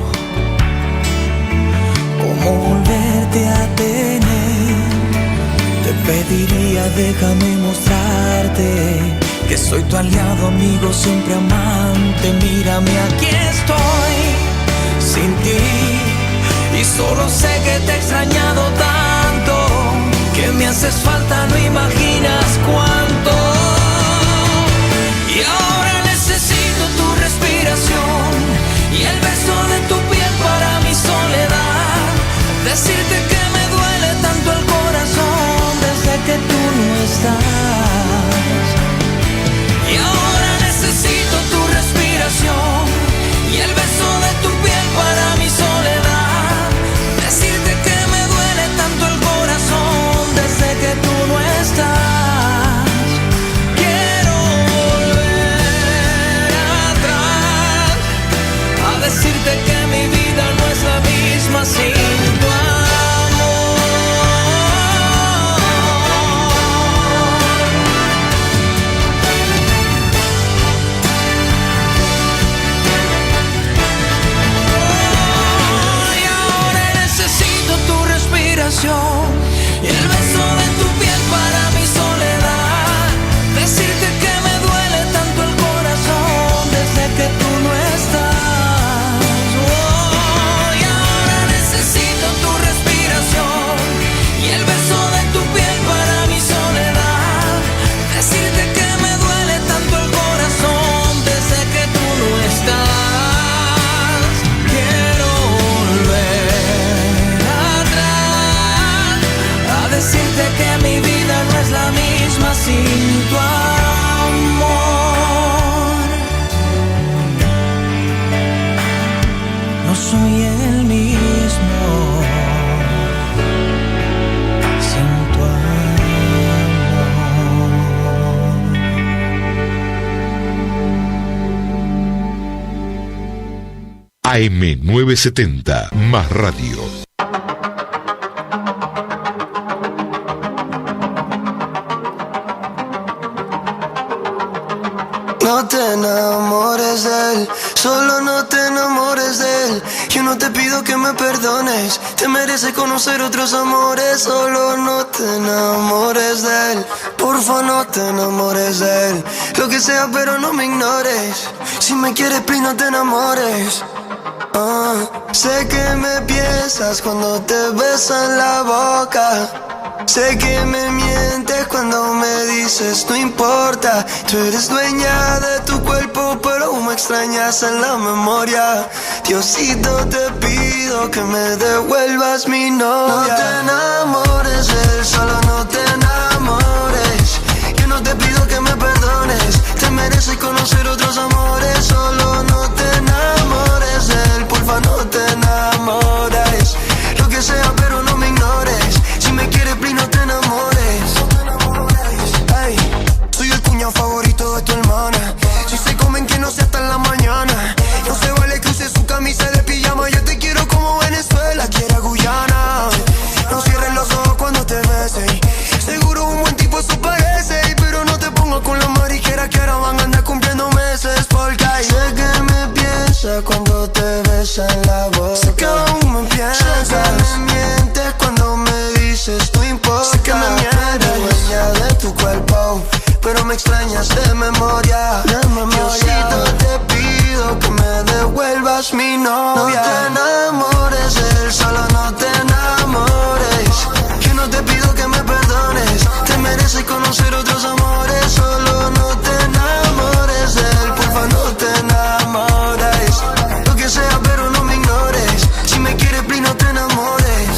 cómo volverte a tener. Te pediría, déjame mostrarte que soy tu aliado, amigo, siempre amante. Mírame, aquí estoy sin ti y solo sé que te he extrañado tanto, que me haces falta, no imaginas cuánto. Y ahora necesito tu respiración y el beso de tu piel para mi soledad. Decirte que me duele tanto el corazón desde que tú no estás. Y ahora necesito tu respiración y el beso de tu piel para mi soledad. Decirte que me duele tanto el corazón desde que tú no estás. Quiero volver atrás a decirte que mi vida no es la misma sin tu amor. Y ahora necesito tu respiración y el beso de tu piel para mi soledad. Decirte que me duele tanto el corazón desde que tú no estás. AM970 Más Radio. No te enamores de él, solo no te enamores de él. Yo no te pido que me perdones, te mereces conocer otros amores. Solo no te enamores de él, porfa no te enamores de él. Lo que sea pero no me ignores, si me quieres please no te enamores. Sé que me piensas cuando te besan la boca. Sé que me mientes cuando me dices no importa. Tú eres dueña de tu cuerpo pero me extrañas en la memoria. Diosito te pido que me devuelvas mi novia. No te enamores de él, solo no te enamores. Yo no te pido que me perdones, te mereces conocer otros amores. Solo no te enamores de él, porfa no te enamores. Lo que sea pero no me ignores, si me quieres please no te enamores. Ay, soy el cuñado favorito de tu hermana. Si se comen que no sea hasta en la mañana. No se vale que use su camisa de pijama. Yo te quiero como Venezuela quiere a Guyana. No cierres los ojos cuando te bese, seguro un buen tipo eso parece. Pero no te pongas con las mariqueras que ahora van a andar cumpliendo meses. Porque sé que me piensas cuando te besan la boca. Sé que aún me piensas, sé que me mientes cuando me dices no importa. Sé que me mientes, dueña de tu cuerpo pero me extrañas de memoria. Diosito te pido que me devuelvas mi novia. No te enamores de él, solo no te enamores. Yo no te pido que me perdones, te mereces conocer otros amores. Solo no te enamores de él, porfa no te enamores. Lo que sea pero no me ignores, si me quieres please no te enamores.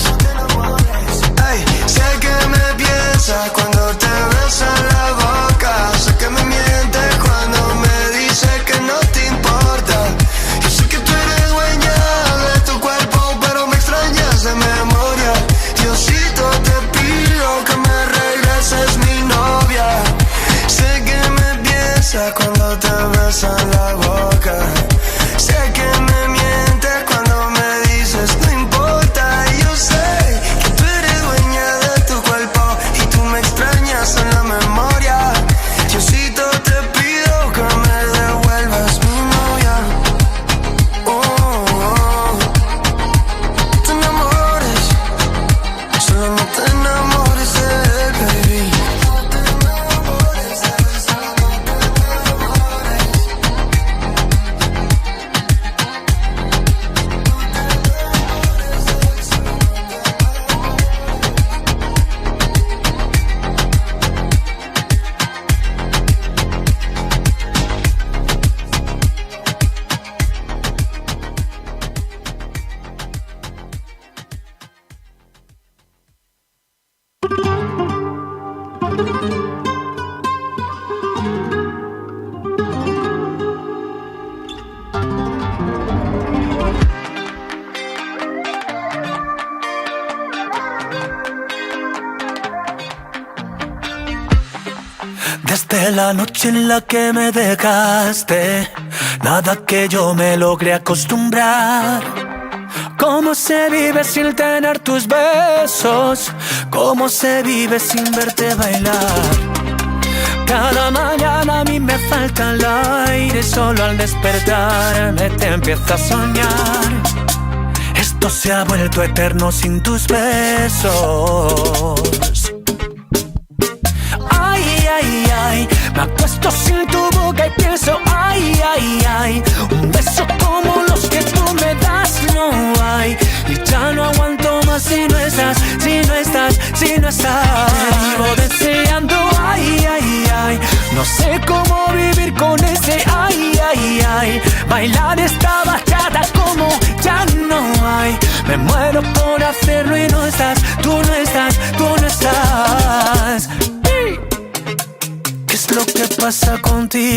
Ay, sé que me piensas cuando te besan la boca. Sé que me mientes cuando me dices que no te importa. Yo sé que tú eres dueña de tu cuerpo pero me extrañas de memoria. Diosito te pido que me regreses mi novia. Sé que me piensas cuando te besan la boca. Sé que me mientes cuando me dices no importa. Y yo sé que tú eres dueña de tu cuerpo y tú me extrañas en la memoria. Diosito te pido que me devuelvas mi novia. No te enamores, solo no te enamores de él, baby. No te enamores de él, solo no te enamores. Desde la noche en la que me dejaste, nada que yo me logré acostumbrar. ¿Cómo se vive sin tener tus besos? ¿Cómo se vive sin verte bailar? Cada mañana a mí me falta el aire, solo al despertarme te empiezo a soñar. Esto se ha vuelto eterno sin tus besos. Ay, ay, ay, me acuesto sin tu boca y pienso, ay, ay, ay, un beso como los que tú me das no hay. Y ya no aguanto más si no estás, si no estás, si no estás. Te vivo deseando, ay, ay, ay, no sé cómo vivir con ese, ay, ay, ay. Bailar esta bachata como ya no hay. Me muero por hacerlo y no estás, tú no estás, tú no estás. ¿Qué es lo que pasa contigo?